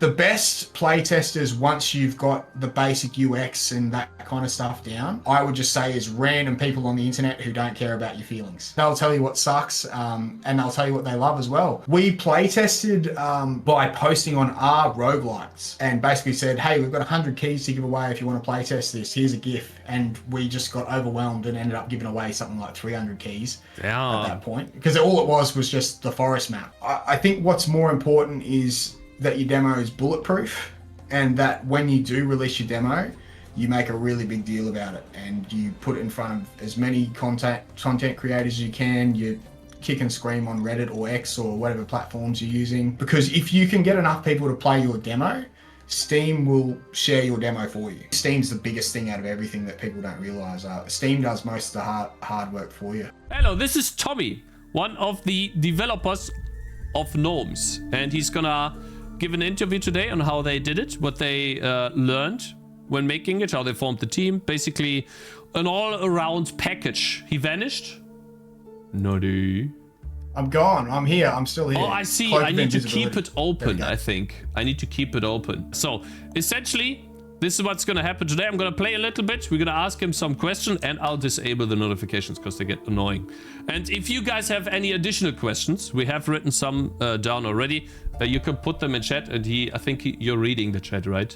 The best playtesters, once you've got the basic UX and that kind of stuff down, I would just say is random people on the internet who don't care about your feelings. They'll tell you what sucks, and they'll tell you what they love as well. We playtested by posting on our roguelikes and basically said, hey, we've got 100 keys to give away if you want to playtest this. Here's a GIF. And we just got overwhelmed and ended up giving away something like 300 keys at that point. Because all it was just the forest map. I think what's more important is that your demo is bulletproof, and that when you do release your demo, you make a really big deal about it and you put it in front of as many content creators as you can. You kick and scream on Reddit or X or whatever platforms you're using, because if you can get enough people to play your demo, Steam will share your demo for you. Steam's the biggest thing out of everything that people don't realize. Steam does most of the hard work for you. Hello, this is Tommy, one of the developers of Gnomes, and he's gonna give an interview today on how they did it, what they learned when making it, how they formed the team. Basically, an all-around package. He vanished. Noddy. I'm gone. I'm here. I'm still here. Oh, I see. I need to keep it open, I think. I need to keep it open. So, essentially, this is what's going to happen today. I'm going to play a little bit. We're going to ask him some questions, and I'll disable the notifications because they get annoying. And if you guys have any additional questions, we have written some down already. You can put them in chat, and I think you're reading the chat, right?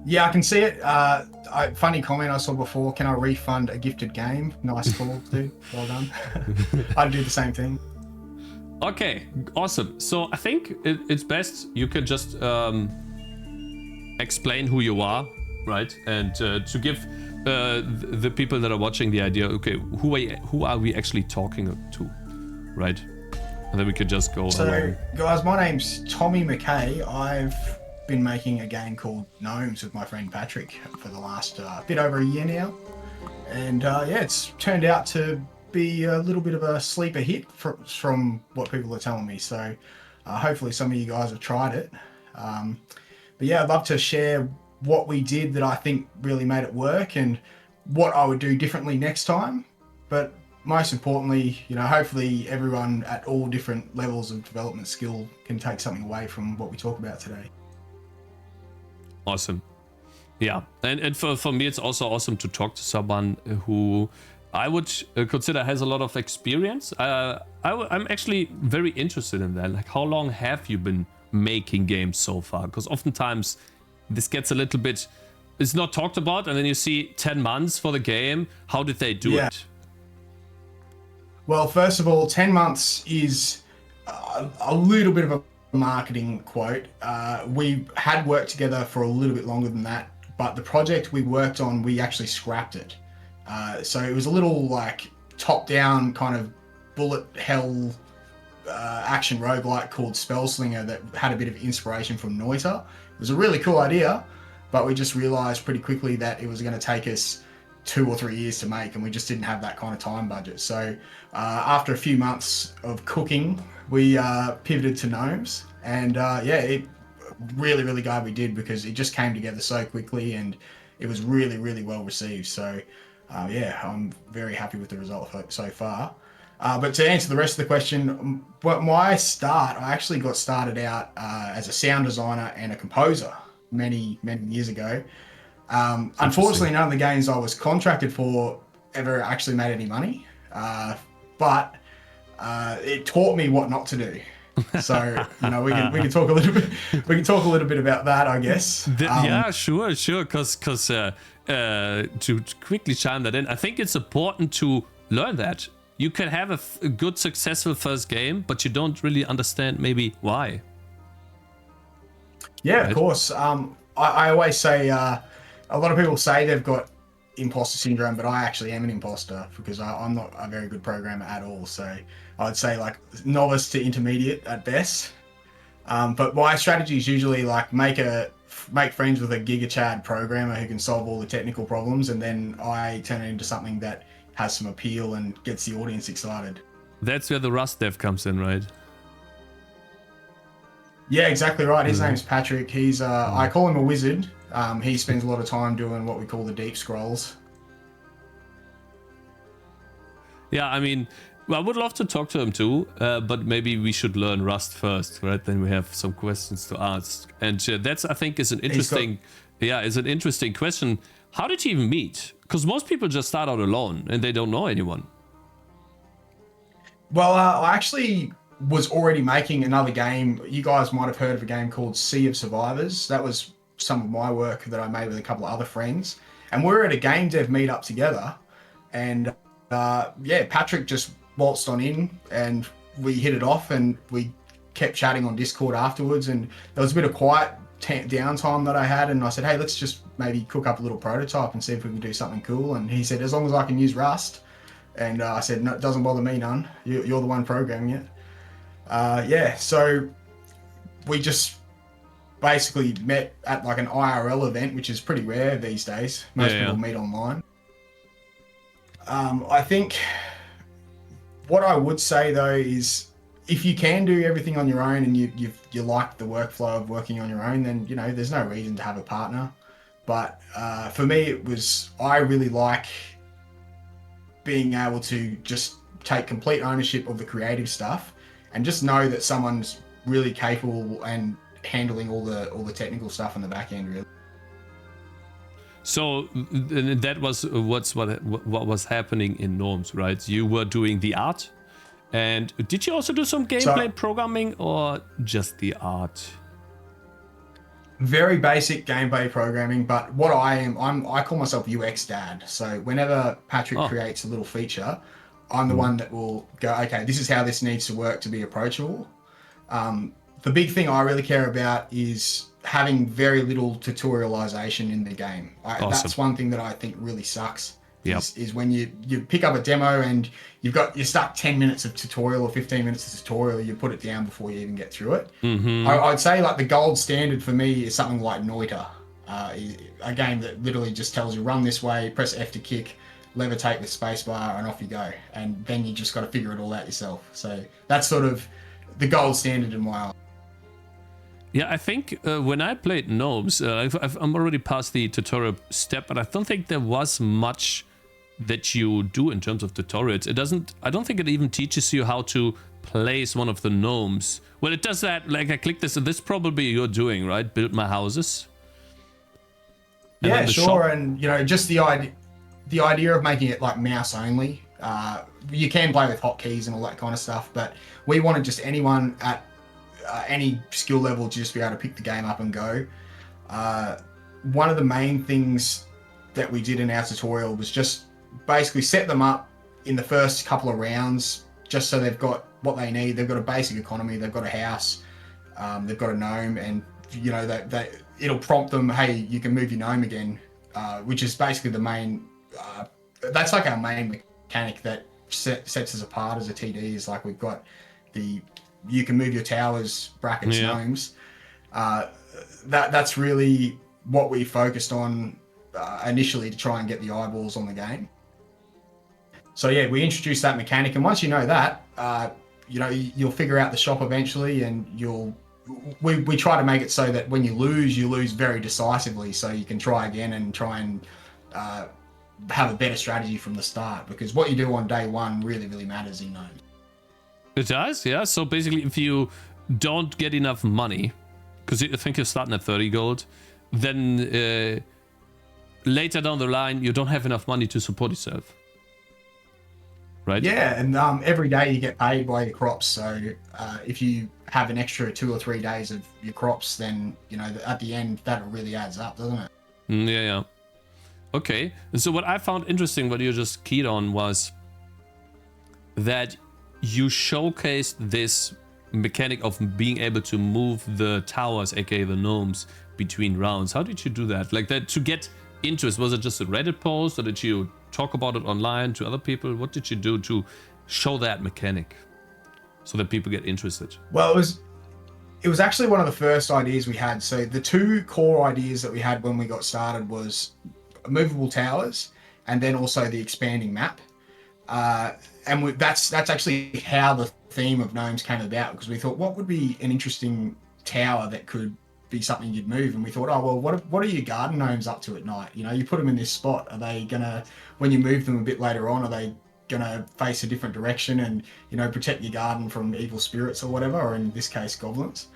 Yeah, I can see it. Funny comment I saw before. Can I refund a gifted game? Nice call, dude. Well done. I'd do the same thing. Okay, awesome. So I think it's best you can just explain who you are, right? And to give the people that are watching the idea, okay, who are we actually talking to, right? And then we could just go. So, guys, my name's Tommy McKay. I've been making a game called Gnomes with my friend Patrick for the last bit over a year now. And yeah, it's turned out to be a little bit of a sleeper hit from what people are telling me. So hopefully some of you guys have tried it. But yeah, I'd love to share what we did that I think really made it work and what I would do differently next time. But most importantly, you know, hopefully everyone at all different levels of development skill can take something away from what we talk about today. Awesome. Yeah, and for me, it's also awesome to talk to someone who I would consider has a lot of experience. I'm actually very interested in that. Like, how long have you been making games so far? Because oftentimes this gets a little bit, it's not talked about, and then you see 10 months for the game. How did they do it? Well, first of all, 10 months is a little bit of a marketing quote. We had worked together for a little bit longer than that, but the project we worked on, we actually scrapped it. So it was a little like top-down kind of bullet hell action roguelike called Spellslinger that had a bit of inspiration from Noita. It was a really cool idea, but we just realized pretty quickly that it was going to take us 2 or 3 years to make, and we just didn't have that kind of time budget. So after a few months of cooking, we pivoted to Gnomes, and yeah, it really glad we did, because it just came together so quickly and it was really well received. So yeah, I'm very happy with the result so far. But to answer the rest of the question, my start, I actually got started out as a sound designer and a composer many years ago. Unfortunately, none of the games I was contracted for ever actually made any money, but it taught me what not to do. So you know, we can talk a little bit. We can talk a little bit about that, I guess. Yeah, sure. Because to quickly chime that in, I think it's important to learn that you can have a good, successful first game, but you don't really understand maybe why. Yeah, right? Of course. I always say a lot of people say they've got imposter syndrome, but I actually am an imposter because I'm not a very good programmer at all. So I would say like novice to intermediate at best. But my strategy is usually like make friends with a Giga Chad programmer who can solve all the technical problems, and then I turn it into something that has some appeal and gets the audience excited. That's where the Rust dev comes in, right? Yeah, exactly right. His name's Patrick. He's I call him a wizard. He spends a lot of time doing what we call the deep scrolls. Yeah, I mean, Well, I would love to talk to him too, but maybe we should learn Rust first, right? Then we have some questions to ask, and that's, I think, is an interesting, is an interesting question. How did you even meet? Because most people just start out alone and they don't know anyone. Well, I actually was already making another game. You guys might have heard of a game called Sea of Survivors. That was some of my work that I made with a couple of other friends, and we were at a game dev meetup together, and Patrick just waltzed on in and we hit it off, and we kept chatting on Discord afterwards, and there was a bit of quiet downtime that I had, and I said, hey, let's just maybe cook up a little prototype and see if we can do something cool. And he said, as long as I can use Rust. And I said, no, it doesn't bother me none. You're the one programming it. So we just basically met at like an IRL event, which is pretty rare these days. Most people meet online. I think what I would say though is, if you can do everything on your own and you like the workflow of working on your own, then there's no reason to have a partner. But for me, I really like being able to just take complete ownership of the creative stuff and just know that someone's really capable and handling all the technical stuff on the back end, really. So that was what was happening in Gnomes, right? You were doing the art, and did you also do some gameplay programming or just the art? Very basic gameplay programming, but what I call myself UX dad. So whenever Patrick creates a little feature, I'm the one that will go, okay, this is how this needs to work to be approachable. The big thing I really care about is having very little tutorialization in the game. Awesome. That's one thing that I think really sucks. Is when you pick up a demo and you're stuck 10 minutes of tutorial or 15 minutes of tutorial, you put it down before you even get through it. I'd say like the gold standard for me is something like Noita, a game that literally just tells you run this way, press F to kick, levitate with spacebar, and off you go. And then you just got to figure it all out yourself. So that's sort of the gold standard in my eyes. Yeah, I think when I played Gnomes, I'm already past the tutorial step, but I don't think there was much that you do in terms of tutorials. I don't think it even teaches you how to place one of the gnomes. Well, it does that, like I click this, and this probably you're doing, right? Build my houses. And yeah, sure. And just the idea of making it like mouse only. You can play with hotkeys and all that kind of stuff, but we wanted just anyone at any skill level to just be able to pick the game up and go. One of the main things that we did in our tutorial was just basically set them up in the first couple of rounds, just so they've got what they need. They've got a basic economy, they've got a house, they've got a gnome, and it'll prompt them, hey, you can move your gnome again, which is basically the main, that's like our main mechanic that sets us apart as a TD, is like we've got you can move your towers, brackets, gnomes. That's really what we focused on initially to try and get the eyeballs on the game. So yeah, we introduced that mechanic, and once you know that, you'll figure out the shop eventually, and we try to make it so that when you lose very decisively, so you can try again and try and have a better strategy from the start, because what you do on day one really, really matters in Gnomes. It does, yeah. So basically, if you don't get enough money, because I think you're starting at 30 gold, then later down the line, you don't have enough money to support yourself. Right? Yeah, and every day you get paid by your crops. So if you have an extra 2 or 3 days of your crops, then at the end that really adds up, doesn't it? Yeah. Okay. So what I found interesting, what you just keyed on, was that you showcased this mechanic of being able to move the towers, aka the gnomes, between rounds. How did you do that? Like that to get interest? Was it just a Reddit post, or did you talk about it online to other people? What did you do to show that mechanic so that people get interested? Well, it was actually one of the first ideas we had. So the two core ideas that we had when we got started was movable towers, and then also the expanding map. And that's actually how the theme of Gnomes came about, because we thought, what would be an interesting tower that could be something you'd move? And we thought, oh, well, what are your garden gnomes up to at night? You put them in this spot. Are they gonna, when you move them a bit later on, are they gonna face a different direction and, you know, protect your garden from evil spirits or whatever, or in this case, goblins.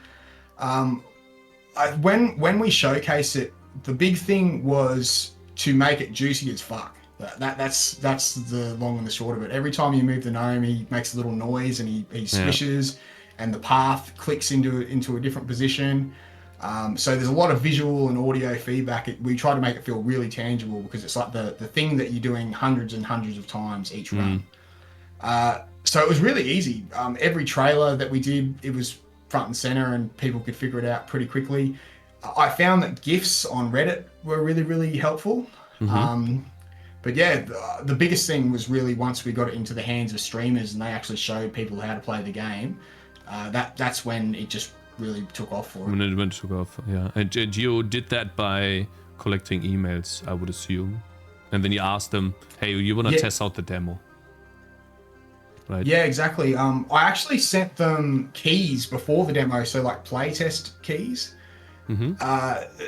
When we showcase it, the big thing was to make it juicy as fuck. That's the long and the short of it. Every time you move the gnome, he makes a little noise and he swishes, and the path clicks into a different position. So there's a lot of visual and audio feedback. We try to make it feel really tangible because it's like the thing that you're doing hundreds and hundreds of times each run. So it was really easy. Every trailer that we did, it was front and center and people could figure it out pretty quickly. I found that GIFs on Reddit were really, really helpful. But yeah, the biggest thing was really once we got it into the hands of streamers and they actually showed people how to play the game, that's when it just really took off for it. When it took off, yeah. And you did that by collecting emails, I would assume. And then you asked them, hey, you want to test out the demo? Right. Yeah, exactly. I actually sent them keys before the demo, so like playtest keys.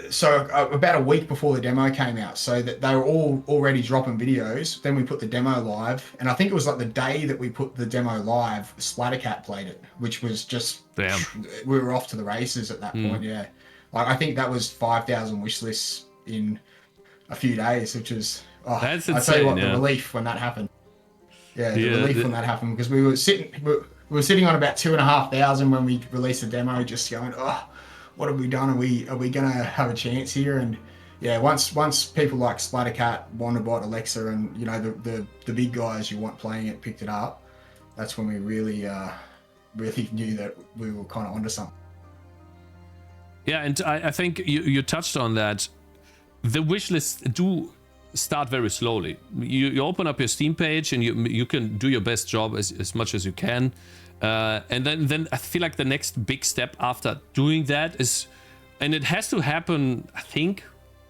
So about a week before the demo came out, so that they were all already dropping videos. Then we put the demo live, and I think it was like the day that we put the demo live, Splattercat played it, which was just we were off to the races at that point. Yeah, like I think that was 5,000 wish lists in a few days, which was that's insane. I tell you what, the relief when that happened. Yeah, the relief when that happened, because we were sitting on about 2,500 when we released the demo, just going, what have we done? Are we gonna have a chance here? And yeah, once people like Splattercat, Wanderbot, Alexa, and you know the big guys you want playing it picked it up, that's when we really knew that we were kind of onto something. Yeah, and I think you touched on that. The wish lists do start very slowly. You open up your Steam page and you can do your best job as much as you can. And then I feel like the next big step after doing that is, and it has to happen, I think,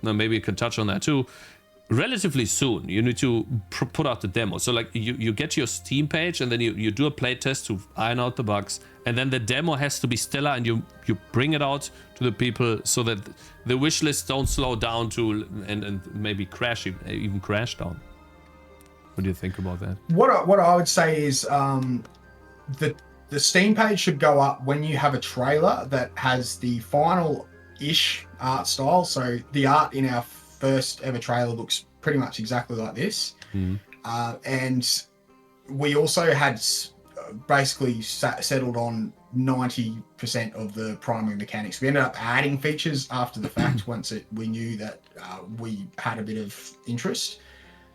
now maybe you can touch on that too, relatively soon. You need to put out the demo. So like you get your Steam page and then you do a play test to iron out the bugs, and then the demo has to be stellar and you bring it out to the people so that the wish lists don't slow down to and maybe crash, even crash down. What do you think about that? What I would say is the Steam page should go up when you have a trailer that has the final-ish art style. So the art in our first ever trailer looks pretty much exactly like this. And we also had basically settled on 90% of the primary mechanics. We ended up adding features after the fact once we knew that we had a bit of interest.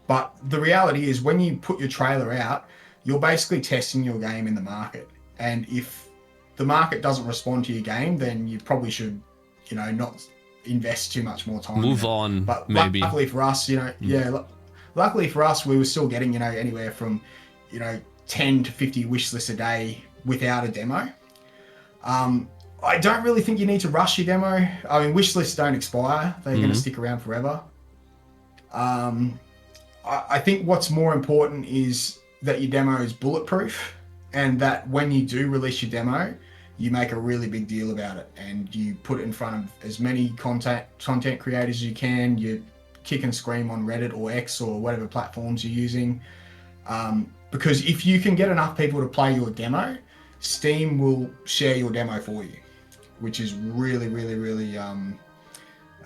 But the reality is when you put your trailer out, you're basically testing your game in the market. And if the market doesn't respond to your game, then you probably should, you know, not invest too much more time. Move on, but maybe. Luckily for us, you know, luckily for us, we were still getting, you know, anywhere from, you know, 10 to 50 wish lists a day without a demo. I don't really think you need to rush your demo. I mean, wish lists don't expire. They're going to stick around forever. I think what's more important is that your demo is bulletproof, and that when you do release your demo, you make a really big deal about it and you put it in front of as many content creators as you can. You kick and scream on Reddit or X or whatever platforms you're using. Because if you can get enough people to play your demo, Steam will share your demo for you, which is really, really, really,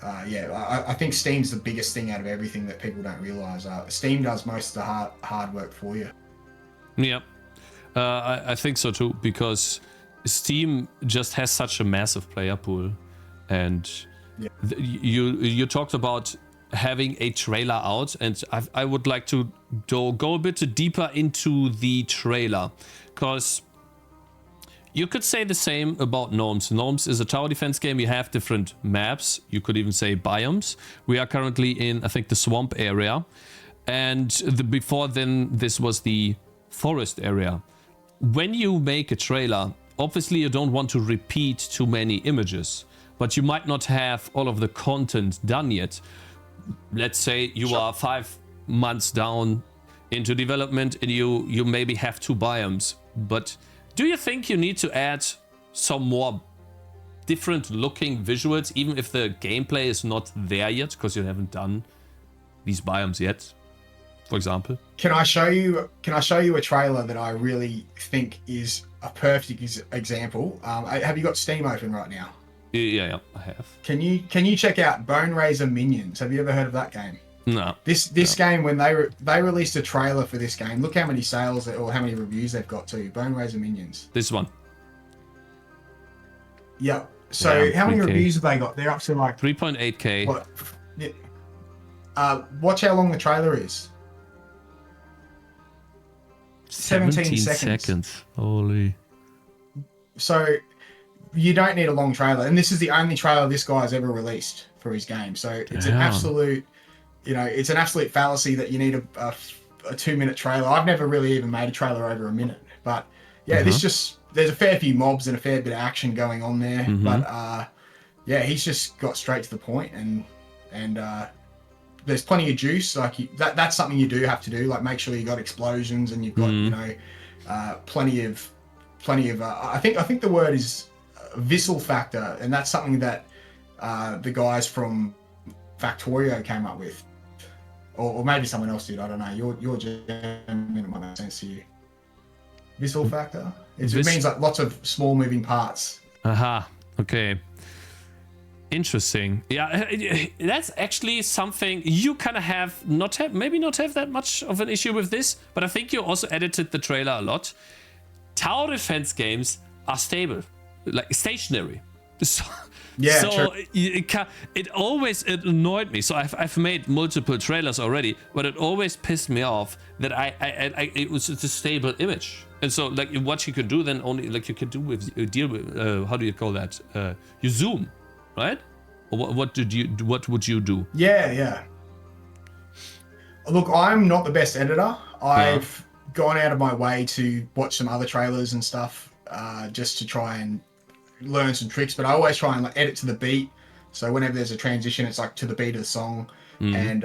I think Steam's the biggest thing out of everything that people don't realize. Steam does most of the hard work for you. Yep. I think so too, because Steam just has such a massive player pool, and you talked about having a trailer out, and I would like to go a bit deeper into the trailer, because you could say the same about Gnomes. Gnomes is a tower defense game. You have different maps. You could even say biomes. We are currently in, I think, the swamp area, and before then this was the forest area. When you make a trailer, obviously you don't want to repeat too many images, but you might not have all of the content done yet. Let's say you are 5 months down into development and you maybe have 2 biomes, but do you think you need to add some more different looking visuals, even if the gameplay is not there yet, because you haven't done these biomes yet? for example. Can I show you a trailer that I really think is a perfect example? Have you got Steam open right now? Yeah, I have. Can you check out Bone Razor Minions? Have you ever heard of that game? No. This game, when they released a trailer for this game, look how many sales or how many reviews they've got too. Bone Razor Minions. This one. Yep. So Yeah, how many 3K. reviews have they got? They're up to like 3.8K. what? Watch how long the trailer is. 17 seconds. Holy. So you don't need a long trailer, and this is the only trailer this guy's ever released for his game. So it's an absolute, it's an absolute fallacy that you need a 2-minute trailer. I've never really even made a trailer over a minute, but yeah, there's a fair few mobs and a fair bit of action going on there, but yeah, he's just got straight to the point, and there's plenty of juice. Like that's something you do have to do. Like make sure you got explosions and you've got plenty of. I think the word is visceral factor, and that's something that the guys from Factorio came up with, or maybe someone else did. I don't know. Your German might make sense to you. Visceral factor. It means like lots of small moving parts. Aha. Okay. Interesting. Yeah, that's actually something you kind of maybe not have that much of an issue with this, but I think you also edited the trailer a lot. Tower defense games are stable, like stationary. So, true. It always annoyed me. So I've made multiple trailers already, but it always pissed me off that it was just a stable image. And so like what you could do then only like you can do with deal with how do you call that? You zoom. Right? Or what would you do? Yeah. Look, I'm not the best editor. I've gone out of my way to watch some other trailers and stuff, just to try and learn some tricks. But I always try and edit to the beat. So whenever there's a transition, it's like to the beat of the song, and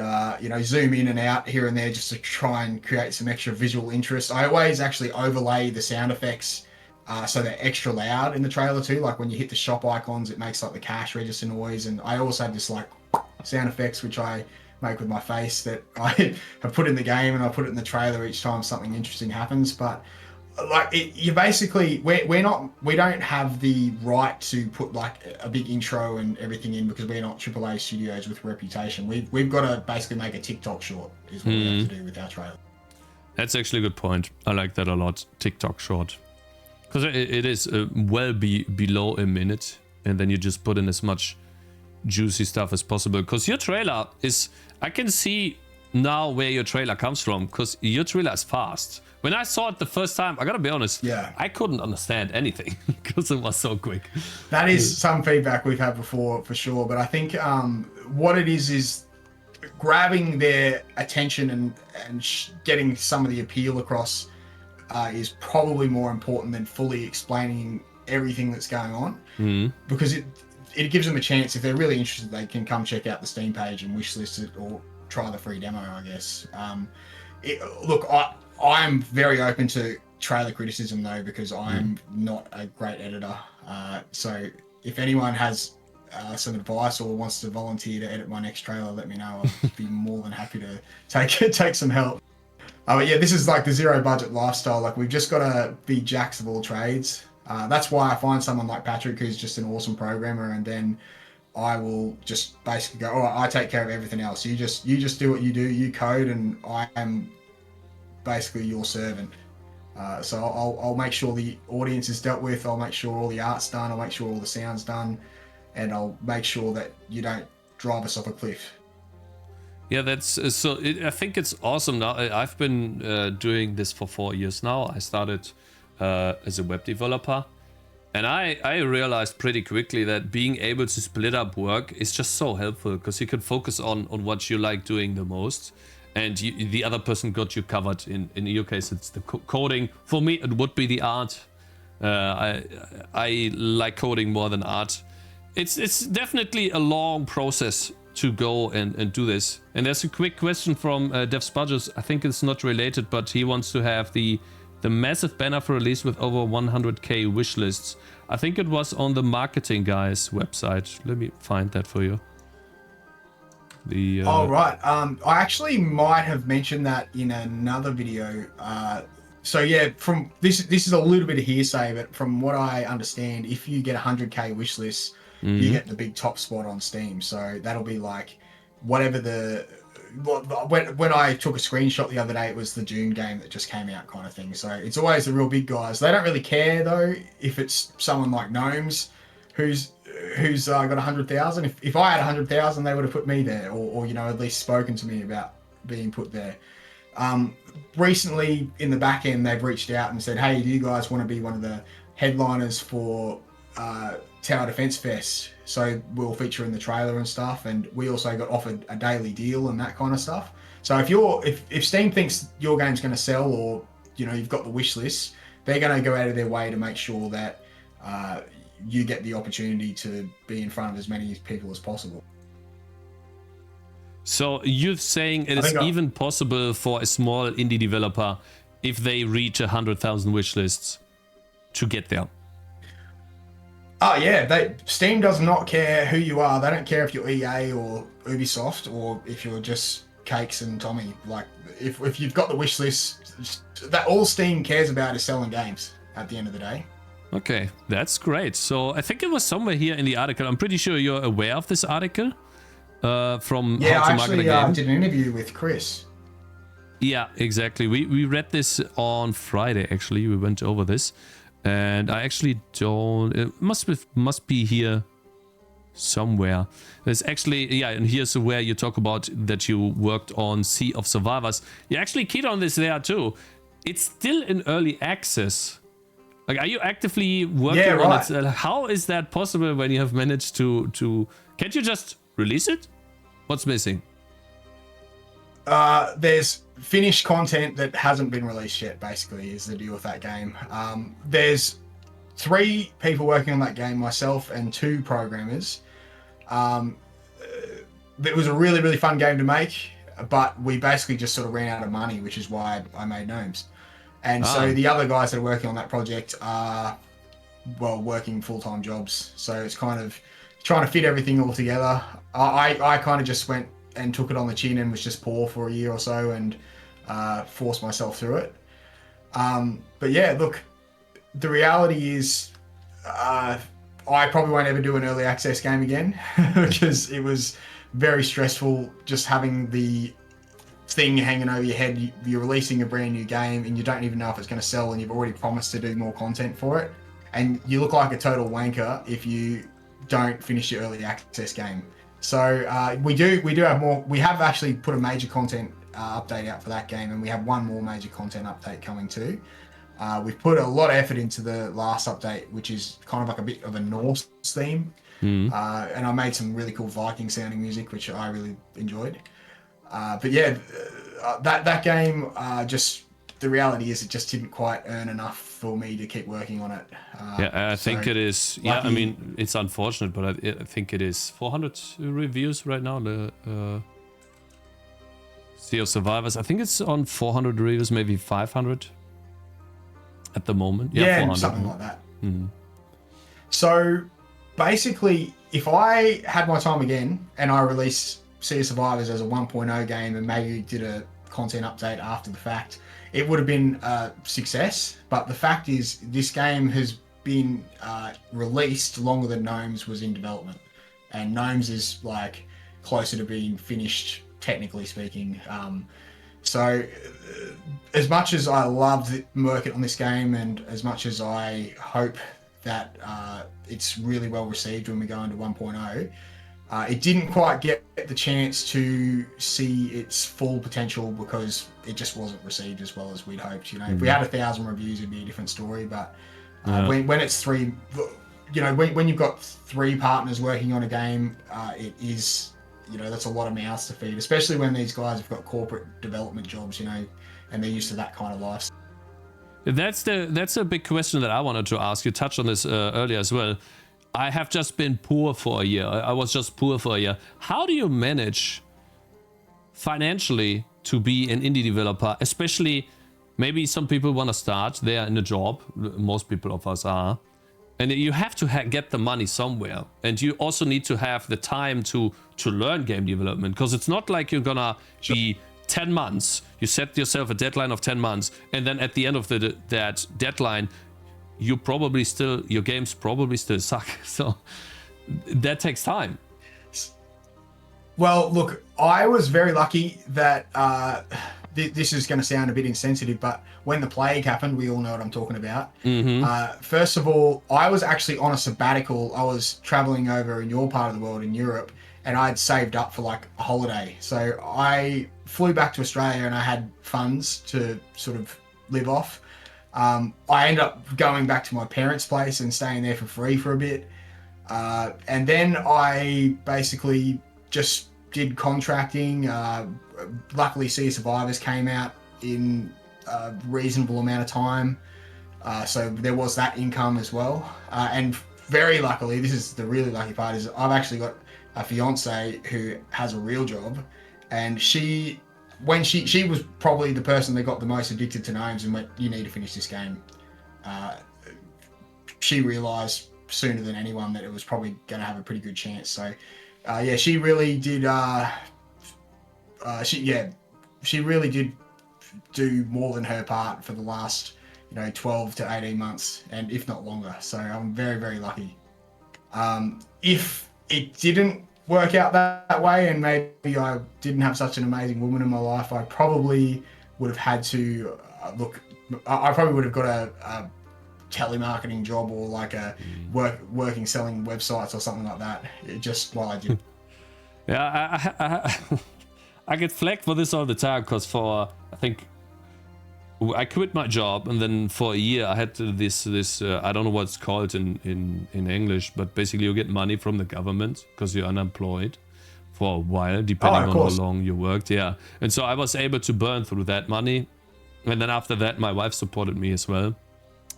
zoom in and out here and there just to try and create some extra visual interest. I always actually overlay the sound effects. So they're extra loud in the trailer too. Like when you hit the shop icons, it makes like the cash register noise. And I also have this like sound effects, which I make with my face that I have put in the game and I put it in the trailer each time something interesting happens. But like you basically, we don't have the right to put like a big intro and everything in because we're not AAA studios with reputation. We've got to basically make a TikTok short is what we have to do with our trailer. That's actually a good point. I like that a lot. TikTok short. Because it is well below a minute, and then you just put in as much juicy stuff as possible. Because your trailer is, I can see now where your trailer comes from, because your trailer is fast. When I saw it the first time, I gotta be honest, I couldn't understand anything because it was so quick. That is some feedback we've had before for sure, but I think what it is grabbing their attention and getting some of the appeal across. Is probably more important than fully explaining everything that's going on, because it gives them a chance. If they're really interested, they can come check out the Steam page and wishlist it or try the free demo, I guess. Look, I'm very open to trailer criticism though, because I'm not a great editor. So if anyone has some advice or wants to volunteer to edit my next trailer, let me know. I'll be more than happy to take some help. But yeah, this is like the zero budget lifestyle. Like we've just got to be jacks of all trades. That's why I find someone like Patrick, who's just an awesome programmer, and then I will just basically go, all right, I take care of everything else. You just do what you do, you code, and I am basically your servant. So I'll make sure the audience is dealt with. I'll make sure all the art's done. I'll make sure all the sound's done, and I'll make sure that you don't drive us off a cliff. Yeah, that's I think it's awesome now. I've been doing this for 4 years now. I started as a web developer, and I realized pretty quickly that being able to split up work is just so helpful, because you can focus on what you like doing the most, and the other person got you covered. In your case, it's the coding. For me, it would be the art. I like coding more than art. It's definitely a long process to go and do this. And there's a quick question from Dev Spudges. I think it's not related, but he wants to have the massive banner for release with over 100k wish lists. I think it was on the marketing guy's website. Let me find that for you. The Oh right. I actually might have mentioned that in another video. So yeah, from this is a little bit of hearsay, but from what I understand, if you get 100k wish list, you get the big top spot on Steam. So that'll be like whatever the when I took a screenshot the other day, it was the June game that just came out kind of thing. So it's always the real big guys. They don't really care though if it's someone like Gnomes, who's got 100,000. If I had 100,000, they would have put me there, or you know, at least spoken to me about being put there. Recently in the back end, they've reached out and said, hey, do you guys want to be one of the headliners for Tower Defense Fest? So we'll feature in the trailer and stuff. And we also got offered a daily deal and that kind of stuff. So if Steam thinks your game's going to sell, or you know, you've got the wish list, they're going to go out of their way to make sure that you get the opportunity to be in front of as many people as possible. So you're saying it is even possible for a small indie developer, if they reach 100,000 wish lists, to get there? Oh yeah, Steam does not care who you are. They don't care if you're EA or Ubisoft, or if you're just Cakez and Tommy. Like if you've got the wish list, that all Steam cares about is selling games at the end of the day. Okay, that's great. So I think it was somewhere here in the article. I'm pretty sure you're aware of this article. From yeah, How to I Market actually a Game. did an interview with Chris. Yeah, exactly. We read this on Friday. Actually, we went over this, and I actually don't. It must be here somewhere. There's actually, yeah, and here's where you talk about that you worked on Sea of Survivors. You actually keyed on this there too. It's still in early access. Like, are you actively working on it? How is that possible when you have managed to? Can't you just release it? What's missing? There's finished content that hasn't been released yet, basically, is the deal with that game. There's 3 people working on that game, myself and 2 programmers. It was a really, really fun game to make, but we basically just sort of ran out of money, which is why I made Gnomes. And so the other guys that are working on that project are, well, working full-time jobs. So it's kind of trying to fit everything all together. I kind of just went and took it on the chin and was just poor for a year or so and forced myself through it. But yeah, look, the reality is I probably won't ever do an early access game again because it was very stressful just having the thing hanging over your head. You're releasing a brand new game and you don't even know if it's going to sell, and you've already promised to do more content for it. And you look like a total wanker if you don't finish your early access game. So we do have more. We have actually put a major content update out for that game, and we have one more major content update coming too. We've put a lot of effort into the last update, which is kind of like a bit of a Norse theme. And I made some really cool Viking sounding music, which I really enjoyed. But yeah, that game, just the reality is it just didn't quite earn enough for me to keep working on it. Yeah, I think it is. Yeah, I mean, it's unfortunate, but I think it is 400 reviews right now. The Sea of Survivors, I think it's on 400 reviews, maybe 500 at the moment. Yeah, 400. something like that. So basically, if I had my time again and I released Sea of Survivors as a 1.0 game and maybe did a content update after the fact, it would have been a success. But the fact is, this game has been released longer than Gnomes was in development, and Gnomes is like closer to being finished, technically speaking. So as much as I love working on this game, and as much as I hope that it's really well received when we go into 1.0, it didn't quite get the chance to see its full potential because it just wasn't received as well as we'd hoped. You know, if we had 1,000 reviews, it'd be a different story. But when it's 3, you know, when you've got 3 partners working on a game, it is, you know, that's a lot of mouths to feed, especially when these guys have got corporate development jobs, you know, and they're used to that kind of life. That's a big question that I wanted to ask. You touched on this earlier as well. I have just been poor for a year. I was just poor for a year. How do you manage financially to be an indie developer? Especially, maybe some people want to start, they are in a job, most people of us are, And you have to get the money somewhere, and you also need to have the time to learn game development, because it's not like you're gonna be 10 months. You set yourself a deadline of 10 months, and then at the end of that deadline, your games probably still suck. So that takes time. Well, look, I was very lucky that this is going to sound a bit insensitive, but when the plague happened, we all know what I'm talking about. First of all, I was actually on a sabbatical. I was traveling over in your part of the world, in Europe, and I'd saved up for like a holiday. So I flew back to Australia and I had funds to sort of live off. I ended up going back to my parents' place and staying there for free for a bit. And then I basically just did contracting. Luckily, Sea of Survivors came out in a reasonable amount of time. So there was that income as well. And very luckily, this is the really lucky part, is I've actually got a fiance who has a real job. And she was probably the person that got the most addicted to Gnomes and went, you need to finish this game. She realized sooner than anyone that it was probably going to have a pretty good chance. So yeah, she really did. She really did do more than her part for the last 12 to 18 months, and if not longer. So I'm very, very lucky. If it didn't work out that way, and maybe I didn't have such an amazing woman in my life, I probably would have had to I probably would have got a telemarketing job, or like a working selling websites or something like that, just while I did. Yeah, I get flagged for this all the time, because I think I quit my job, and then for a year I had this I don't know what it's called in English, but basically you get money from the government because you're unemployed for a while, depending on how long you worked. Yeah, and so I was able to burn through that money, and then after that my wife supported me as well.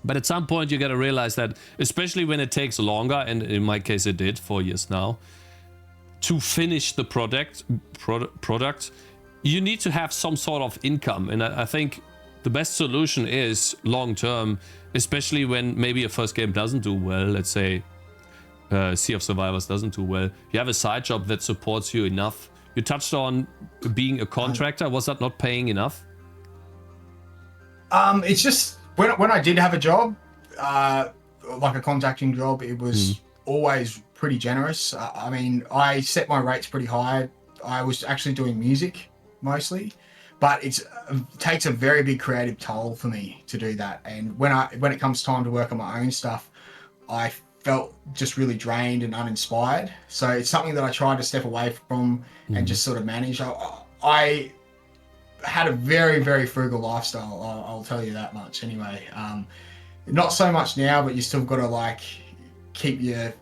But at some point you gotta realize that, especially when it takes longer, and in my case it did 4 years now, to finish the product, you need to have some sort of income. And I think the best solution is long term, especially when maybe your first game doesn't do well. Let's say Sea of Survivors doesn't do well. You have a side job that supports you enough. You touched on being a contractor. Was that not paying enough? It's just when I did have a job, like a contracting job, it was always pretty generous. I mean, I set my rates pretty high. I was actually doing music mostly, but it takes a very big creative toll for me to do that. And when it comes time to work on my own stuff, I felt just really drained and uninspired. So it's something that I try to step away from and just sort of manage. I had a very, very frugal lifestyle. I'll tell you that much. Anyway, not so much now, but you still got to like keep your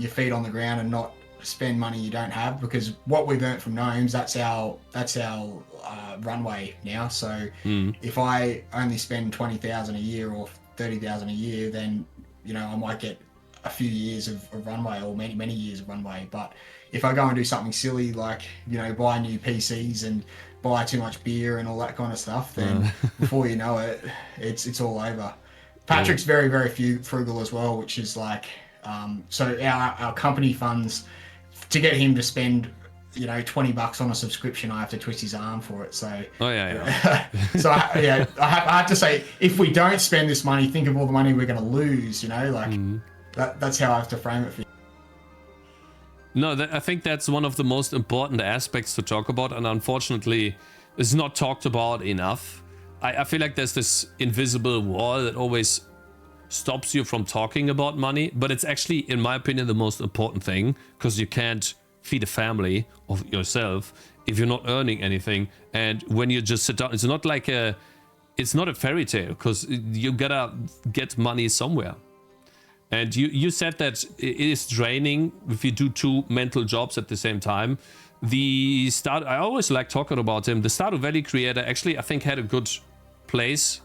feet on the ground and not spend money you don't have, because what we've earned from Gnomes, that's our runway now. So if I only spend 20,000 a year or 30,000 a year, then I might get a few years of runway, or many years of runway. But if I go and do something silly like buy new PCs and buy too much beer and all that kind of stuff, then before you know it, it's all over. Patrick's very, very frugal as well, which is like so our company funds, to get him to spend $20 on a subscription, I have to twist his arm for it. So so I have to say, if we don't spend this money, think of all the money we're going to lose. That's how I have to frame it for you. No, I think that's one of the most important aspects to talk about, and unfortunately is not talked about enough. I feel like there's this invisible wall that always stops you from talking about money, but it's actually, in my opinion, the most important thing, because you can't feed a family of yourself if you're not earning anything. And when you just sit down, it's not a fairy tale, because you gotta get money somewhere. And you said that it is draining if you do two mental jobs at the same time. I always like talking about him. The Stardew Valley creator actually, I think, had a good place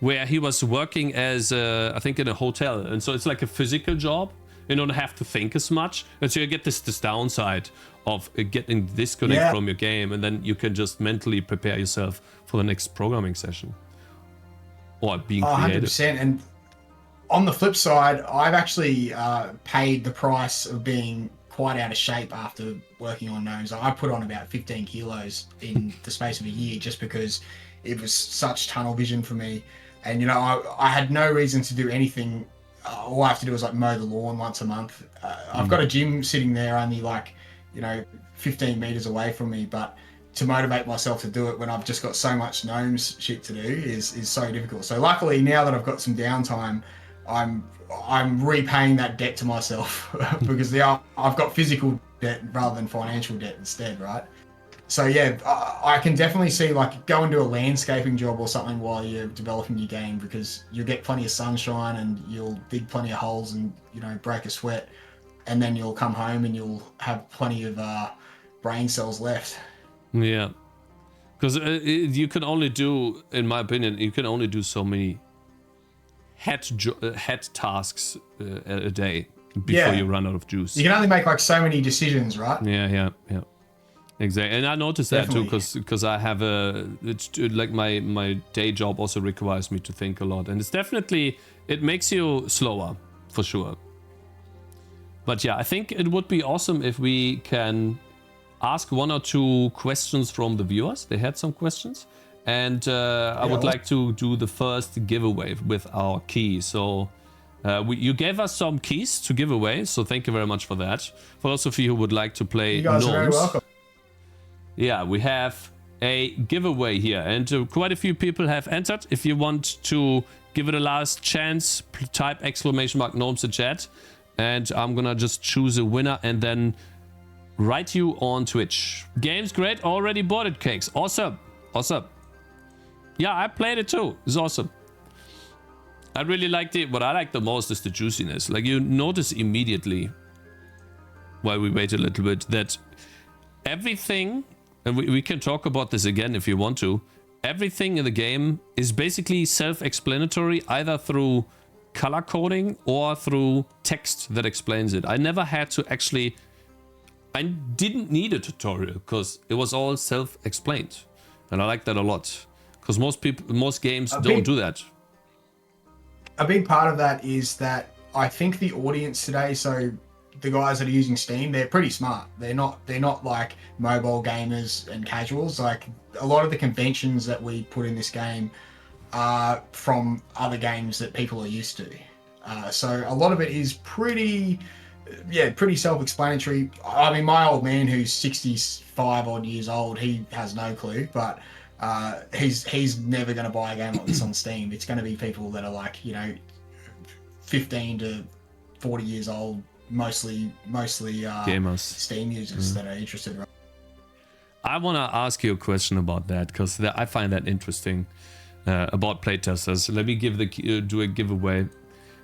where he was working as, I think, in a hotel. And so it's like a physical job. You don't have to think as much. And so you get this downside of getting disconnect from your game. And then you can just mentally prepare yourself for the next programming session. Or being creative. 100%. On the flip side, I've actually paid the price of being quite out of shape after working on Gnomes. I put on about 15 kilos in the space of a year just because it was such tunnel vision for me. And, you know, I had no reason to do anything. All I have to do is like mow the lawn once a month. I've got a gym sitting there only like, you know, 15 meters away from me, but to motivate myself to do it when I've just got so much Gnomes shit to do is so difficult. So luckily now that I've got some downtime, I'm repaying that debt to myself because I've got physical debt rather than financial debt instead, right? So yeah, I can definitely see like go and do a landscaping job or something while you're developing your game because you'll get plenty of sunshine and you'll dig plenty of holes and, you know, break a sweat, and then you'll come home and you'll have plenty of brain cells left. Yeah, because you can only do, in my opinion, you can only do so many head tasks a day before you run out of juice. You can only make like so many decisions, right? Yeah. Exactly, and I noticed that too because I have like my day job also requires me to think a lot, and it's definitely, it makes you slower for sure. But yeah, I think it would be awesome if we can ask 1 or 2 questions from the viewers. They had some questions, and I would like to do the first giveaway with our key. So you gave us some keys to give away, so thank you very much for that. For those of you who would like to play you guys Gnomes, are very welcome. Yeah, we have a giveaway here, and quite a few people have entered. If you want to give it a last chance, type !Gnomes in chat, and I'm gonna just choose a winner and then write you on Twitch. Game's great, already bought it, Cakez. Awesome. Yeah, I played it too. It's awesome. I really liked it. What I like the most is the juiciness. Like, you notice immediately, while we wait a little bit, that everything, and we can talk about this again if you want to, everything in the game is basically self-explanatory, either through color coding or through text that explains it. I never had to actually, I didn't need a tutorial because it was all self-explained, and I like that a lot because most games don't do that. A big part of that is that I think the audience today, so the guys that are using Steam, they're pretty smart. They're not like mobile gamers and casuals. Like, a lot of the conventions that we put in this game are from other games that people are used to. So a lot of it is pretty self-explanatory. I mean, my old man, who's 65 odd years old, he has no clue, but he's never going to buy a game like this on Steam. It's going to be people that are like, you know, 15 to 40 years old, mostly gamers, Steam users that are interested. Right? I want to ask you a question about that because I find that interesting about playtesters. Let me do a giveaway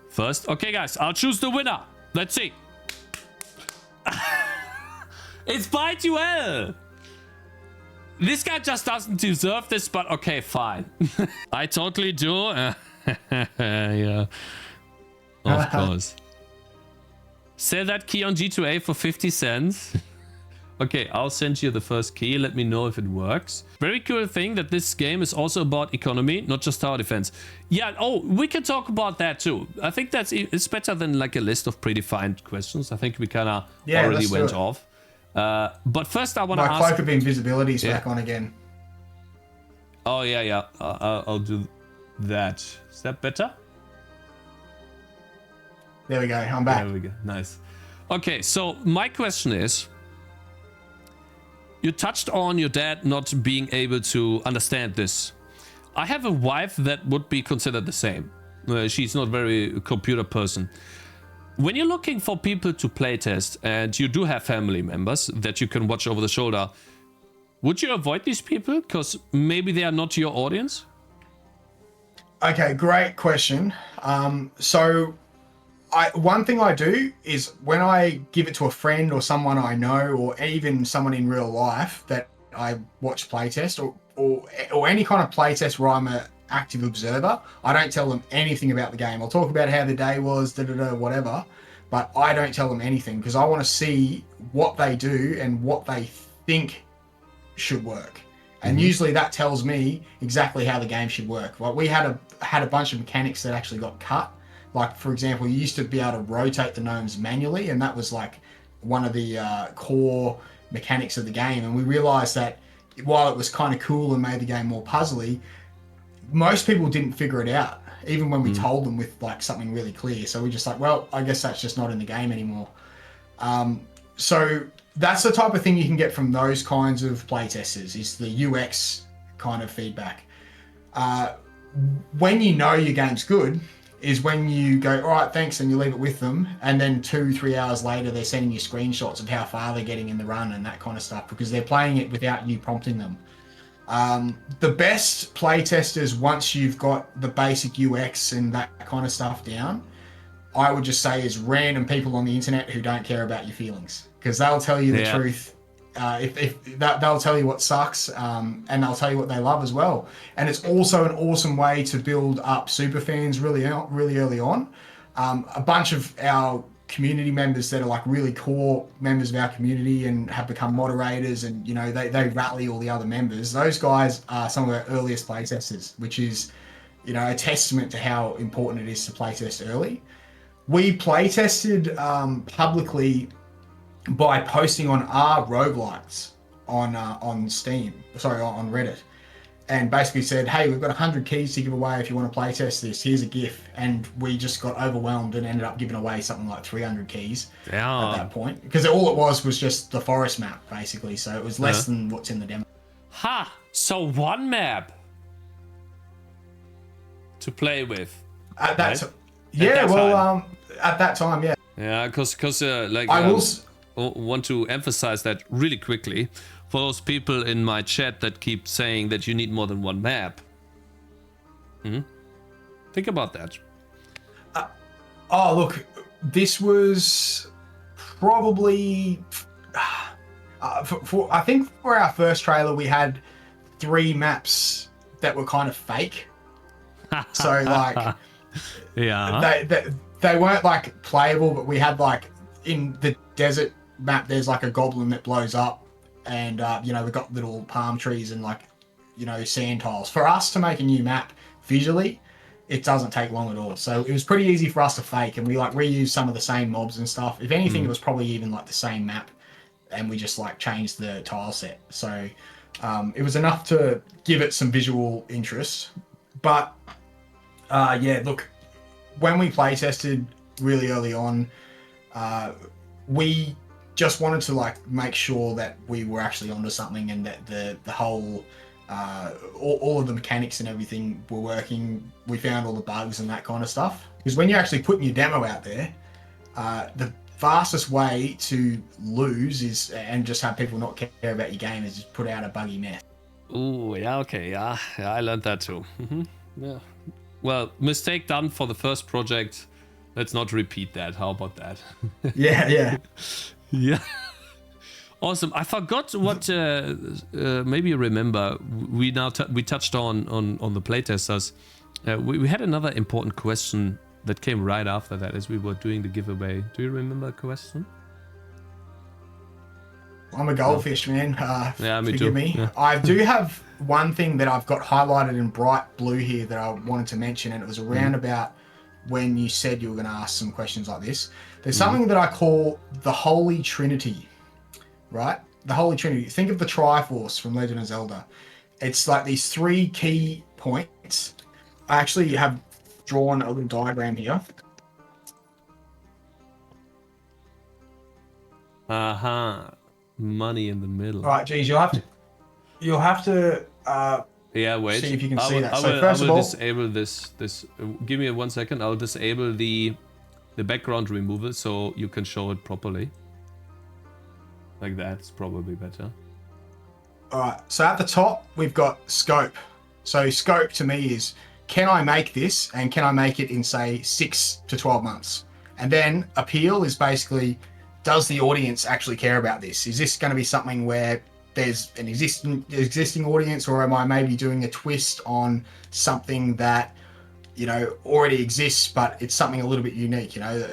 first. Okay, guys, I'll choose the winner. Let's see. It's Bytuel. This guy just doesn't deserve this, but okay, fine. I totally do. Yeah, of course. Sell that key on G2A for 50 cents. Okay, I'll send you the first key. Let me know if it works. Very cool thing that this game is also about economy, not just tower defense. Yeah, oh, we can talk about that too. I think it's better than like a list of predefined questions. I think we kind of already went off. But first I want to ask... My cloak of invisibility is back on again. Oh, yeah. I'll do that. Is that better? There we go. I'm back. There we go. Nice. Okay, so my question is, you touched on your dad not being able to understand this. I have a wife that would be considered the same. She's not very computer person. When you're looking for people to playtest and you do have family members that you can watch over the shoulder, would you avoid these people because maybe they are not your audience? Okay, great question. One thing I do is when I give it to a friend or someone I know, or even someone in real life that I watch playtest, or any kind of playtest where I'm an active observer, I don't tell them anything about the game. I'll talk about how the day was, whatever, but I don't tell them anything because I want to see what they do and what they think should work. And usually that tells me exactly how the game should work. Like, we had a bunch of mechanics that actually got cut Like, for example, you used to be able to rotate the gnomes manually, and that was like one of the core mechanics of the game. And we realized that while it was kind of cool and made the game more puzzly, most people didn't figure it out, even when we told them with like something really clear. So we're just like, well, I guess that's just not in the game anymore. So that's the type of thing you can get from those kinds of playtesters, is the UX kind of feedback. When you know your game's good is when you go, all right, thanks, and you leave it with them, and then 2-3 hours later they're sending you screenshots of how far they're getting in the run and that kind of stuff, because they're playing it without you prompting them. The best playtesters, once you've got the basic UX and that kind of stuff down, I would just say is random people on the internet who don't care about your feelings, because they'll tell you the truth. They'll tell you what sucks, and they'll tell you what they love as well. And it's also an awesome way to build up super fans really early on. A bunch of our community members that are like really core members of our community and have become moderators, and you know they rally all the other members. Those guys are some of our earliest playtesters, which is, you know, a testament to how important it is to playtest early. We playtested publicly by posting on our roguelites on Steam, on Reddit, and basically said, hey, we've got 100 keys to give away if you want to playtest this. Here's a GIF. And we just got overwhelmed and ended up giving away something like 300 keys at that point, because all it was just the forest map, basically. So it was less than what's in the demo. Ha! So one map to play with. At that at that time, yeah. Yeah, because like I will want to emphasize that really quickly for those people in my chat that keep saying that you need more than one map. Think about that. Oh, look, this was probably I think for our first trailer we had 3 maps that were kind of fake. So like, yeah, they weren't like playable, but we had like in the desert map there's like a goblin that blows up, and you know, we've got little palm trees and like, you know, sand tiles. For us to make a new map visually, it doesn't take long at all. So it was pretty easy for us to fake, and we like reused some of the same mobs and stuff. If anything, it was probably even like the same map, and we just like changed the tile set. So it was enough to give it some visual interest. But yeah, look, when we play tested really early on, we just wanted to like make sure that we were actually onto something, and that the whole all of the mechanics and everything were working. We found all the bugs and that kind of stuff, because when you're actually putting your demo out there, the fastest way to lose is, and just have people not care about your game, is just put out a buggy mess. Ooh, yeah, okay, yeah, I learned that too. Yeah. Well, mistake done for the first project. Let's not repeat that. How about that? Yeah. Yeah. Awesome. I forgot what. Maybe you remember. We touched on the playtesters. We had another important question that came right after that as we were doing the giveaway. Do you remember the question? I'm a goldfish, man. Yeah, me forgive too. me. Yeah. I do have one thing that I've got highlighted in bright blue here that I wanted to mention, and it was around about when you said you were going to ask some questions like this. There's something that I call the Holy Trinity, right? The Holy Trinity. Think of the Triforce from Legend of Zelda. It's like these 3 key points. I actually have drawn a little diagram here. Money in the middle. All right, geez, you'll have to yeah, wait. see if you can see that. I First will of all, disable this. Give me 1 second. I'll disable the background removal so you can show it properly. Like that's probably better. all right. So at the top we've got scope. So scope to me is, can I make this, and can I make it in say 6 to 12 months? And then appeal is basically, does the audience actually care about this? Is this going to be something where there's an existing audience, or am I maybe doing a twist on something that, you know, already exists, but it's something a little bit unique? You know,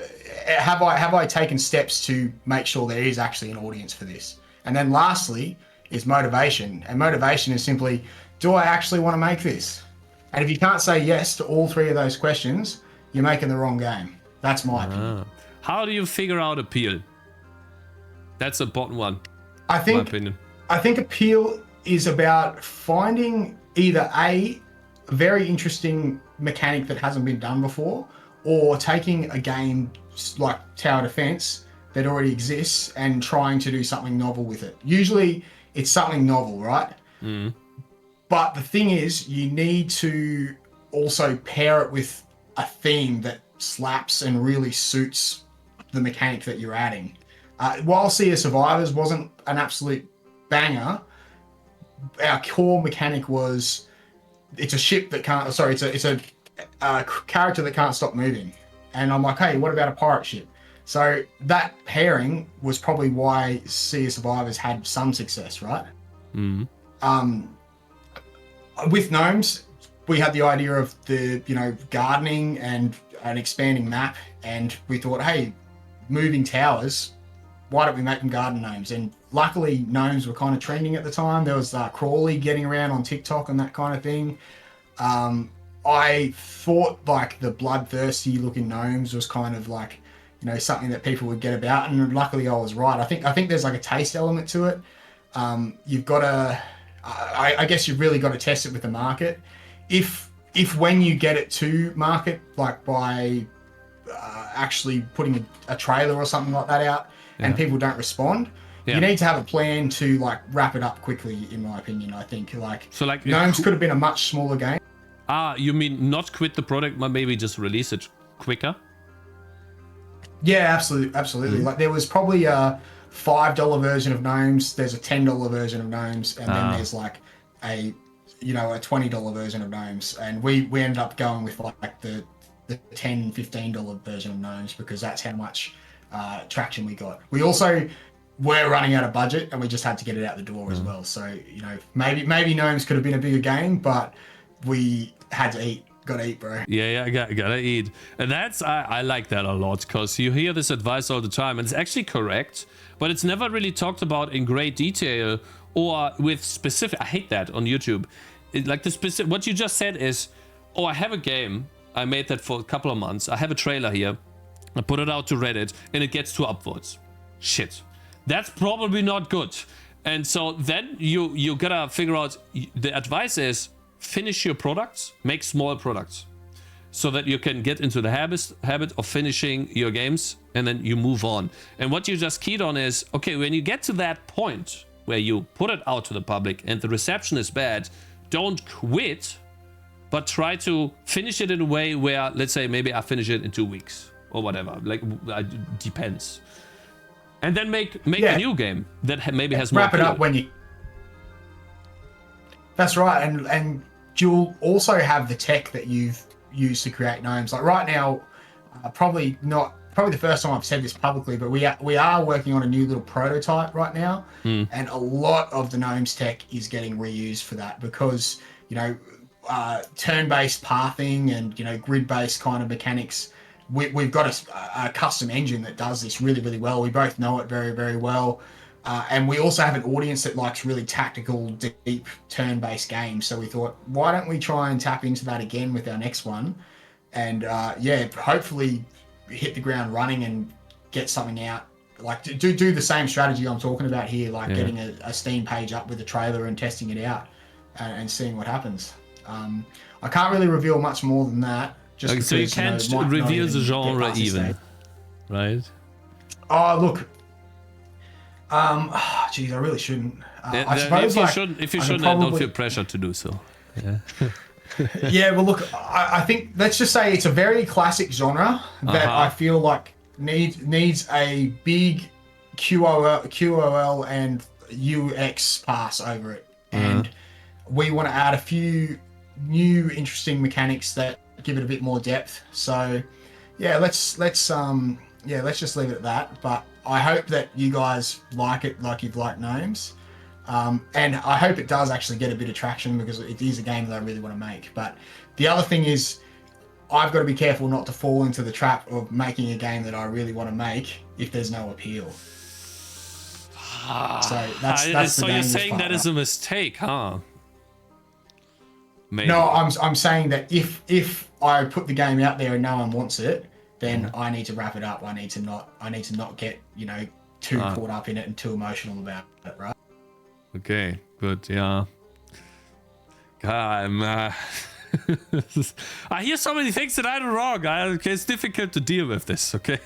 have I taken steps to make sure there is actually an audience for this? And then lastly is motivation, and motivation is simply, do I actually want to make this? And if you can't say yes to all 3 of those questions, you're making the wrong game. That's my opinion. How do you figure out appeal? That's an important one. I think, my opinion. I think appeal is about finding either a very interesting mechanic that hasn't been done before, or taking a game like Tower Defense that already exists and trying to do something novel with it. Usually it's something novel, right? But the thing is, you need to also pair it with a theme that slaps and really suits the mechanic that you're adding. While Sea of Survivors wasn't an absolute banger, our core mechanic was it's a ship that can't. Sorry, it's a character that can't stop moving. And I'm like, hey, what about a pirate ship? So that pairing was probably why Sea of Survivors had some success, right? With Gnomes, we had the idea of the gardening and an expanding map, and we thought, hey, moving towers, why don't we make them garden gnomes? And luckily, gnomes were kind of trending at the time. There was Crawley getting around on TikTok and that kind of thing. I thought like the bloodthirsty looking gnomes was kind of like, something that people would get about, and luckily I was right. I think there's like a taste element to it. You've got to, I guess you've really got to test it with the market. If when you get it to market, like by actually putting a trailer or something like that out, and people don't respond, you need to have a plan to like wrap it up quickly. In my opinion, I think Gnomes could have been a much smaller game. You mean not quit the product, but maybe just release it quicker? Yeah, absolutely. Like there was probably a $5 version of Gnomes. There's a $10 version of Gnomes, and then there's like a $20 version of Gnomes. And we ended up going with like the $10, $15 version of Gnomes because that's how much traction we got. We also were running out of budget, and we just had to get it out the door as well. So maybe Gnomes could have been a bigger game, but we had to eat. Gotta eat, bro. Yeah, gotta eat. And that's, I like that a lot, because you hear this advice all the time, and it's actually correct, but it's never really talked about in great detail or with specific. I hate that on YouTube. Like the specific, what you just said is, I have a game, I made that for a couple of months, I have a trailer here, I put it out to Reddit, and it gets 2 upvotes. Shit. That's probably not good. And so then you gotta figure out, the advice is, finish your products, make small products, so that you can get into the habit of finishing your games, and then you move on. And what you just keyed on is, okay, when you get to that point where you put it out to the public and the reception is bad, don't quit, but try to finish it in a way where, let's say, maybe I finish it in 2 weeks or whatever, like depends. And then make a new game that maybe has more. Wrap it up when you. That's right, and you'll also have the tech that you've used to create Gnomes. Like right now, probably the first time I've said this publicly, but we are working on a new little prototype right now, and a lot of the Gnomes tech is getting reused for that because turn-based pathing and grid-based kind of mechanics. We've got a custom engine that does this really, really well. We both know it very, very well. And we also have an audience that likes really tactical, deep, turn-based games. So we thought, why don't we try and tap into that again with our next one? And hopefully hit the ground running and get something out. Like do the same strategy I'm talking about here, like getting a Steam page up with a trailer and testing it out and seeing what happens. I can't really reveal much more than that. Just because, so you can't reveal the genre even, right? Oh, look. Geez, I really shouldn't. I suppose if you shouldn't, I don't feel pressure to do so. Yeah. Yeah, well, look, I think let's just say it's a very classic genre that I feel like needs a big QOL and UX pass over it, and we want to add a few new interesting mechanics that give it a bit more depth. So, yeah, let's just leave it at that. But I hope that you guys like it like you've liked Gnomes. And I hope it does actually get a bit of traction because it is a game that I really want to make. But the other thing is I've got to be careful not to fall into the trap of making a game that I really want to make if there's no appeal. So that's so you're saying that is a mistake, huh? Maybe. No, I'm saying that if I put the game out there and no one wants it, then I need to wrap it up. I need to not get, you know, too caught up in it and too emotional about it, right? Okay, good. Yeah. God, I hear so many things that I do wrong. It's difficult to deal with this. Okay.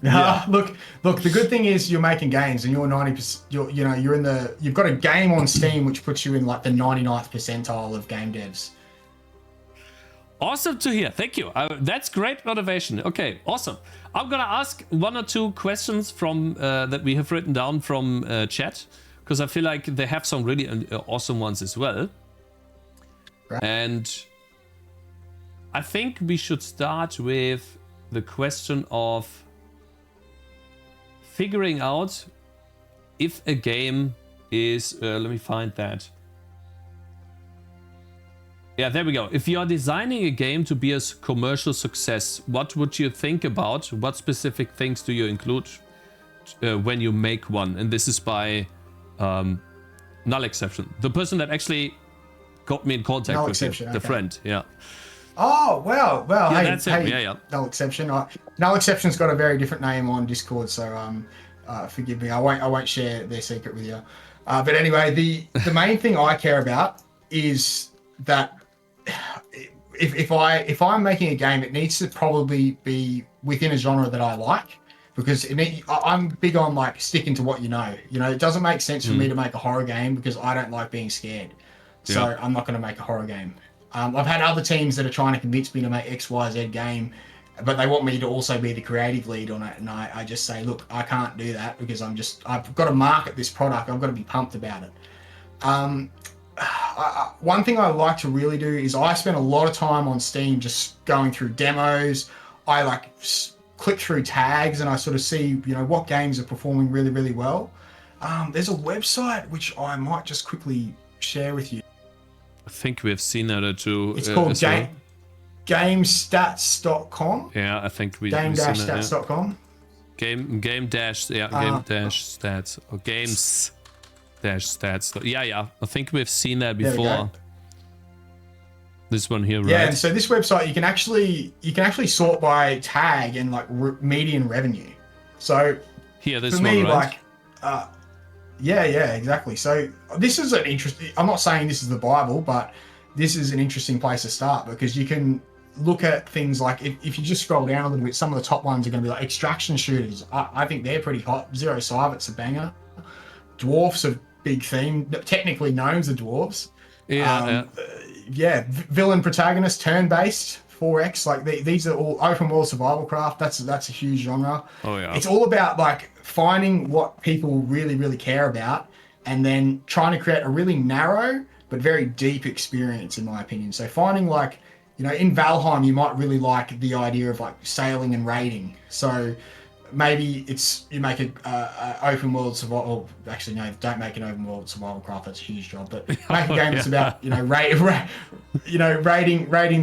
Yeah. Look. The good thing is you're making games, and you're 90%. You've got a game on Steam which puts you in like the 99th percentile of game devs. Awesome to hear. Thank you. That's great motivation. Okay, awesome. I'm gonna ask 1 or 2 questions from that we have written down from chat, because I feel like they have some really awesome ones as well. Right. And I think we should start with the question of figuring out if a game is, let me find that. Yeah, there we go. If you are designing a game to be a commercial success, what would you think about? What specific things do you include when you make one? And this is by Null Exception, the person that actually got me in contact Null with Exception, you, the okay. friend. Yeah. Oh, well, Yeah, hey, that's him. Yeah. Null Exception. Null Exception's got a very different name on Discord, so forgive me. I won't share their secret with you. But anyway, the main thing I care about is that if I'm making a game, it needs to probably be within a genre that I like, because I'm big on like sticking to what you know. You know, it doesn't make sense for me to make a horror game because I don't like being scared. So I'm not going to make a horror game. I've had other teams that are trying to convince me to make XYZ game, but they want me to also be the creative lead on it. And I just say, look, I can't do that because I've got to market this product. I've got to be pumped about it. One thing I like to really do is I spend a lot of time on Steam just going through demos. I like click through tags and I sort of see, you know, what games are performing really, really well. There's a website which I might just quickly share with you. I think we've seen that too. It's called gamestats.com. Yeah, I think Game-stats.com. Game dash stats or games dash stats. Yeah. I think we've seen that before. This one here, right? Yeah, and so this website you can actually sort by tag and like median revenue. So here, this for me, one, right? like, yeah, exactly. So this is an interesting. I'm not saying this is the Bible, but this is an interesting place to start because you can look at things like if you just scroll down a little bit, some of the top ones are going to be like extraction shooters. I think they're pretty hot. Zero Cybert's a banger. Dwarfs a big theme. Technically, Gnomes are dwarves. Yeah. Villain protagonist, turn-based, 4X. Like these are all open world survival craft. That's a huge genre. Oh yeah. It's all about like finding what people really, really care about, and then trying to create a really narrow but very deep experience, in my opinion. So finding like, you know, in Valheim, you might really like the idea of like sailing and raiding. So maybe you make a open world survival. Actually, no, don't make an open world survival craft. That's a huge job. But make a game that's about, you know, raiding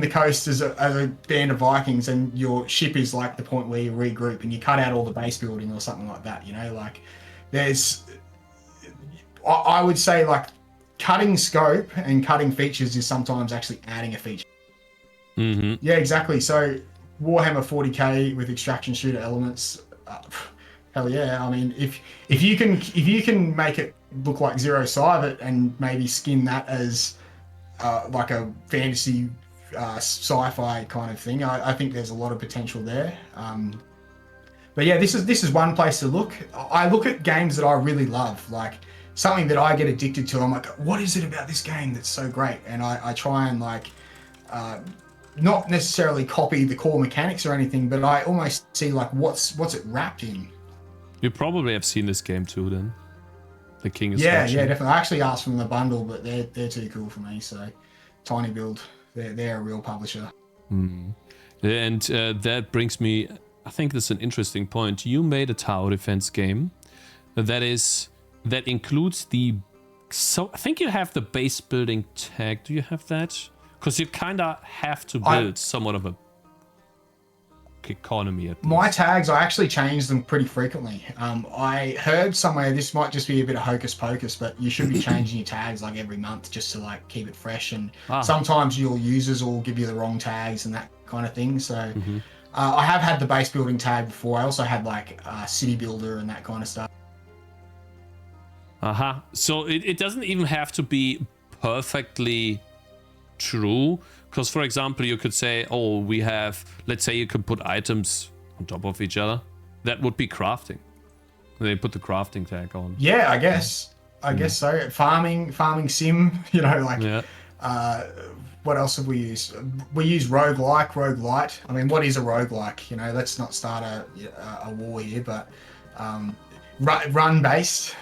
the coast as a band of Vikings, and your ship is like the point where you regroup and you cut out all the base building or something like that. You know, like I would say like cutting scope and cutting features is sometimes actually adding a feature. Mm-hmm. Yeah, exactly. So Warhammer 40k with extraction shooter elements, hell yeah. I mean, if you can make it look like Zero Cyber and maybe skin that as like a fantasy sci-fi kind of thing, I think there's a lot of potential there. But yeah, this is one place to look. I look at games that I really love, like something that I get addicted to. I'm like, what is it about this game that's so great? And I try and like not necessarily copy the core mechanics or anything, but I almost see like what's it wrapped in. You probably have seen this game too, then. The King is Yeah, Watching. definitely. I actually asked from the bundle, but they're too cool for me. So Tiny Build, they're a real publisher. And that brings me, I think this is an interesting point. You made a tower defense game that includes I think you have the base building tag. Do you have that? Because you kind of have to build somewhat of a economy at My least? tags, I actually change them pretty frequently. I heard somewhere, this might just be a bit of hocus pocus, but you should be changing your tags like every month just to like keep it fresh. And sometimes your users will give you the wrong tags and that kind of thing. So I have had the base building tag before. I also had like city builder and that kind of stuff. So it doesn't even have to be perfectly true, because for example you could say, oh, we have, let's say you could put items on top of each other. That would be crafting. They put the crafting tag on. Yeah, I guess so. Farming sim, you know, like what else have we used? We use roguelite. I mean, what is a roguelike? You know, let's not start a war here, but run based.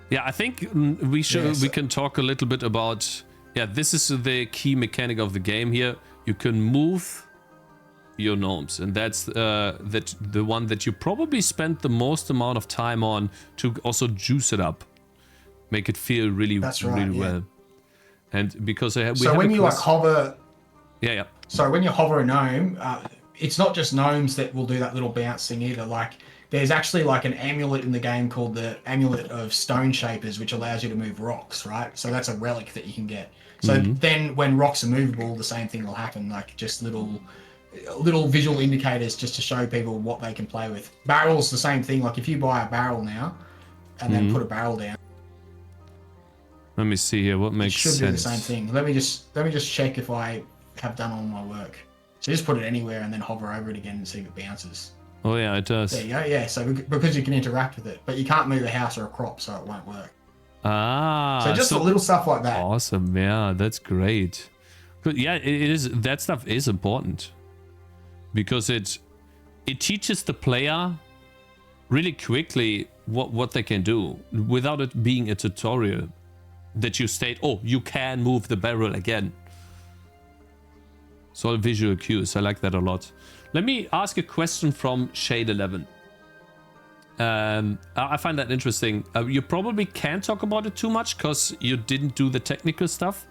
Yeah, I think we can talk a little bit about, this is the key mechanic of the game here. You can move your gnomes, and that's the one that you probably spent the most amount of time on to also juice it up, make it feel really well. And because when you like hover, yeah. So when you hover a gnome, it's not just gnomes that will do that little bounce thing either. Like, there's actually like an amulet in the game called the Amulet of Stone Shapers, which allows you to move rocks, right? So that's a relic that you can get. So then when rocks are movable, the same thing will happen, like just little visual indicators just to show people what they can play with. Barrels, the same thing. Like if you buy a barrel now and then put a barrel down. Let me see here, what makes sense. It should do the same thing. Let me just check if I have done all my work. So just put it anywhere and then hover over it again and see if it bounces. Oh yeah, it does. There you go. Yeah, so because you can interact with it, but you can't move a house or a crop, so it won't work. So just a little stuff like that. Awesome. Yeah, that's great. But yeah, it is. That stuff is important because it teaches the player really quickly what they can do without it being a tutorial that you state, oh, you can move the barrel again. So visual cues, I like that a lot. Let me ask a question from Shade11. I find that interesting. You probably can't talk about it too much because you didn't do the technical stuff.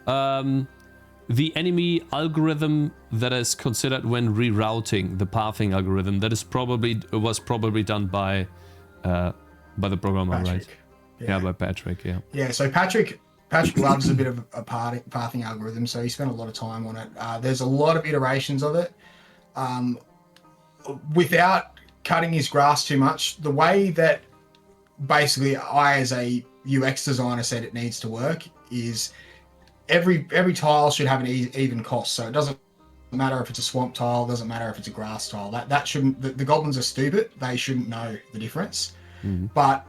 The enemy algorithm that is considered when rerouting, the pathing algorithm, that is was probably done by the programmer, Patrick. right? Yeah, by Patrick. Yeah. Yeah. So Patrick loves a bit of a pathing algorithm, so he spent a lot of time on it. There's a lot of iterations of it. Without cutting his grass too much, the way that basically I as a UX designer said it needs to work is every tile should have an even cost. So it doesn't matter if it's a swamp tile, doesn't matter if it's a grass tile. That shouldn't, the goblins are stupid, they shouldn't know the difference. But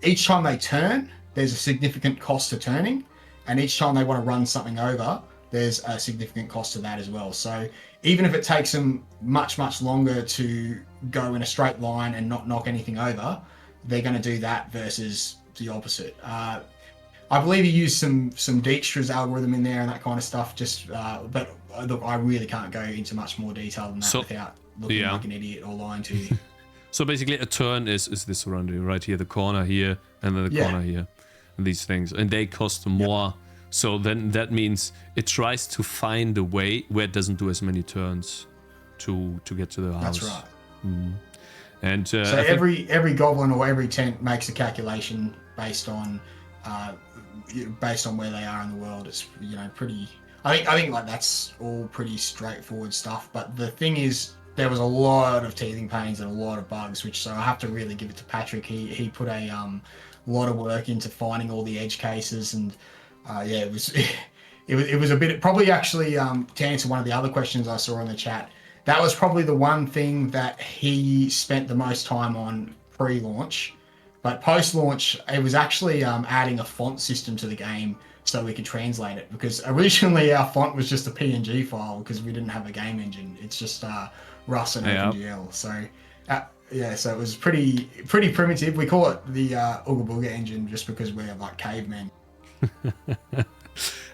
each time they turn, there's a significant cost to turning, and each time they want to run something over, there's a significant cost to that as well. So even if it takes them much longer to go in a straight line and not knock anything over, they're going to do that versus the opposite. I believe he used some Dijkstra's algorithm in there and that kind of stuff. But look, I really can't go into much more detail than that without looking like an idiot or lying to you. So basically, a turn is this right here, the corner here, and then the corner here, and these things, and they cost more. So then that means it tries to find a way where it doesn't do as many turns to get to the house. That's right. And so every goblin or every tent makes a calculation based on where they are in the world. It's pretty. I think like that's all pretty straightforward stuff. But the thing is, there was a lot of teething pains and a lot of bugs, so I have to really give it to Patrick. He put a lot of work into finding all the edge cases, and it was a bit, probably actually to answer one of the other questions I saw in the chat, that was probably the one thing that he spent the most time on pre-launch. But post-launch, it was actually adding a font system to the game so we could translate it, because originally our font was just a PNG file because we didn't have a game engine. It's just Rust and OpenGL. So so it was pretty primitive. We call it the Ooga Booga engine just because we're like cavemen.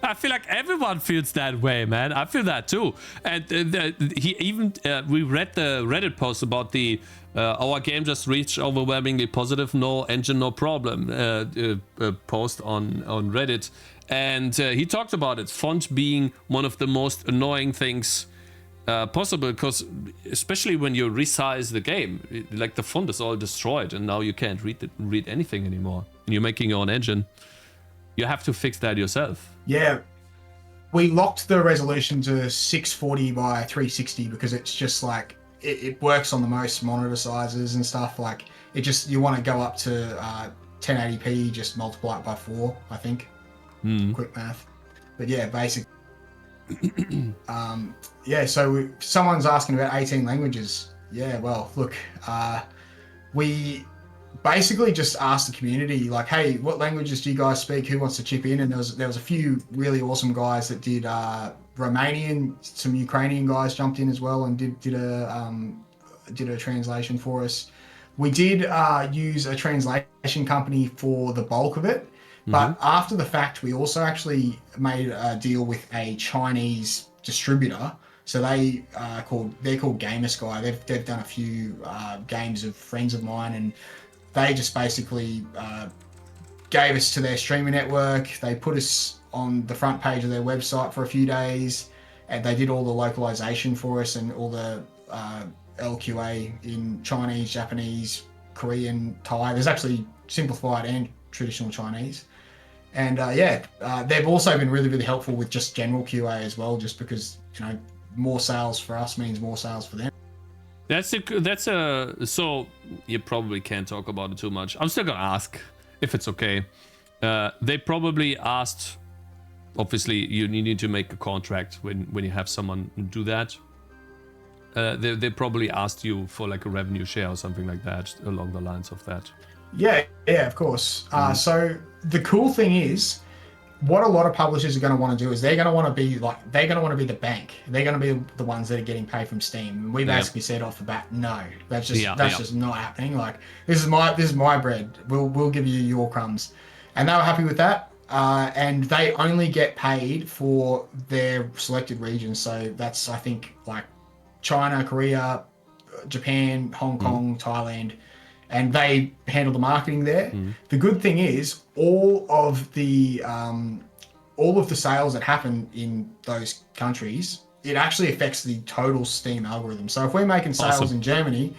I feel like everyone feels that way, man. I feel that too. And he even we read the Reddit post about the our game just reached overwhelmingly positive, no engine, no problem post on Reddit. And he talked about it, font being one of the most annoying things possible, because especially when you resize the game, like the font is all destroyed and now you can't read anything anymore. And you're making your own engine. You have to fix that yourself. Yeah. We locked the resolution to 640 by 360 because it's just like, it works on the most monitor sizes and stuff. Like it just, you want to go up to 1080p, just multiply it by 4, I think. Quick math. But yeah, basically. Yeah, so someone's asking about 18 languages. Yeah, well, look, we basically just asked the community, like, hey, what languages do you guys speak? Who wants to chip in? And there was a few really awesome guys that did Romanian. Some Ukrainian guys jumped in as well and did a translation for us. We did use a translation company for the bulk of it, but after the fact, we also actually made a deal with a Chinese distributor. So they're called Gamersky. They've done a few games of friends of mine, and they just basically gave us to their streaming network. They put us on the front page of their website for a few days, and they did all the localization for us and all the LQA in Chinese, Japanese, Korean, Thai. There's actually simplified and traditional Chinese. And they've also been really, really helpful with just general QA as well, just because, you know, more sales for us means more sales for them. So you probably can't talk about it too much. I'm still gonna ask if it's okay. They probably asked, obviously you need to make a contract when you have someone do that. They probably asked you for like a revenue share or something like that, along the lines of that. Yeah, of course. So the cool thing is, what a lot of publishers are going to want to do is they're going to want to be the bank. They're going to be the ones that are getting paid from Steam. And we basically said off the bat, no, that's just not happening. Like this is my bread. We'll give you your crumbs, and they were happy with that. And they only get paid for their selected regions. So that's, I think, like China, Korea, Japan, Hong Kong, Thailand. And they handle the marketing there. The good thing is all of the sales that happen in those countries, it actually affects the total Steam algorithm. So if we're making sales in Germany,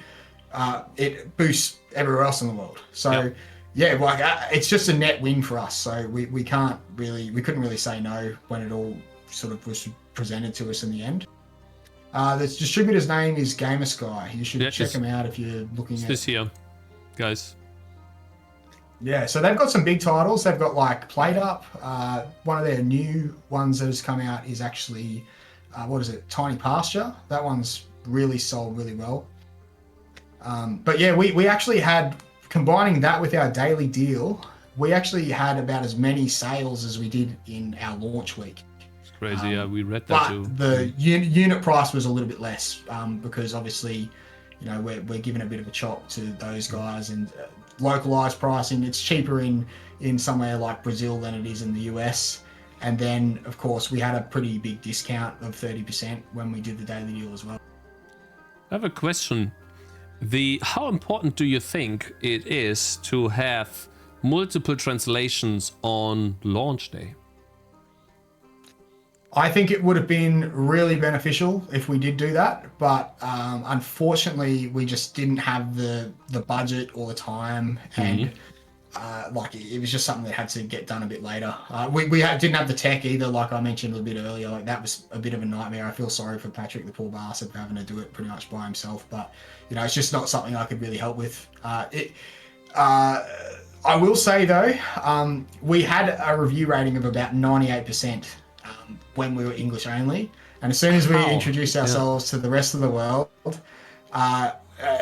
it boosts everywhere else in the world. So it's just a net win for us. So we couldn't really say no when it all sort of was presented to us in the end. The distributor's name is Gamersky. You should check them out if you're looking at this here. Guys. Yeah, so they've got some big titles. They've got like Played Up. One of their new ones that has come out is actually, Tiny Pasture. That one's really sold really well. But yeah, we actually had, combining that with our daily deal, we actually had about as many sales as we did in our launch week. It's crazy, yeah, we read that too. But the unit price was a little bit less because obviously, you know, we're giving a bit of a chop to those guys, and localized pricing, it's cheaper in somewhere like Brazil than it is in the US. And then, of course, we had a pretty big discount of 30% when we did the daily deal as well. I have a question. How important do you think it is to have multiple translations on launch day? I think it would have been really beneficial if we did do that, but unfortunately we just didn't have the budget or the time, and it was just something that had to get done a bit later. We didn't have the tech either, like I mentioned a bit earlier. Like that was a bit of a nightmare. I feel sorry for Patrick, the poor bastard, for having to do it pretty much by himself, but you know, it's just not something I could really help with. I will say though, we had a review rating of about 98%. When we were English only, and as soon as we introduced ourselves to the rest of the world,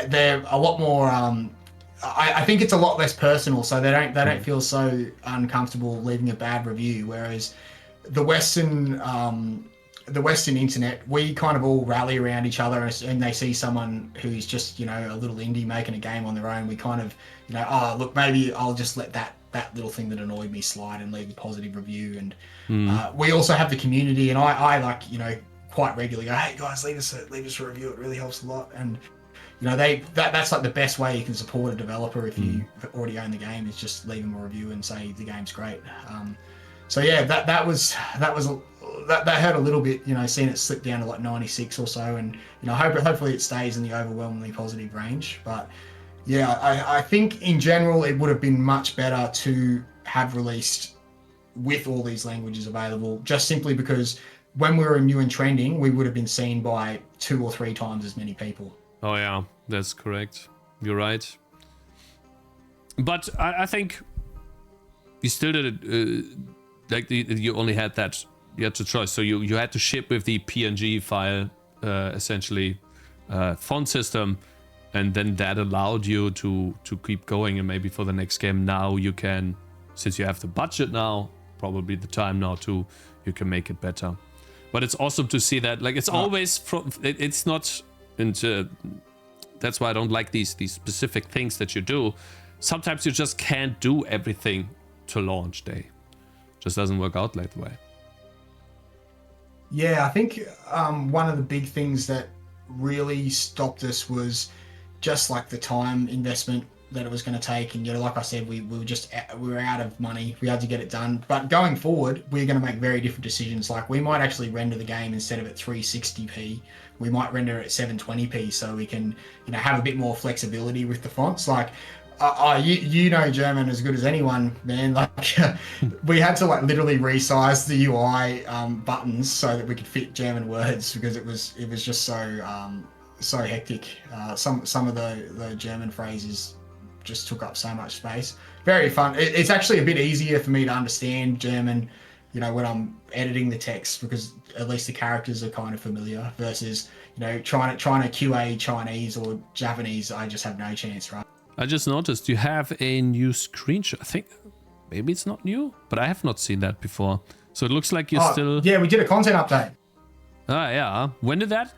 they're a lot more. I think it's a lot less personal, so they don't feel so uncomfortable leaving a bad review. Whereas the Western internet, we kind of all rally around each other, and they see someone who's just, you know, a little indie making a game on their own. We kind of, you know, oh look, maybe I'll just let that little thing that annoyed me slide and leave a positive review. And we also have the community, and I like, you know, quite regularly go, hey guys, leave us a review. It really helps a lot. And you know, that's like the best way you can support a developer if you already own the game, is just leave them a review and say the game's great. So yeah, that hurt a little bit, seeing it slip down to like 96 or so, and hopefully it stays in the overwhelmingly positive range. But yeah, I think in general it would have been much better to have released with all these languages available, just simply because when we were new and trending, we would have been seen by 2 or 3 times as many people. Oh yeah, that's correct. You're right. But I think you still did it, you only had that, you had to choice. So you had to ship with the PNG file, essentially, font system, and then that allowed you to keep going. And maybe for the next game now you can, since you have the budget now, probably the time now you can make it better. But it's awesome to see that, like, it's always it's not into, that's why I don't like these specific things that you do. Sometimes you just can't do everything to launch day. Just doesn't work out that way. Yeah, I think one of the big things that really stopped us was just like the time investment that it was going to take. And like I said, we were out of money. We had to get it done. But going forward, we're going to make very different decisions. Like, we might actually render the game instead of at 360p. We might render it at 720p, so we can have a bit more flexibility with the fonts. Like, you know German as good as anyone, man. Like, we had to like literally resize the UI buttons so that we could fit German words, because it was just so hectic. Some of the German phrases just took up so much space. Very fun. It's actually a bit easier for me to understand German, when I'm editing the text, because at least the characters are kind of familiar, versus trying to QA Chinese or Japanese. I just have no chance, right? I just noticed you have a new screenshot. I think maybe it's not new, but I have not seen that before. So it looks like you still... Yeah, we did a content update. Ah, yeah. When did that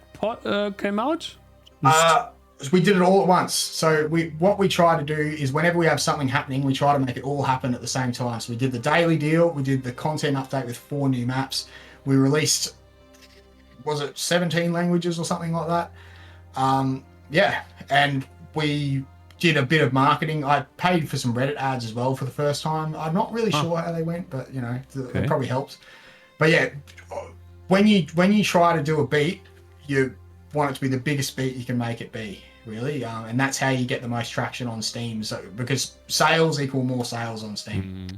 came out? We did it all at once. So what we try to do is, whenever we have something happening, we try to make it all happen at the same time. So we did the daily deal. We did the content update with 4 new maps. We released, was it 17 languages or something like that? Yeah, and we did a bit of marketing. I paid for some Reddit ads as well for the first time. I'm not really sure how they went, but it probably helped. But yeah, when you try to do a beat, you want it to be the biggest beat you can make it be, really, and that's how you get the most traction on Steam. So, because sales equal more sales on Steam.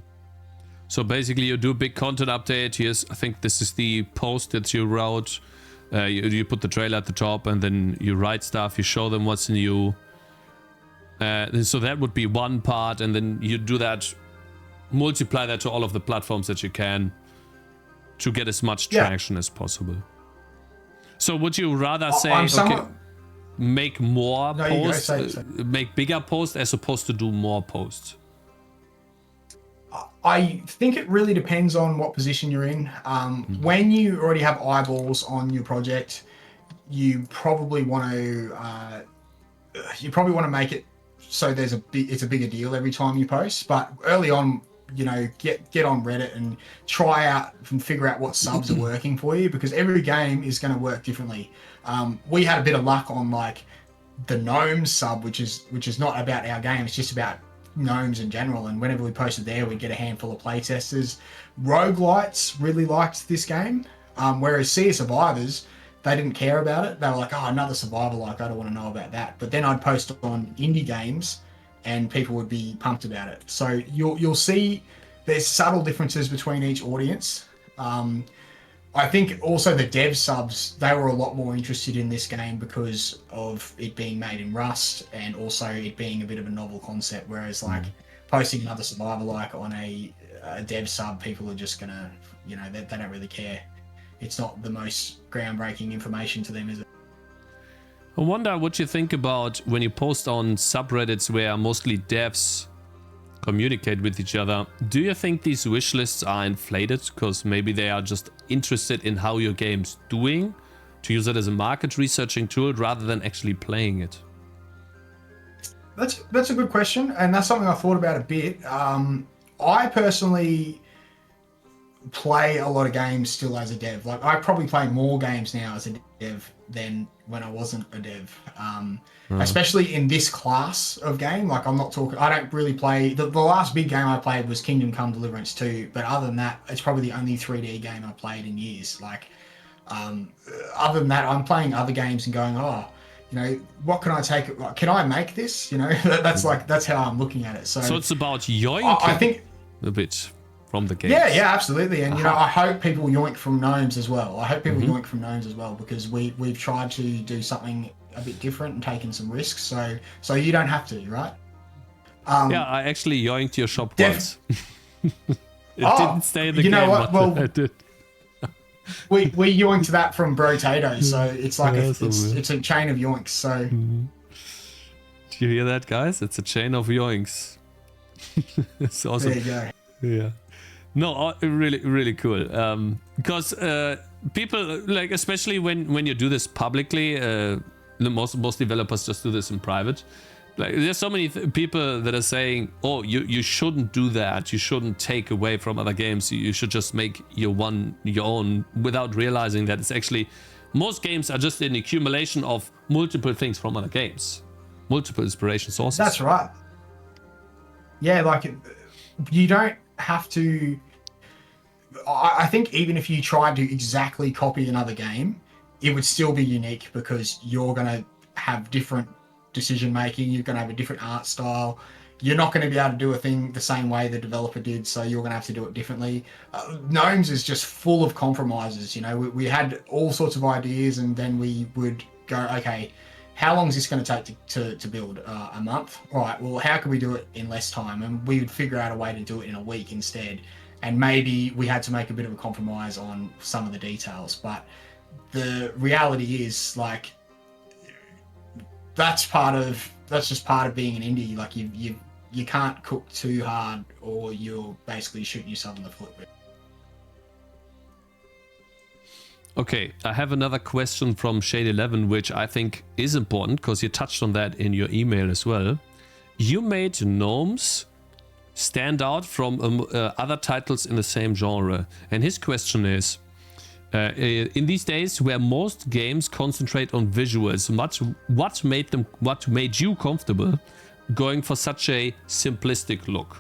So basically, you do a big content update. Yes, I think this is the post that you wrote. You put the trailer at the top, and then you write stuff. You show them what's new. So that would be one part, and then you do that, multiply that to all of the platforms that you can, to get as much traction as possible. So would you rather say, make more posts, make bigger posts, as opposed to do more posts? I think it really depends on what position you're in. When you already have eyeballs on your project, you probably want to make it so it's a bigger deal every time you post. But early on, get on Reddit and try out and figure out what subs are working for you, because every game is going to work differently. We had a bit of luck on like the Gnomes sub, which is not about our game, it's just about Gnomes in general, and whenever we posted there, we'd get a handful of playtesters. Roguelites really liked this game, whereas Sea of Survivors, they didn't care about it. They were like, oh, another survival, like, I don't want to know about that. But then I'd post on indie games and people would be pumped about it. So you'll see there's subtle differences between each audience. I think also the dev subs, they were a lot more interested in this game because of it being made in Rust, and also it being a bit of a novel concept, whereas like posting another survival like on a dev sub, people are just gonna, they don't really care. It's not the most groundbreaking information to them, is it? I wonder what you think about when you post on subreddits where mostly devs communicate with each other. Do you think these wish lists are inflated because maybe they are just interested in how your game's doing, to use it as a market researching tool rather than actually playing it? That's a good question, and that's something I thought about a bit. I personally play a lot of games still as a dev. Like, I probably play more games now as a dev than when I wasn't a dev. Especially in this class of game. Like I'm not talking, I don't really play, the last big game I played was Kingdom Come Deliverance 2, but other than that, it's probably the only 3D game I played in years. Like, other than that, I'm playing other games and going, oh, you know, what can I take? Can I make this? You know, that's how I'm looking at it. So it's about yoinking I think a bit from the game. Yeah, absolutely. And you know, I hope people yoink from Gnomes as well. I hope people yoink from Gnomes as well, because we've tried to do something a bit different and taken some risks. So you don't have to, right? Yeah, I actually yoinked your shop once. It didn't stay in the game. You know what? Well, I did. we yoinked that from Brotato, so it's like it's a chain of yoinks. So do you hear that, guys? It's a chain of yoinks. It's awesome. There you go. Yeah. No, really, really cool. Because people, like, especially when you do this publicly, most developers just do this in private. Like, there's so many people that are saying, oh, you shouldn't do that. You shouldn't take away from other games. You should just make your own, without realizing that it's actually, most games are just an accumulation of multiple things from other games, multiple inspiration sources. That's right. Yeah, like, you don't have to. I think even if you tried to exactly copy another game, it would still be unique, because you're going to have different decision making, you're going to have a different art style, you're not going to be able to do a thing the same way the developer did, so you're going to have to do it differently. Gnomes is just full of compromises. You know, we had all sorts of ideas, and then we would go, okay, how long is this going to take to build? A month? All right, well, how can we do it in less time? And we would figure out a way to do it in a week instead. And maybe we had to make a bit of a compromise on some of the details. But the reality is, like, that's just part of being an indie. Like, you can't cook too hard, or you're basically shooting yourself in the foot. Okay, I have another question from Shade11, which I think is important, because you touched on that in your email as well. You made Gnomes stand out from other titles in the same genre. And his question is, in these days where most games concentrate on visuals, what made you comfortable going for such a simplistic look?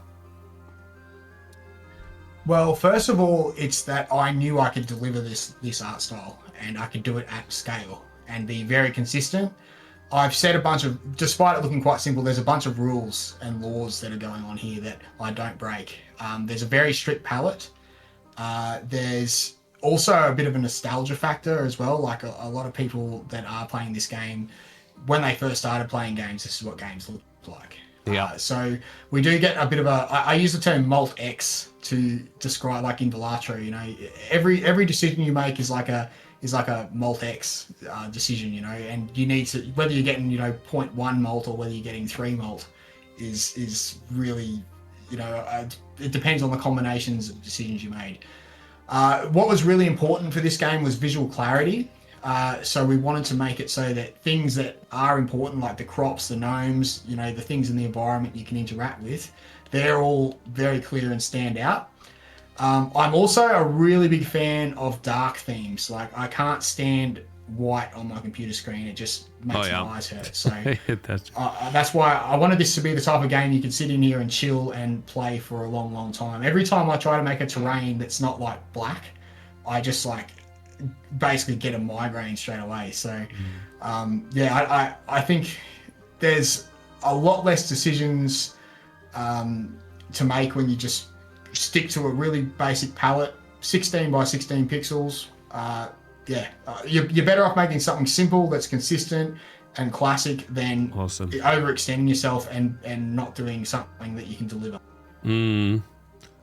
Well, first of all, it's that I knew I could deliver this art style, and I could do it at scale and be very consistent. I've said a bunch of, despite it looking quite simple, there's a bunch of rules and laws that are going on here that I don't break. There's a very strict palette. There's also a bit of a nostalgia factor as well. Like a lot of people that are playing this game, when they first started playing games, this is what games look like. Yeah. So we do get a bit of I use the term Molt X to describe, like in Velatro, you know, every decision you make is like a Molt X decision, you know, and you need to, whether you're getting, you know, 0.1 Molt or whether you're getting 3 Molt is really, you know, it depends on the combinations of decisions you made. What was really important for this game was visual clarity. So we wanted to make it so that things that are important, like the crops, the gnomes, you know, the things in the environment you can interact with, they're all very clear and stand out. I'm also a really big fan of dark themes. Like, I can't stand white on my computer screen. It just makes my eyes hurt. So that's why I wanted this to be the type of game you could sit in here and chill and play for a long, long time. Every time I try to make a terrain that's not like black, I just like basically get a migraine straight away. So I think there's a lot less decisions to make when you just stick to a really basic palette, 16 by 16 pixels. You're better off making something simple that's consistent and classic than overextending yourself and not doing something that you can deliver.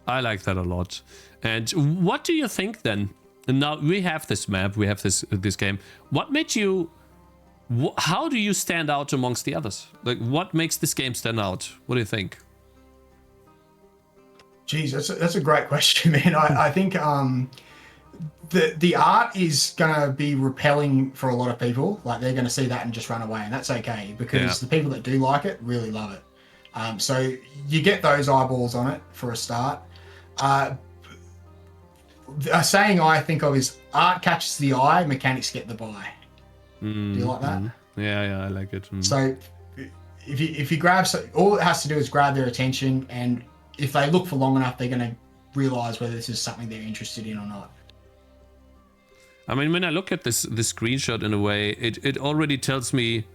I like that a lot. And what do you think then? Now we have this map, we have this game. What made you? How do you stand out amongst the others? Like, what makes this game stand out? What do you think? Geez, that's a great question, man. I think the art is gonna be repelling for a lot of people. Like, they're gonna see that and just run away, and that's okay, because the people that do like it really love it. So you get those eyeballs on it for a start. A saying I think of is, art catches the eye, mechanics get the buy. Do you like that? Yeah, I like it. So if you grab, all it has to do is grab their attention, and if they look for long enough, they're going to realize whether this is something they're interested in or not. I mean, when I look at this screenshot in a way, it already tells me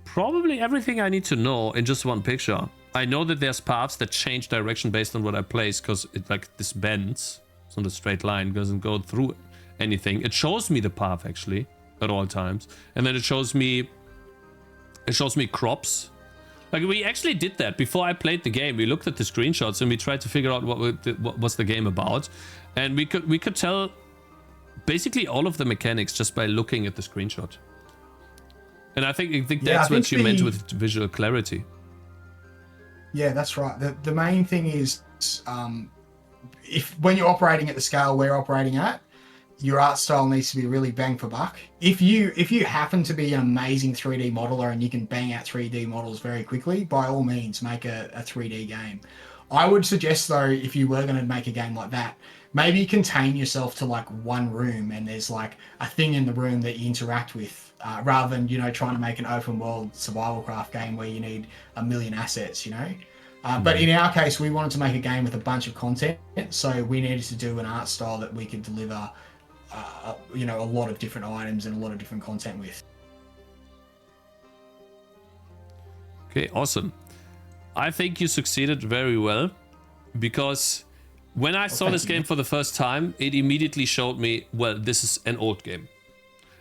probably everything I need to know in just one picture. I know that there's paths that change direction based on what I place, because it like this bends. It's not a straight line, doesn't go through anything. It shows me the path actually at all times, and then it shows me crops. Like, we actually did that before I played the game. We looked at the screenshots and we tried to figure out what was the game about, and we could tell basically all of the mechanics just by looking at the screenshot. And I think that's what you meant with visual clarity. Yeah, that's right. The main thing is, if when you're operating at the scale we're operating at, your art style needs to be really bang for buck. If you happen to be an amazing 3D modeler and you can bang out 3D models very quickly, by all means make a 3D game. I would suggest though, if you were going to make a game like that, maybe contain yourself to like one room and there's like a thing in the room that you interact with, rather than, you know, trying to make an open world survival craft game where you need a million assets, you know. But in our case, we wanted to make a game with a bunch of content, so we needed to do an art style that we could deliver, you know, a lot of different items and a lot of different content with. Okay, awesome. I think you succeeded very well, because when I saw this game for the first time, it immediately showed me, well, this is an old game.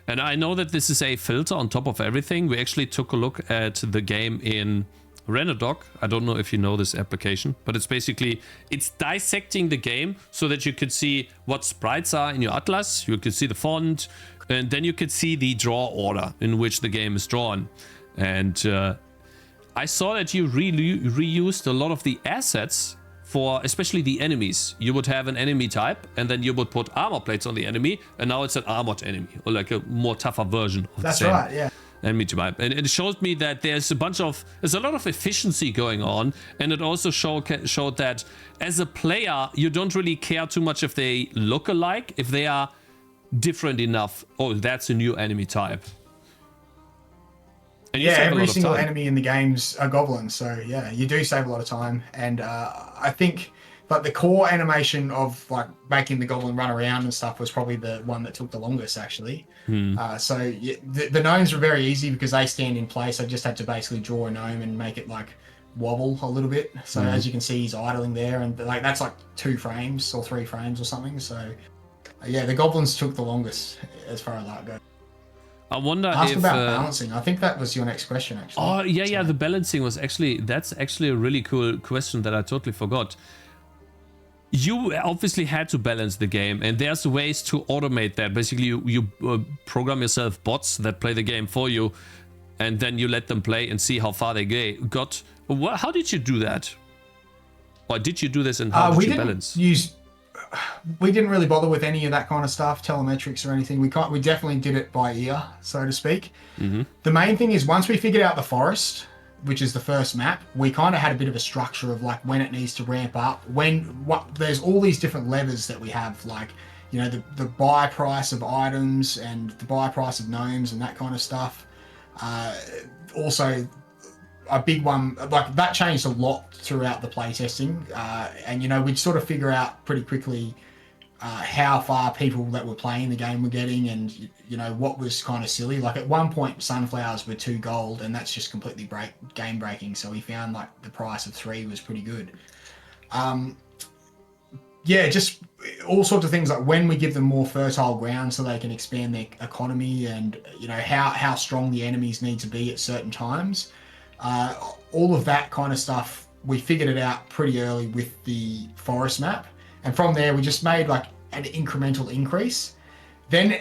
And I know that this is a filter on top of everything. We actually took a look at the game in Renodog. I don't know if you know this application, but it's basically, it's dissecting the game so that you could see what sprites are in your atlas, you could see the font, and then you could see the draw order in which the game is drawn. And I saw that you reused a lot of the assets for especially the enemies. You would have an enemy type, and then you would put armor plates on the enemy, and now it's an armored enemy, or like a more tougher version of the same. That's right, yeah. Enemy type. And it showed me that there's a lot of efficiency going on, and it also showed that as a player, you don't really care too much if they look alike, if they are different enough. Oh, that's a new enemy type. And yeah, every single enemy in the game's a goblin, so yeah, you do save a lot of time. And I think like the core animation of like making the goblin run around and stuff was probably the one that took the longest actually. So yeah, the gnomes were very easy because they stand in place. I just had to basically draw a gnome and make it like wobble a little bit. So as you can see, he's idling there, and like that's like 2 frames or 3 frames or something. So yeah, the goblins took the longest as far as that goes. I wonder Ask about balancing. I think that was your next question, actually. Oh, yeah, the balancing was that's actually a really cool question that I totally forgot. You obviously had to balance the game, and there's ways to automate that. Basically, you program yourself bots that play the game for you, and then you let them play and see how far they got. How did you do that? Or did you do this, and how did you balance? We didn't really bother with any of that kind of stuff, telemetrics or anything. We definitely did it by ear, so to speak. The main thing is once we figured out the forest, which is the first map, we kind of had a bit of a structure of like when it needs to ramp up, there's all these different levers that we have, like, you know, the buy price of items and the buy price of gnomes and that kind of stuff. Also, a big one, like that changed a lot throughout the playtesting, and you know, we'd sort of figure out pretty quickly how far people that were playing the game were getting, and you know what was kind of silly. Like at one point, sunflowers were 2 gold, and that's just completely game breaking. So we found like the price of 3 was pretty good. Yeah, just all sorts of things like when we give them more fertile ground so they can expand their economy, and you know how strong the enemies need to be at certain times. All of that kind of stuff, we figured it out pretty early with the forest map. And from there, we just made like an incremental increase. Then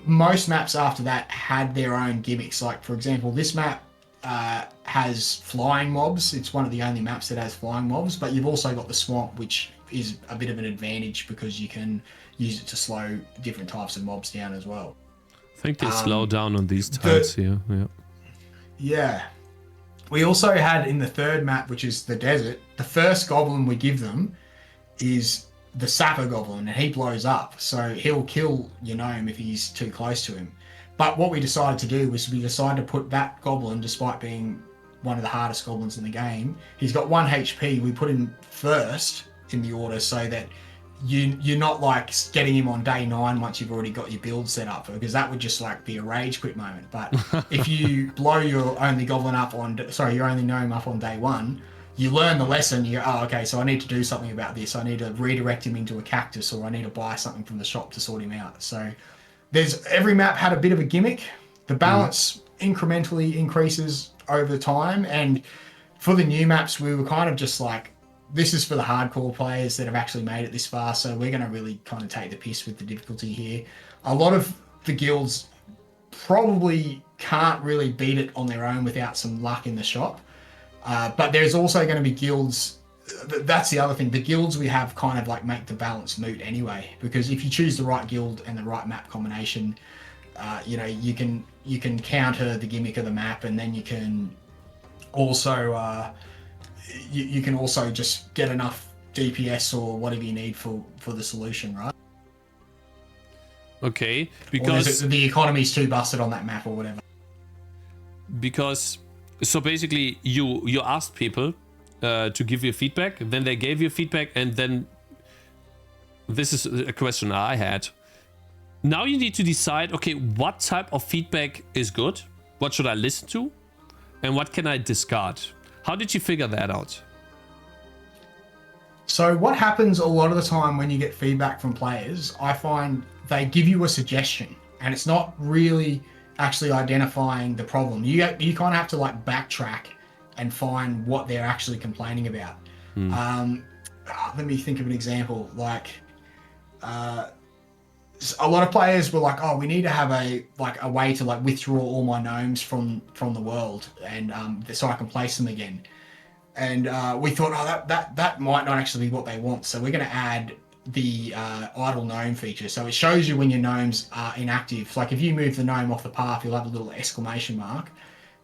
most maps after that had their own gimmicks. Like, for example, this map has flying mobs. It's one of the only maps that has flying mobs, but you've also got the swamp, which is a bit of an advantage because you can use it to slow different types of mobs down as well. I think they slow down on these tiles here. Yeah. We also had in the third map, which is the desert, the first goblin we give them is the sapper goblin, and he blows up. So he'll kill your gnome if he's too close to him. But what we decided to do was we decided to put that goblin, despite being one of the hardest goblins in the game, he's got 1 HP. We put him first in the order so that you're not like getting him on day 9 once you've already got your build set up, because that would just like be a rage quit moment. But if you blow your only goblin up on, your only gnome up on day 1, you learn the lesson. You go, oh, okay, so I need to do something about this. I need to redirect him into a cactus, or I need to buy something from the shop to sort him out. So every map had a bit of a gimmick. The balance incrementally increases over time, and for the new maps, we were kind of just like, this is for the hardcore players that have actually made it this far, so we're going to really kind of take the piss with the difficulty here. A lot of the guilds probably can't really beat it on their own without some luck in the shop, but there's also going to be guilds. That's the other thing. The guilds we have kind of like make the balance moot anyway, because if you choose the right guild and the right map combination, you know, you can counter the gimmick of the map, and then you can also you can also just get enough DPS or whatever you need for the solution, right? Okay, because the economy's too busted on that map or whatever. Because so basically you asked people to give you feedback, then they gave you feedback, and then this is a question I had. Now you need to decide, okay, what type of feedback is good? What should I listen to? And what can I discard? How did you figure that out? So what happens a lot of the time when you get feedback from players, I find they give you a suggestion, and it's not really actually identifying the problem. You kind of have to like backtrack and find what they're actually complaining about. Let me think of an example. Like a lot of players were like, oh, we need to have a way to like withdraw all my gnomes from the world, and so I can place them again. And we thought, oh, that might not actually be what they want, so we're going to add the idle gnome feature. So it shows you when your gnomes are inactive. Like if you move the gnome off the path, you'll have a little exclamation mark,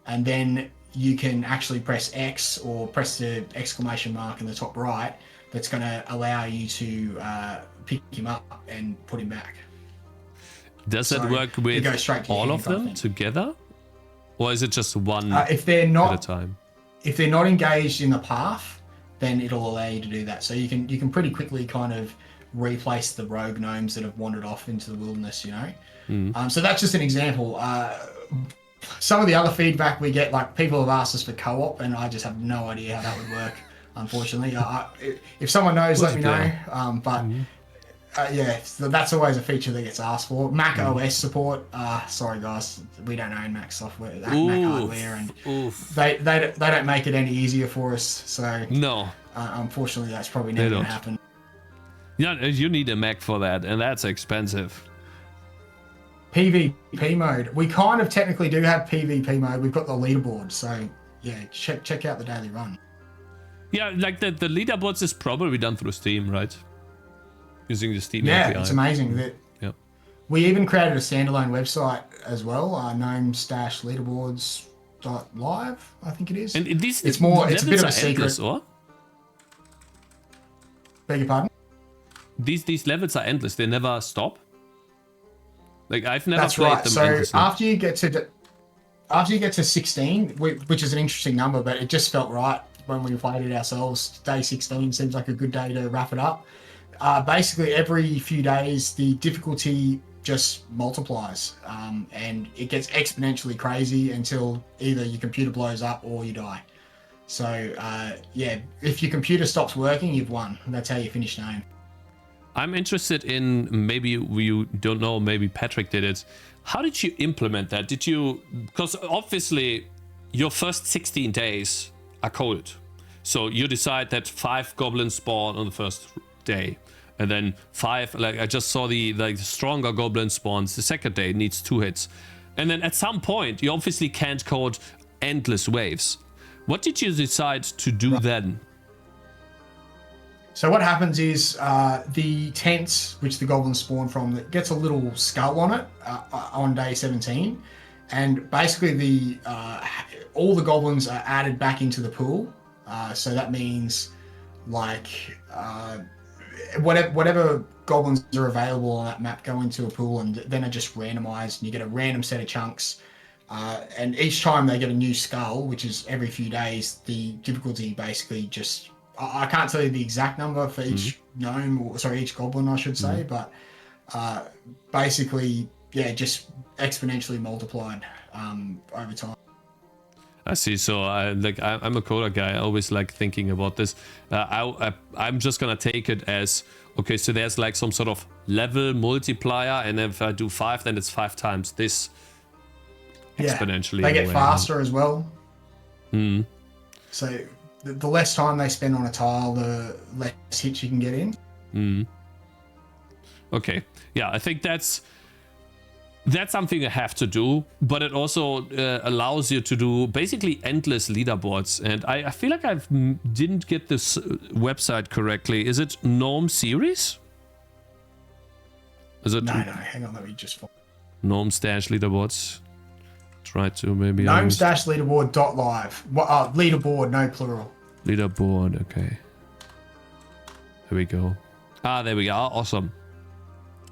and then you can actually press X or press the exclamation mark in the top right. That's going to allow you to pick him up and put him back. Does that work with all of them together, or is it just one if they're not at a time? If they're not engaged in the path, then it'll allow you to do that. So you can pretty quickly kind of replace the rogue gnomes that have wandered off into the wilderness, you know. So that's just an example. Some of the other feedback we get, like people have asked us for co-op, and I just have no idea how that would work. Unfortunately, if someone knows, let me know. Yeah, so that's always a feature that gets asked for. Mac OS support. Sorry guys, we don't own Mac software, Mac hardware, and they don't make it any easier for us. So no, unfortunately, that's probably never going to happen. Yeah, you need a Mac for that, and that's expensive. PvP mode. We kind of technically do have PvP mode. We've got the leaderboard, so yeah, check out the daily run. Yeah, like the leaderboards is probably done through Steam, right? Using the Steam API. API. It's amazing. That we even created a standalone website as well, gnomes-leaderboards.live, I think it is. And it's a bit of a secret. Or? Beg your pardon? These levels are endless. They never stop. Like I've never That's played right. them So endlessly. after you get to 16, which is an interesting number, but it just felt right when we played it ourselves. Day 16 seems like a good day to wrap it up. Basically, every few days, the difficulty just multiplies, and it gets exponentially crazy until either your computer blows up or you die. So, yeah, if your computer stops working, you've won. That's how you finish Gnome. I'm interested in, maybe you don't know, maybe Patrick did it. How did you implement that? Did you, because obviously your first 16 days are cold. So you decide that 5 goblins spawn on the first day. And then 5, like I just saw the stronger goblin spawns the second day, needs 2 hits. And then at some point, you obviously can't code endless waves. What did you decide to do then? So what happens is the tents, which the goblins spawn from, that gets a little skull on it on day 17. And basically all the goblins are added back into the pool. So that means like whatever goblins are available on that map go into a pool, and then are just randomized, and you get a random set of chunks. And each time they get a new skull, which is every few days, the difficulty basically just... I can't tell you the exact number for each gnome, or sorry, each goblin, I should say, but basically, yeah, just exponentially multiplied over time. I see. So I'm a coder guy. I always like thinking about this. I'm just gonna take it as, okay, so there's like some sort of level multiplier, and if I do 5, then it's 5 times this exponentially. They get faster as well. Mm. So the less time they spend on a tile, the less hits you can get in. Mm. Okay. Yeah, I think that's something you have to do, but it also allows you to do basically endless leaderboards. And I feel like I didn't get this website correctly. Is it Gnome Series? Is it? No, hang on, let me just... Gnome-leaderboards. Try to maybe... Gnome-leaderboard.live. Leaderboard, no plural. Leaderboard, okay. There we go. Ah, there we are. Awesome.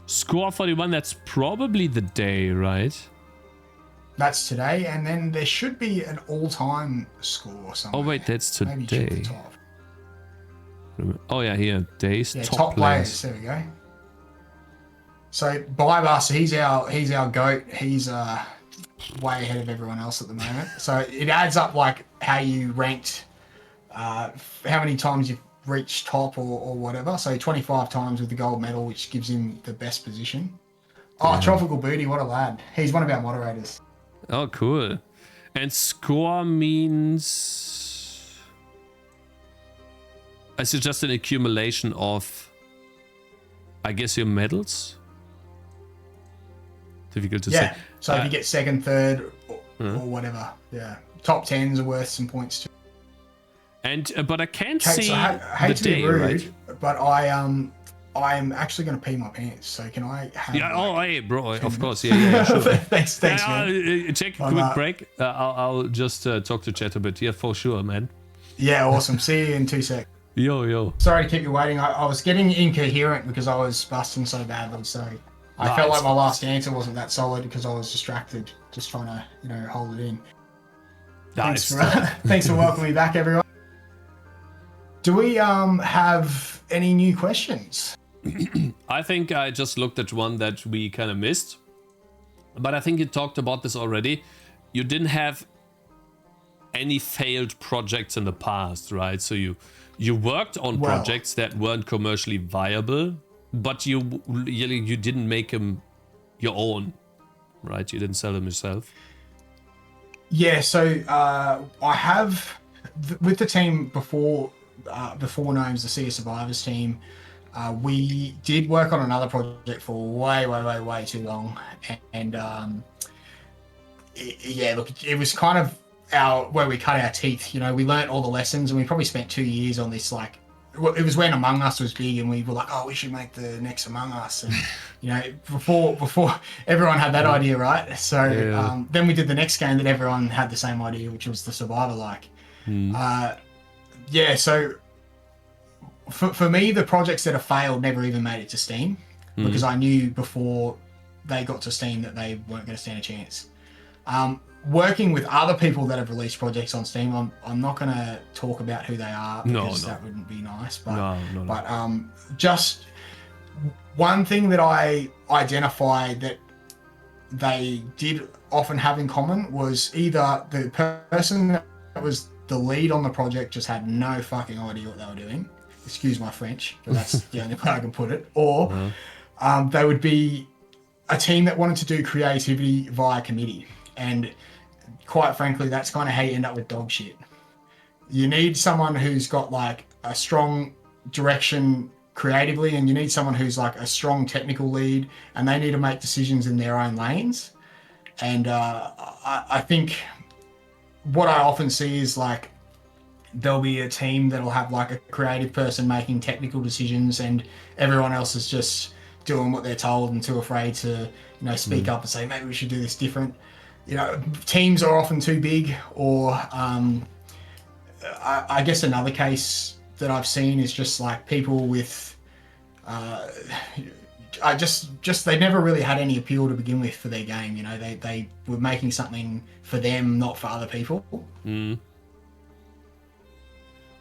Score 41, that's probably the day, right? That's today, and then there should be an all-time score somewhere. Oh wait, that's today. Maybe check the top. Oh yeah, here, days, Yeah, top players. There we go. So Bybus, he's our goat. He's way ahead of everyone else at the moment. So it adds up like how you ranked, how many times you've reached top or whatever. So 25 times with the gold medal, which gives him the best position. Oh, Tropical Booty, what a lad. He's one of our moderators. Oh, cool. And score means... Is it just an accumulation of, I guess, your medals? Difficult to say. Yeah, so if you get second, third, or whatever, yeah. Top 10s are worth some points too. And but I can't Okay, see so I hate the to day, be rude, right? but I'm actually going to pee my pants. So can I have? Yeah. Like, Oh, hey, bro. Of course. Yeah. Sure. thanks, man. Take a quick break. I'll just talk to chat a bit. Yeah, for sure, man. Yeah, awesome. See you in 2 seconds. Yo. Sorry to keep you waiting. I was getting incoherent because I was busting so badly. So I felt like my last answer wasn't that solid because I was distracted, just trying to hold it in. Thanks for welcoming me back, everyone. Do we have any new questions? I think I just looked at one that we kind of missed, but I think you talked about this already. You didn't have any failed projects in the past, right? So you worked on projects that weren't commercially viable, but you didn't make them your own, right? You didn't sell them yourself. Yeah, so I have with the team before Gnomes, the Sea of Survivors team, we did work on another project for way too long, and it was kind of where we cut our teeth. We learnt all the lessons, and we probably spent 2 years on this. Like, it was when Among Us was big, and we were like, oh, we should make the next Among Us, and before everyone had that idea, right? So then we did the next game that everyone had the same idea, which was the Survivor. So for me, the projects that have failed never even made it to Steam because I knew before they got to Steam that they weren't going to stand a chance. Working with other people that have released projects on Steam, I'm not going to talk about who they are because that wouldn't be nice. But just one thing that I identified that they did often have in common was either the person that was the lead on the project just had no fucking idea what they were doing. Excuse my French, but that's the only way I can put it. Or they would be a team that wanted to do creativity via committee. And quite frankly, that's kind of how you end up with dog shit. You need someone who's got like a strong direction creatively, and you need someone who's like a strong technical lead, and they need to make decisions in their own lanes. And I think what I often see is like there'll be a team that'll have like a creative person making technical decisions, and everyone else is just doing what they're told and too afraid to speak up and say, maybe we should do this different. Teams are often too big, or I guess another case that I've seen is just like people with I just they never really had any appeal to begin with for their game. You know, they were making something for them, not for other people.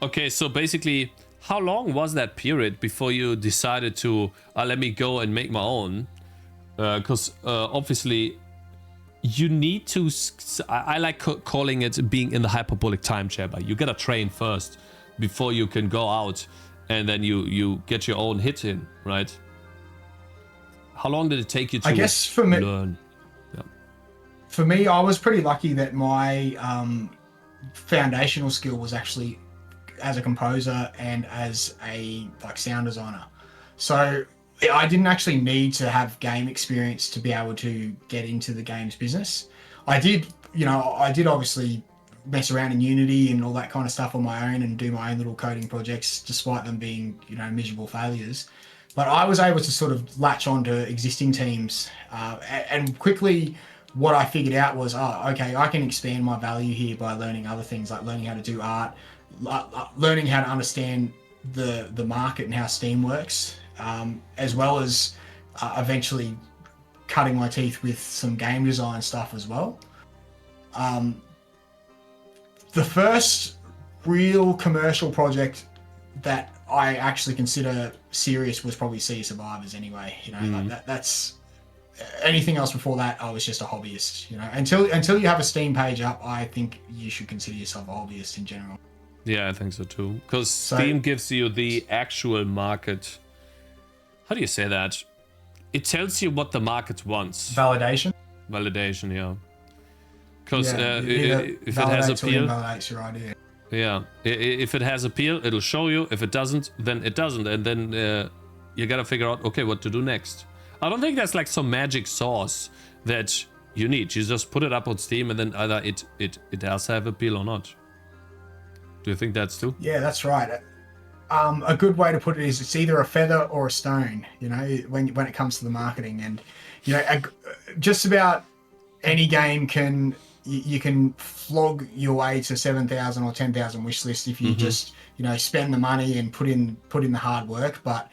Okay, so basically, how long was that period before you decided to let me go and make my own? Because obviously, you need to. I like calling it being in the hyperbolic time chamber. You gotta train first before you can go out, and then you get your own hit in, right? How long did it take you to I guess for me, learn? Yeah. For me, I was pretty lucky that my foundational skill was actually as a composer and as a sound designer. So I didn't actually need to have game experience to be able to get into the games business. I did obviously mess around in Unity and all that kind of stuff on my own and do my own little coding projects, despite them being, miserable failures. But I was able to sort of latch onto existing teams, and quickly what I figured out was, okay, I can expand my value here by learning other things, like learning how to do art, learning how to understand the market and how Steam works, as well as eventually cutting my teeth with some game design stuff as well. The first real commercial project that I actually consider serious was probably Sea of Survivors anyway. That's anything else before that, I was just a hobbyist. Until you have a Steam page up, I think you should consider yourself a hobbyist in general. Yeah, I think so too. Because Steam gives you the actual market. How do you say that? It tells you what the market wants. Validation, yeah. Because if it validates has or appeal, invalidates your idea. yeah. If it has appeal, it'll show you. If it doesn't, then it doesn't. And then you gotta figure out, okay, what to do next. I don't think there's like some magic sauce that you need. You just put it up on Steam and then either it does have appeal or not. Do you think that's true? Yeah, that's right. A good way to put it is it's either a feather or a stone, when it comes to the marketing. And, just about any game you can flog your way to 7,000 or 10,000 wish list if you just, spend the money and put in the hard work. But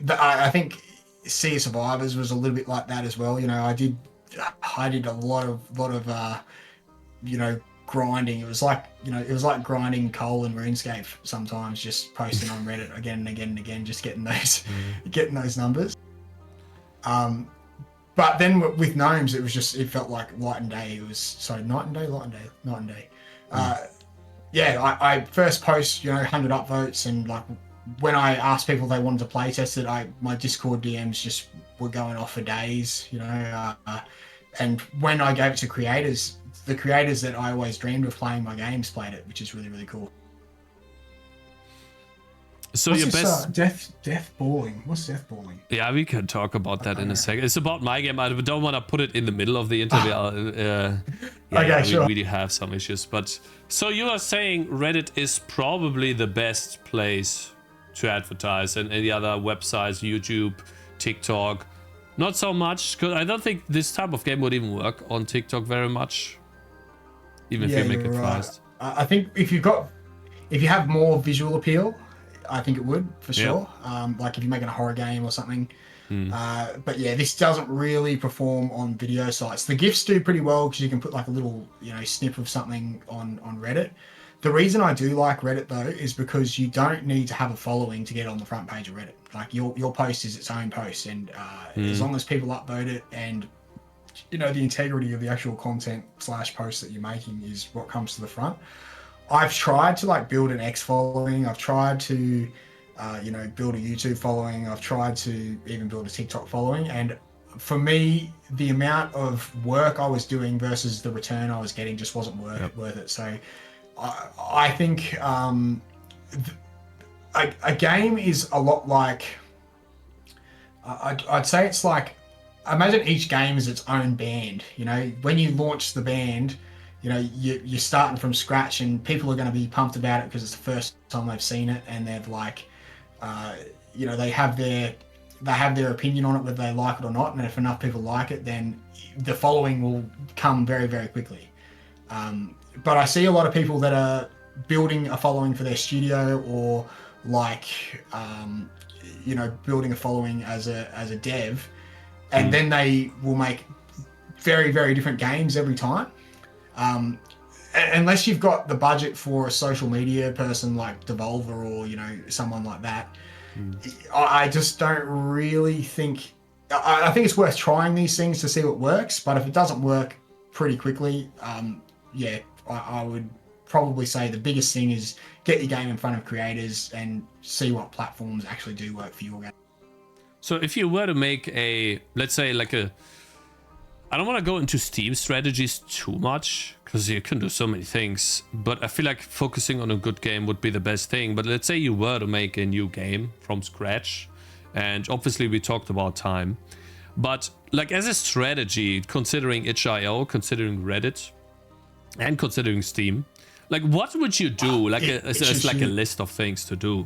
I think Sea of Survivors was a little bit like that as well. I did a lot of grinding. It was like grinding coal in RuneScape sometimes, just posting on Reddit again and again and again, just getting those numbers. But then with Gnomes, it felt like light and day. It was night and day. I first post 100 upvotes, and like when I asked people if they wanted to play test it, my Discord DMs just were going off for days, and when I gave it to creators, the creators that I always dreamed of playing my games played it, which is really, really cool. So What's your best death balling? What's death balling? Yeah, we can talk about that in a second. It's about my game. I don't want to put it in the middle of the interview. Sure. We really have some issues. But so you are saying Reddit is probably the best place to advertise, and any other websites, YouTube, TikTok, not so much, because I don't think this type of game would even work on TikTok very much, even if you make it fast. I think if you have more visual appeal, I think it would, for sure. Like if you're making a horror game or something. But yeah, this doesn't really perform on video sites. The GIFs do pretty well because you can put like a little, snip of something on Reddit. The reason I do like Reddit though is because you don't need to have a following to get on the front page of Reddit. Like your post is its own post, and as long as people upvote it, and the integrity of the actual content / post that you're making is what comes to the front. I've tried to build an X following. I've tried to, build a YouTube following. I've tried to even build a TikTok following. And for me, the amount of work I was doing versus the return I was getting just wasn't worth it. So I think a game is a lot like, I'd say it's like, imagine each game is its own band. When you launch the band, you're starting from scratch, and people are going to be pumped about it because it's the first time they've seen it, and they've they have their opinion on it, whether they like it or not. And if enough people like it, then the following will come very, very quickly. But I see a lot of people that are building a following for their studio, or like you know, building a following as a dev, and then they will make very, very different games every time. Unless you've got the budget for a social media person like Devolver or, you know, someone like that, I just don't really think. I think it's worth trying these things to see what works, but if it doesn't work pretty quickly, yeah, I would probably say the biggest thing is get your game in front of creators and see what platforms actually do work for your game. So if you were to make a, let's say like a, I don't want to go into Steam strategies too much because you can do so many things, but I feel like focusing on a good game would be the best thing. But let's say you were to make a new game from scratch, and obviously we talked about time, but like as a strategy, considering itch.io, considering Reddit, and considering Steam, like what would you do? Like it's like a list of things to do.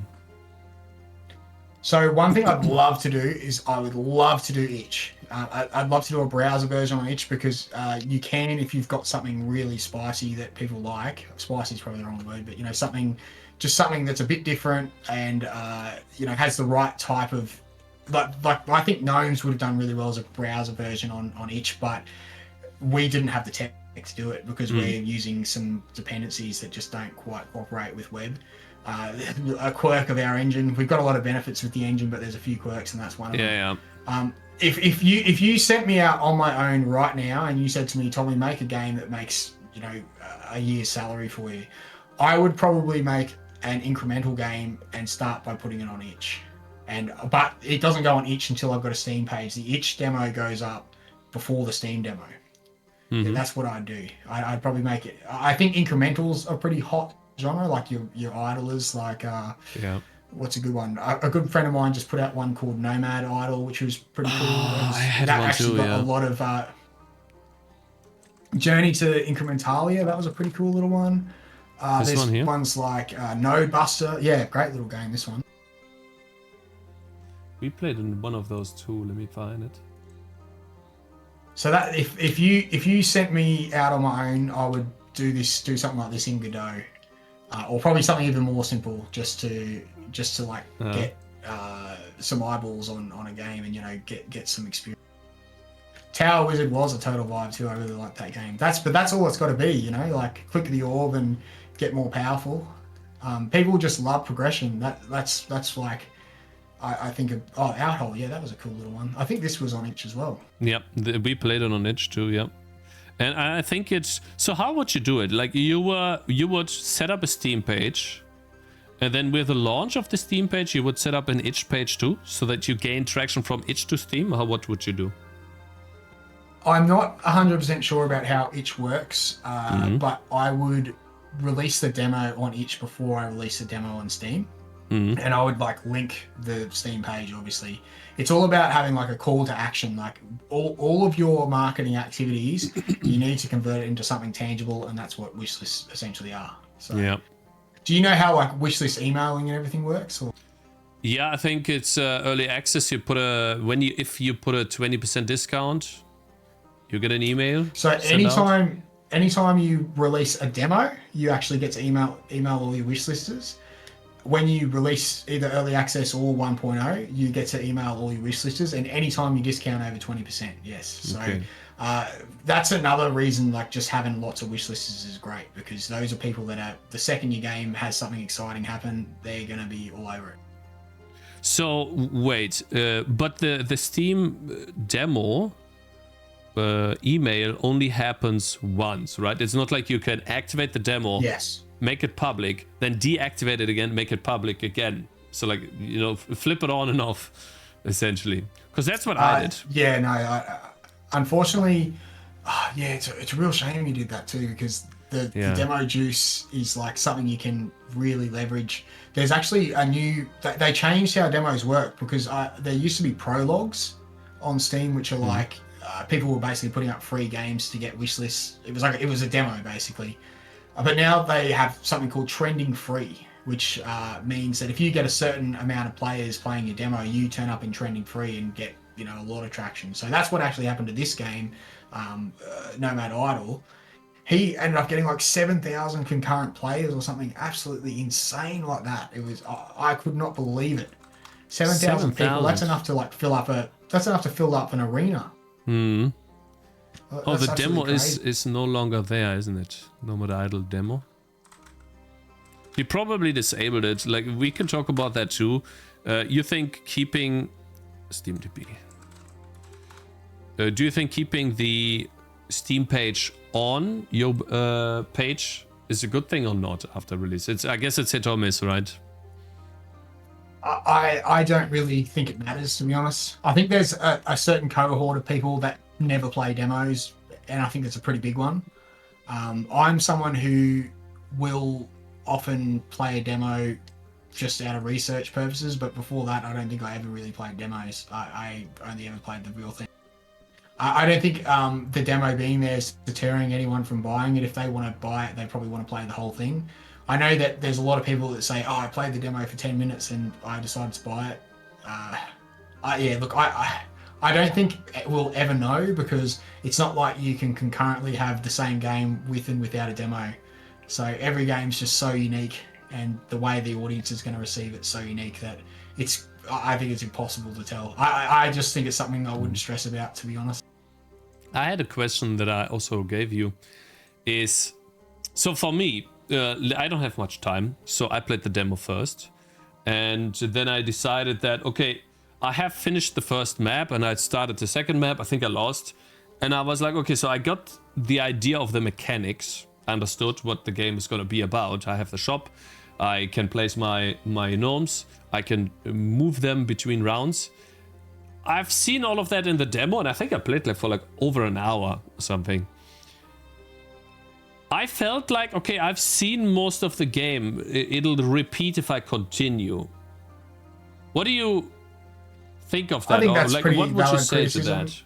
So one thing I'd love to do is I would love to do itch. I'd love to do a browser version on itch because you can, if you've got something really spicy that people like. Spicy is probably the wrong word, but you know, something that's a bit different and you know, has the right type of like I think Gnomes would have done really well as a browser version on itch, but we didn't have the tech to do it because we're using some dependencies that just don't quite cooperate with web. A quirk of our engine. We've got a lot of benefits with the engine, but there's a few quirks, and that's one of them. Yeah. If you sent me out on my own right now and you said to me, Tommy, make a game that makes, you know, a year's salary for you, I would probably make an incremental game and start by putting it on itch. But it doesn't go on itch until I've got a Steam page. The itch demo goes up before the Steam demo. Yeah, that's what I'd do. I'd probably make it. I think incrementals are pretty hot genre, like your idlers, like what's a good one? A good friend of mine just put out one called Nomad Idle, which was pretty cool. I had that one actually too, got a lot of Journey to Incrementalia. That was a pretty cool little one. There's one here? Ones like Node Buster. Yeah, great little game. This one. We played in one of those too. Let me find it. So that if you sent me out on my own, I would do something like this in Godot. Or probably something even more simple, just to like get some eyeballs on a game and, you know, get some experience. Tower Wizard was a total vibe too. I really like that game. But that's all it's got to be, you know, like click the orb and get more powerful. People just love progression. That's like I think of Outhole. Yeah, that was a cool little one. I think this was on itch as well. Yep, we played it on itch too. Yep. And I think it's, so how would you do it? Like you would set up a Steam page, and then with the launch of the Steam page, you would set up an itch page too, so that you gain traction from itch to Steam. What would you do? I'm not 100% sure about how itch works, but I would release the demo on itch before I release the demo on Steam. And I would like link the Steam page, obviously. It's all about having like a call to action, like all of your marketing activities, you need to convert it into something tangible, and that's what wish lists essentially are. So yeah. Do you know how like wish list emailing and everything works? Or? Yeah, I think it's early access. You put if you put a 20% discount, you get an email. So anytime you release a demo, you actually get to email all your wish listers. When you release either early access or 1.0, you get to email all your wish listers, and anytime you discount over 20%, yes. So okay. That's another reason, like just having lots of wish listers is great, because those are people that are, the second your game has something exciting happen, they're going to be all over it. So wait, but the Steam demo email only happens once, right? It's not like you can activate the demo. Yes. Make it public, then deactivate it again, make it public again. So like, you know, flip it on and off, essentially. Because that's what I did. Yeah, no, unfortunately, it's a real shame you did that too, because the demo juice is like something you can really leverage. There's actually they changed how demos work, because there used to be prologues on Steam, which are like, people were basically putting up free games to get wish lists. It was a demo basically. But now they have something called trending free, which means that if you get a certain amount of players playing your demo, you turn up in trending free and get, you know, a lot of traction. So that's what actually happened to this game, Nomad Idle. he ended up getting like 7,000 concurrent players or something absolutely insane like that. It was I could not believe it. 7,000 people. That's enough to like fill up an arena. Hmm. Oh, That's the demo crazy. is no longer there, isn't it? No more idle demo. He probably disabled it. Like, we can talk about that too. You think keeping Steam DB? Do you think keeping the Steam page on your page is a good thing or not after release? I guess it's hit or miss, right? I don't really think it matters, to be honest. I think there's a certain cohort of people that never play demos, and I think it's a pretty big one. I'm someone who will often play a demo just out of research purposes, but before that, I don't think I ever really played demos. I only ever played the real thing. I don't think the demo being there is deterring anyone from buying it. If they want to buy it, they probably want to play the whole thing. I know that there's a lot of people that say, "Oh, I played the demo for 10 minutes and I decided to buy it." Yeah, look, I don't think we'll ever know, because it's not like you can concurrently have the same game with and without a demo. So every game's just so unique, and the way the audience is going to receive it's so unique that I think it's impossible to tell. I just think it's something I wouldn't stress about, to be honest. I had a question that I also gave you. So for me, I don't have much time, so I played the demo first, and then I decided that, okay, I have finished the first map and I started the second map. I think I lost, and I was like, okay, so I got the idea of the mechanics, understood what the game is going to be about. I have the shop, I can place my gnomes, I can move them between rounds. I've seen all of that in the demo, and I think I played like for over an hour or something. I felt like, okay, I've seen most of the game. It'll repeat if I continue. What do you think of that? I think that's like, pretty what would you valid say criticism. to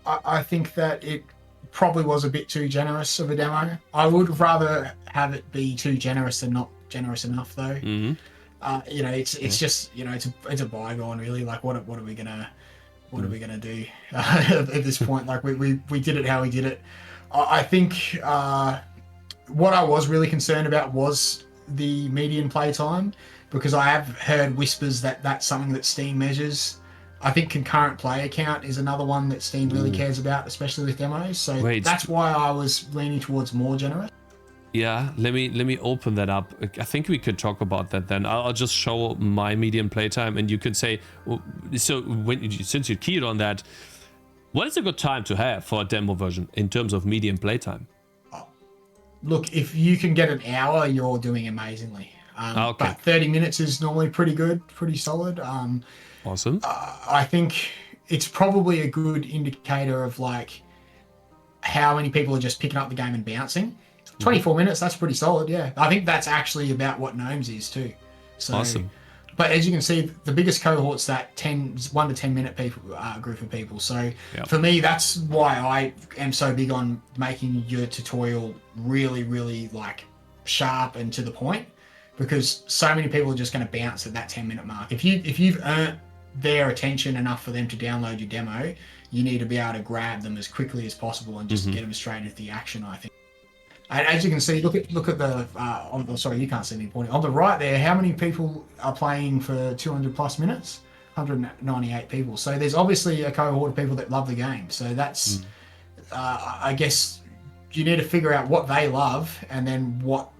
that? I think that it probably was a bit too generous of a demo. I would rather have it be too generous than not generous enough, though. Mm-hmm. It's just, it's a bygone, really. Like, what are we gonna do at this point? Like, we did it how we did it. I think what I was really concerned about was the median playtime, because I have heard whispers that that's something that Steam measures. I think concurrent player count is another one that Steam really cares about, especially with demos. So that's why I was leaning towards more generous. Yeah, let me open that up. I think we could talk about that then. I'll just show my median playtime, and you can say, so since you keyed on that, what is a good time to have for a demo version in terms of median playtime? Look, if you can get an hour, you're doing amazingly. Okay. But 30 minutes is normally pretty good, pretty solid. Awesome. I think it's probably a good indicator of like how many people are just picking up the game and bouncing. 24 minutes, that's pretty solid, yeah. I think that's actually about what Gnomes is too. So, awesome. But as you can see, the biggest cohort's that 1 to 10 minute group of people. So for me, that's why I am so big on making your tutorial really, really like sharp and to the point, because so many people are just going to bounce at that 10-minute mark. If you've earned their attention enough for them to download your demo, you need to be able to grab them as quickly as possible and just get them straight into the action, I think. And as you can see, look at the sorry, you can't see me pointing on the right there. How many people are playing for 200 plus minutes? 198 people. So there's obviously a cohort of people that love the game. So that's, I guess, you need to figure out what they love and then what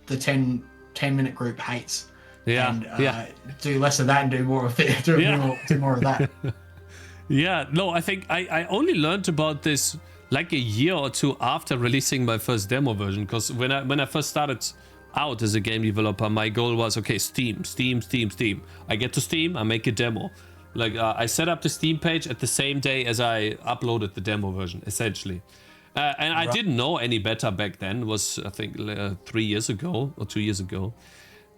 the 10-minute group hates. Yeah. And do less of that and do more of it. Do more of that. Yeah. No, I think I only learned about this like a year or two after releasing my first demo version, because when I first started out as a game developer, my goal was, okay, Steam. I get to Steam, I make a demo. Like I set up the Steam page at the same day as I uploaded the demo version, essentially. And I didn't know any better back then. It was, I think, 3 years ago or 2 years ago.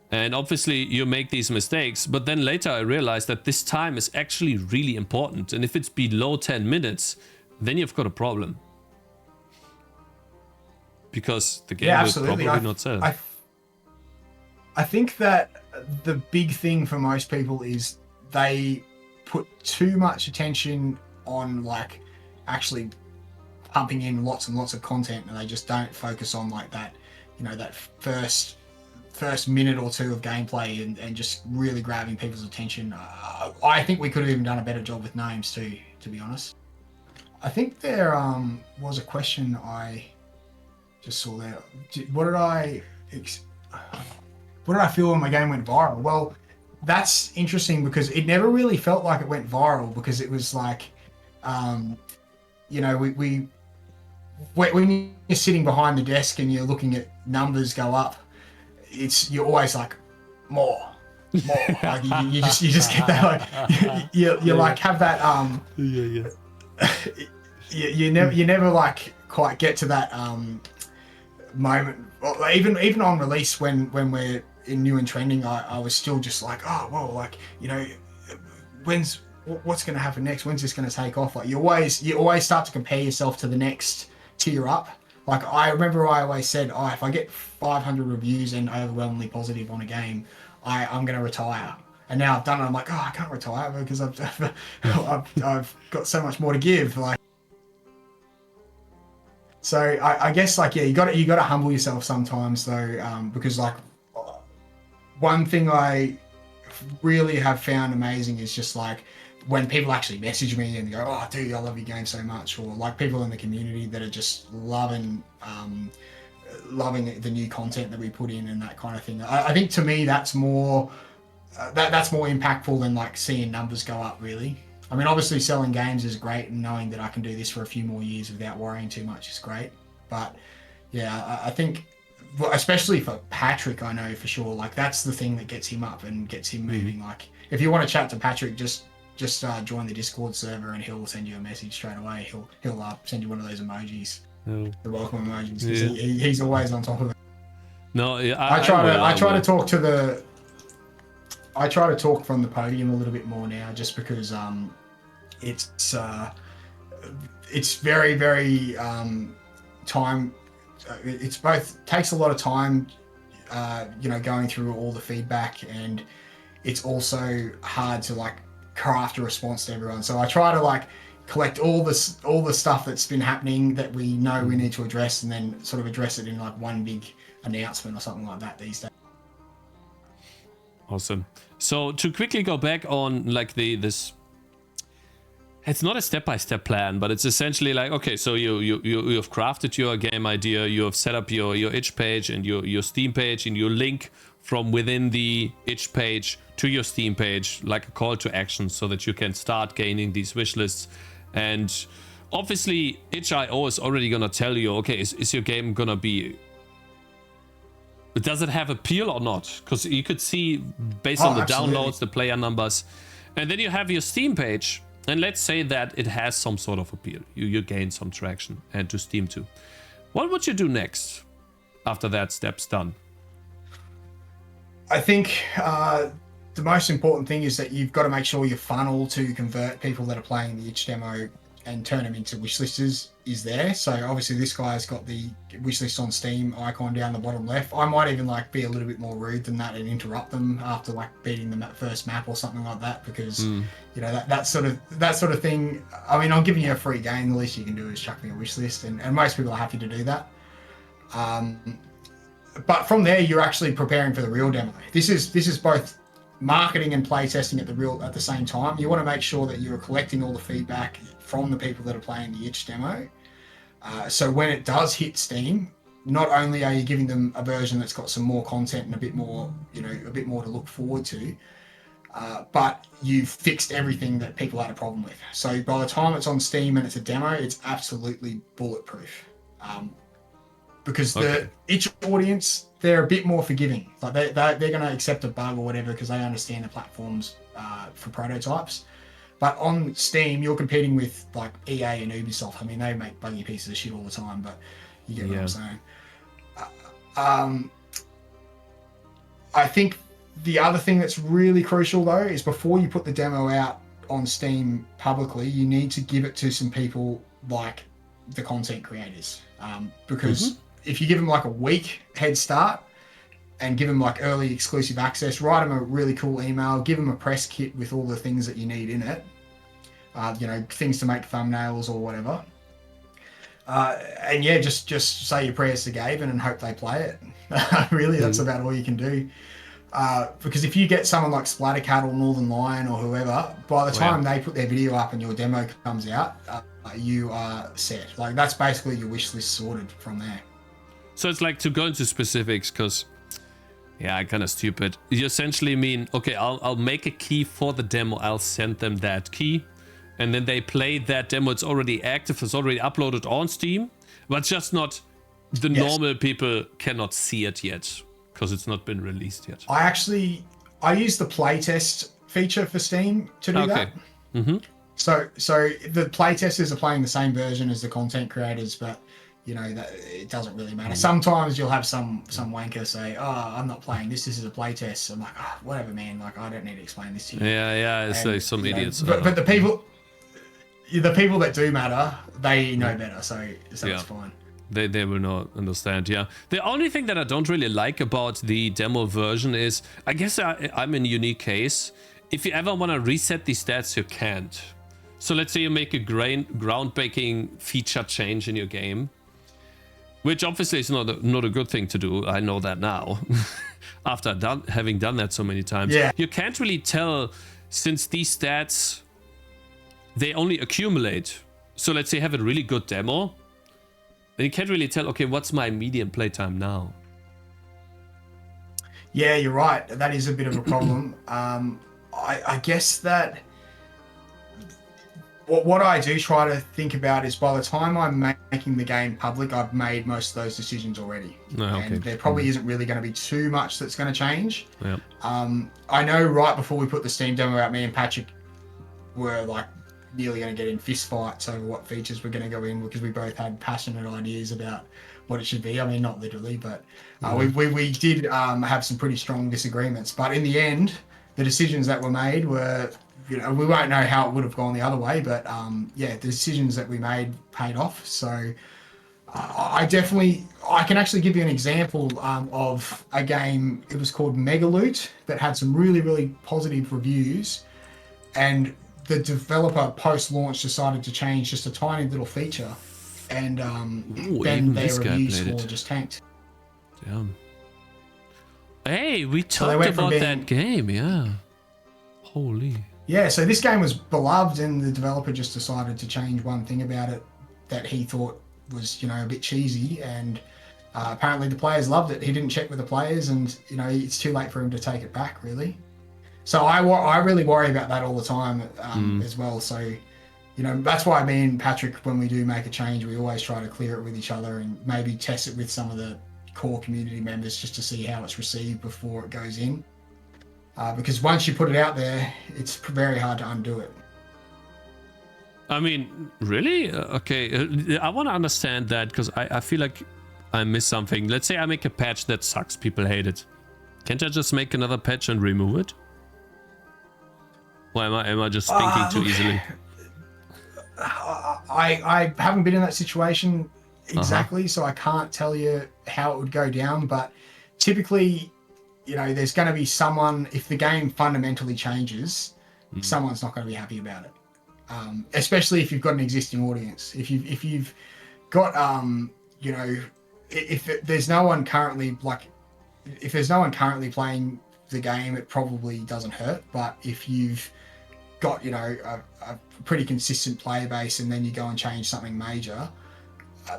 And obviously you make these mistakes, but then later I realized that this time is actually really important. And if it's below 10 minutes, then you've got a problem. Because the game will probably not sell. I think that the big thing for most people is they put too much attention on like actually pumping in lots and lots of content, and they just don't focus on like that, that first minute or two of gameplay and just really grabbing people's attention. I think we could have even done a better job with Gnomes too, to be honest. I think there was a question I just saw there. What did I feel when my game went viral? Well, that's interesting because it never really felt like it went viral, because it was like, when you're sitting behind the desk and you're looking at numbers go up, you're always like more. Like you just get that, like you like have that you never like quite get to that moment. Even on release when we're in new and trending, I was still just like, oh whoa, like what's going to happen next? When's this going to take off? Like you always start to compare yourself to the next tier up. Like I remember I always said, if I get 500 reviews and overwhelmingly positive on a game, I'm going to retire. And now I've done it. I'm like, I can't retire because I've got so much more to give. Like, so I guess like, yeah, you got to humble yourself sometimes though, because like one thing I really have found amazing is just like when people actually message me and go, oh dude, I love your game so much, or like people in the community that are just loving the new content that we put in and that kind of thing. I think to me that's more that's more impactful than like seeing numbers go up, really. I mean, obviously selling games is great, and knowing that I can do this for a few more years without worrying too much is great. But yeah, I think especially for Patrick, I know for sure, like that's the thing that gets him up and gets him moving. Like if you want to chat to Patrick, just join the Discord server and he'll send you a message straight away. He'll send you one of those emojis, the welcome emojis, because he's always on top of it. No, yeah, I try to talk from the podium a little bit more now, just because it's very, very time. It's both takes a lot of time, going through all the feedback, and it's also hard to like craft a response to everyone. So I try to like collect all the stuff that's been happening that we know we need to address, and then sort of address it in like one big announcement or something like that these days. Awesome. So to quickly go back on like this, it's not a step-by-step plan, but it's essentially like, okay, so you've crafted your game idea, you have set up your itch page and your Steam page, and you link from within the itch page to your Steam page, like a call to action, so that you can start gaining these wish lists. And obviously itch.io is already gonna tell you, okay, is your game gonna be, does it have appeal or not? Because you could see based on the absolutely. Downloads, the player numbers, and then you have your Steam page, and let's say that it has some sort of appeal, you gain some traction, and to Steam too. What would you do next after that step's done? I think the most important thing is that you've got to make sure your funnel to convert people that are playing the itch demo and turn them into wishlisters is there. So obviously this guy's got the wishlist on Steam icon down the bottom left. I might even like be a little bit more rude than that and interrupt them after like beating the first map or something like that, because that sort of thing. I mean, I'm giving you a free game. The least you can do is chuck me a wishlist, and most people are happy to do that. But from there, you're actually preparing for the real demo. This is both marketing and playtesting at the same time. You want to make sure that you're collecting all the feedback from the people that are playing the itch demo. So when it does hit Steam, not only are you giving them a version that's got some more content and a bit more to look forward to, but you've fixed everything that people had a problem with. So by the time it's on Steam and it's a demo, it's absolutely bulletproof. Because the itch audience, they're a bit more forgiving. Like they're going to accept a bug or whatever because they understand the platforms for prototypes. But on Steam, you're competing with like EA and Ubisoft. I mean, they make buggy pieces of shit all the time, but you get what I'm saying. I think the other thing that's really crucial though is before you put the demo out on Steam publicly, you need to give it to some people like the content creators, because if you give them like a week head start and give them like early exclusive access, write them a really cool email, give them a press kit with all the things that you need in it, things to make thumbnails or whatever. And yeah, just say your prayers to Gaben and hope they play it. Really, that's about all you can do. Because if you get someone like Splattercat or Northern Lion or whoever, by the time they put their video up and your demo comes out, you are set. Like, that's basically your wish list sorted from there. So it's like, to go into specifics, because I'm kind of stupid. You essentially mean, okay, I'll make a key for the demo, I'll send them that key, and then they play that demo. It's already active, it's already uploaded on Steam, but just not the normal people cannot see it yet because it's not been released yet. I use the playtest feature for Steam to do that. Mm-hmm. So the playtesters are playing the same version as the content creators, but you know that it doesn't really matter. Sometimes you'll have some wanker say, "Oh, I'm not playing this. This is a playtest." I'm like, "Oh, whatever, man. Like, I don't need to explain this to you." Yeah. It's like some idiots. But the people that do matter, they know better. So it's fine. They will not understand. Yeah. The only thing that I don't really like about the demo version is, I guess I'm in a unique case. If you ever want to reset the stats, you can't. So let's say you make a groundbreaking feature change in your game, which obviously is not a good thing to do. I know that now, after having done that so many times. Yeah. You can't really tell, since these stats, they only accumulate. So let's say you have a really good demo, then you can't really tell, okay, what's my median playtime now? Yeah, you're right. That is a bit of a problem. I guess that what I do try to think about is, by the time I'm making the game public, I've made most of those decisions already. And there probably isn't really going to be too much that's going to change. Yeah. I know right before we put the Steam demo out, me and Patrick were like nearly going to get in fist fights over what features we're going to go in, because we both had passionate ideas about what it should be. I mean, not literally, but we did have some pretty strong disagreements. But in the end, the decisions that were made were, you know, we won't know how it would have gone the other way, but the decisions that we made paid off. So I can actually give you an example of a game. It was called Megaloot, that had some really, really positive reviews, and the developer post-launch decided to change just a tiny little feature, and then their review score just tanked. Damn. Hey, we talked about that game, yeah. Holy. Yeah, so this game was beloved, and the developer just decided to change one thing about it that he thought was, you know, a bit cheesy, and apparently the players loved it. He didn't check with the players, and, you know, it's too late for him to take it back, really. So I really worry about that all the time as well. So, you know, that's why me and Patrick, when we do make a change, we always try to clear it with each other and maybe test it with some of the core community members just to see how it's received before it goes in. Because once you put it out there, it's very hard to undo it. I mean, really? Okay, I want to understand that, because I feel like I missed something. Let's say I make a patch that sucks, people hate it. Can't I just make another patch and remove it? Or am I just thinking too easily? I haven't been in that situation exactly, so I can't tell you how it would go down, but typically, you know, there's going to be someone, if the game fundamentally changes, someone's not going to be happy about it. Especially if you've got an existing audience. If you've got, you know, if there's no one currently, like, if there's no one currently playing the game, it probably doesn't hurt. But if you've got, you know, a pretty consistent player base, and then you go and change something major,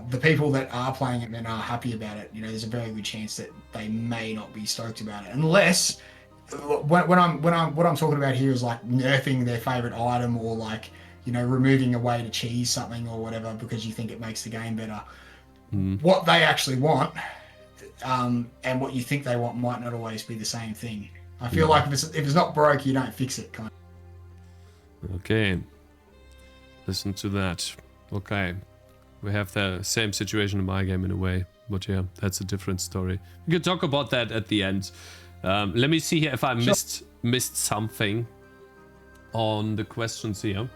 the people that are playing it and are happy about it, you know, there's a very good chance that they may not be stoked about it, unless what I'm talking about here is like nerfing their favorite item, or like, you know, removing a way to cheese something or whatever because you think it makes the game better. What they actually want and what you think they want might not always be the same thing. I feel like if it's not broke, you don't fix it, kind of. Okay, listen to that. Okay, we have the same situation in my game in a way, but yeah, that's a different story. We can talk about that at the end. Let me see here if I missed something on the questions here.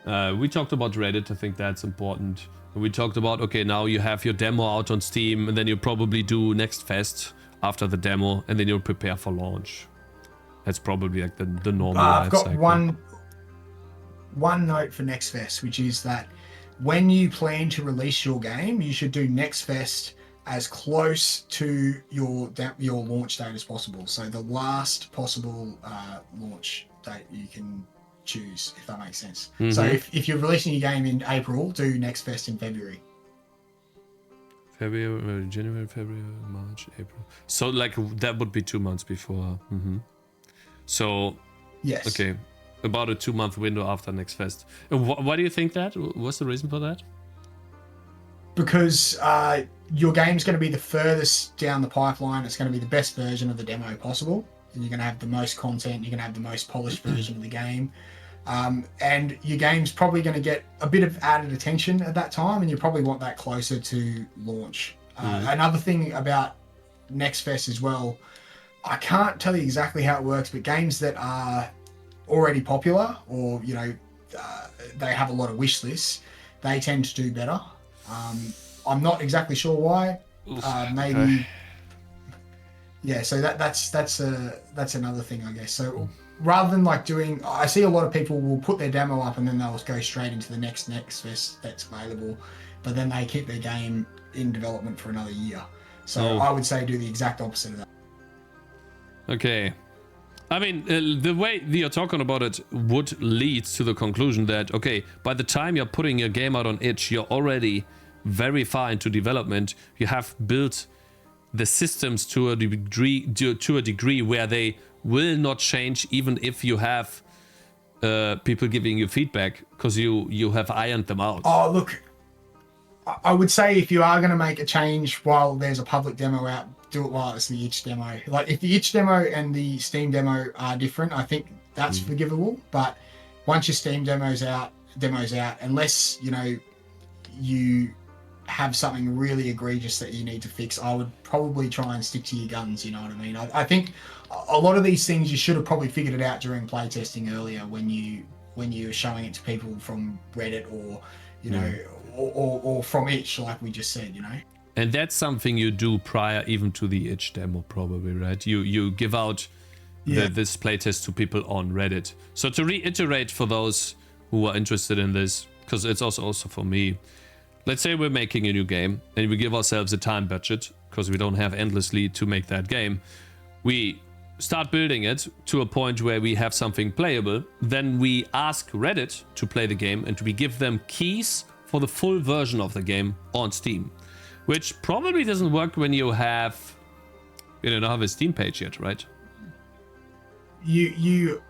We talked about Reddit. I think that's important. We talked about, okay, now you have your demo out on Steam, and then you probably do Next Fest after the demo, and then you'll prepare for launch. That's probably like the normal I've life got cycle. one note for Next Fest, which is that when you plan to release your game, you should do Next Fest as close to your launch date as possible. So the last possible launch date you can choose, if that makes sense. Mm-hmm. So if you're releasing your game in April, do Next Fest in February. February, January, February, March, April. So like that would be 2 months before. Mm-hmm. So yes. Okay, about a 2-month window after Next Fest. Why do you think that? What's the reason for that? Because your game's going to be the furthest down the pipeline. It's going to be the best version of the demo possible. And you're going to have the most content. You're going to have the most polished version of the game. And your game's probably going to get a bit of added attention at that time, and you probably want that closer to launch. Another thing about Next Fest as well, I can't tell you exactly how it works, but games that are already popular or, you know, they have a lot of wish lists, they tend to do better. I'm not exactly sure why. Maybe, okay. Yeah. So that's another thing, I guess. So rather than like doing, I see a lot of people will put their demo up and then they'll go straight into the next Fest that's available, but then they keep their game in development for another year. So I would say do the exact opposite of that. Okay. I mean, the way you're talking about it would lead to the conclusion that, okay, by the time you're putting your game out on itch, you're already very far into development. You have built the systems to a degree where they will not change even if you have people giving you feedback, because you have ironed them out. Oh, look, I would say if you are going to make a change while there's a public demo out, do it while it's the itch demo. Like if the itch demo and the Steam demo are different, I think that's forgivable. But once your Steam demo's out, unless, you know, you have something really egregious that you need to fix, I would probably try and stick to your guns, you know what I mean? I think a lot of these things you should have probably figured it out during playtesting earlier when you were showing it to people from Reddit or, you know, or from itch, like we just said, you know. And that's something you do prior even to the itch demo, probably, right? You give out this playtest to people on Reddit. So to reiterate for those who are interested in this, because it's also for me, let's say we're making a new game and we give ourselves a time budget because we don't have endlessly to make that game. We start building it to a point where we have something playable. Then we ask Reddit to play the game and we give them keys for the full version of the game on Steam, which probably doesn't work when you don't have a Steam page yet, right? You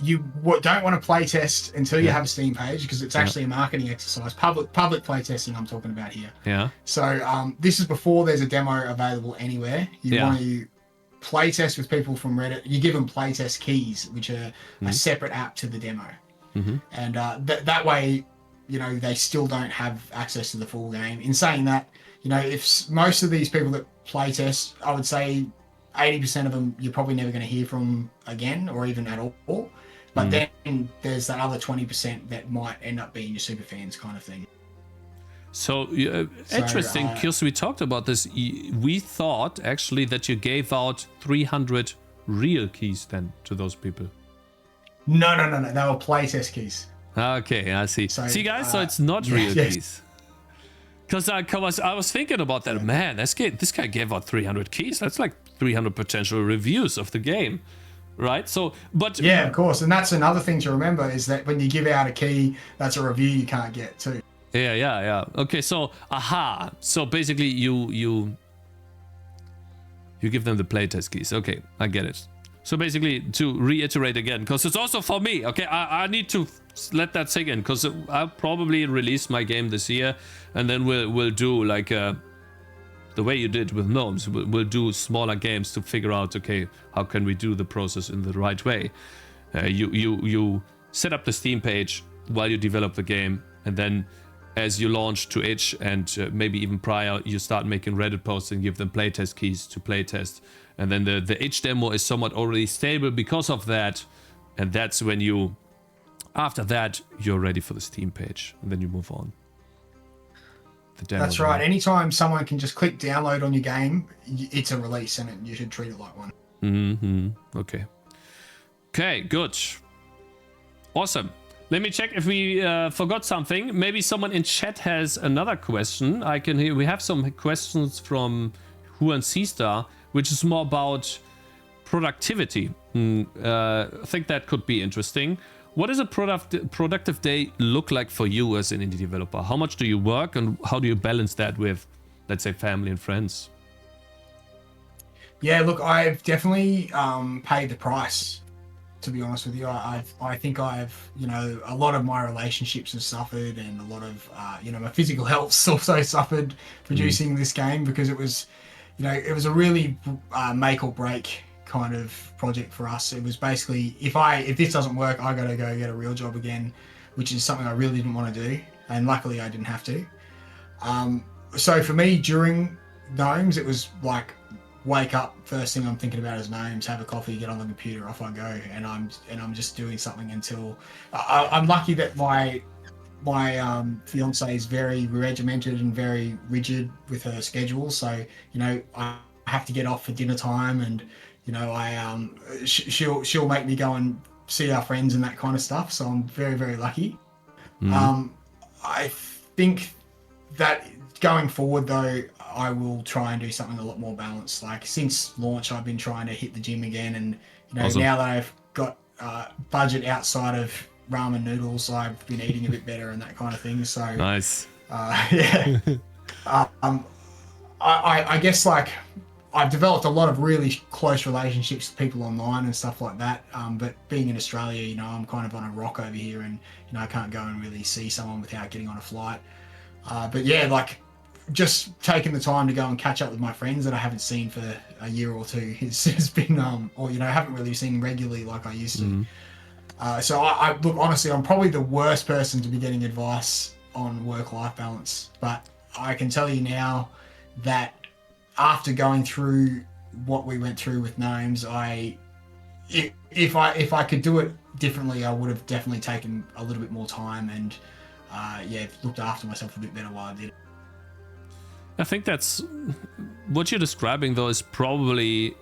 don't want to playtest until you have a Steam page, because it's actually a marketing exercise. Public playtesting I'm talking about here. Yeah. So this is before there's a demo available anywhere. You want to playtest with people from Reddit. You give them playtest keys, which are a separate app to the demo. And that way, you know, they still don't have access to the full game. In saying that, you know, if most of these people that playtest, I would say 80% of them you're probably never going to hear from again, or even at all. But then there's that other 20% that might end up being your super fans kind of thing. So interesting, because we talked about this. We thought actually that you gave out 300 real keys then to those people. No. They were playtest keys. Okay, I see. So, see, guys, so it's not real keys. Because I was thinking about that. Man, this guy gave out 300 keys. That's like 300 potential reviews of the game, right? So, but yeah, of course. And that's another thing to remember, is that when you give out a key, that's a review you can't get too. Yeah. Okay, so So basically, you give them the playtest keys. Okay, I get it. So basically, to reiterate again, because it's also for me. Okay, I need to let that sink in, because I'll probably release my game this year, and then we'll do like the way you did with Gnomes. We'll do smaller games to figure out, okay, how can we do the process in the right way. You set up the Steam page while you develop the game, and then as you launch to itch, and maybe even prior, you start making Reddit posts and give them playtest keys to playtest. And then the itch demo is somewhat already stable because of that. And that's when after that, you're ready for the Steam page. And then you move on. That's right. Anytime someone can just click download on your game, it's a release, and you should treat it like one. Okay, good. Awesome. Let me check if we forgot something. Maybe someone in chat has another question. I can hear. We have some questions from Huan Seastar, which is more about productivity. I think that could be interesting. What does a productive day look like for you as an indie developer? How much do you work, and how do you balance that with, let's say, family and friends? Yeah, look, I've definitely paid the price, to be honest with you. I think I've, you know, a lot of my relationships have suffered, and a lot of, you know, my physical health's also suffered producing this game, because it was, you know, it was a really make or break kind of project for us. It was basically, if this doesn't work, I gotta go get a real job again, which is something I really didn't want to do, and luckily I didn't have to. So for me, during Gnomes, it was like, wake up, first thing I'm thinking about is Gnomes, have a coffee, get on the computer, off I go, and I'm just doing something until I'm lucky that my fiance is very regimented and very rigid with her schedule. So, you know, I have to get off for dinner time, and, you know, she'll make me go and see our friends and that kind of stuff. So I'm very, very lucky. I think that going forward, though, I will try and do something a lot more balanced. Like, since launch, I've been trying to hit the gym again, and, you know, awesome. now that I've got budget outside of ramen noodles, I've been eating a bit better and that kind of thing. So nice. Yeah. I guess, like, I've developed a lot of really close relationships with people online and stuff like that. But being in Australia, you know, I'm kind of on a rock over here, and, you know, I can't go and really see someone without getting on a flight. But yeah, like, just taking the time to go and catch up with my friends that I haven't seen for a year or two has been, or, you know, haven't really seen regularly like I used to. So I look, honestly, I'm probably the worst person to be getting advice on work-life balance, but I can tell you now that after going through what we went through with Gnomes, if I could do it differently, I would have definitely taken a little bit more time and yeah, looked after myself a bit better while I did it. I think that's what you're describing, though, is probably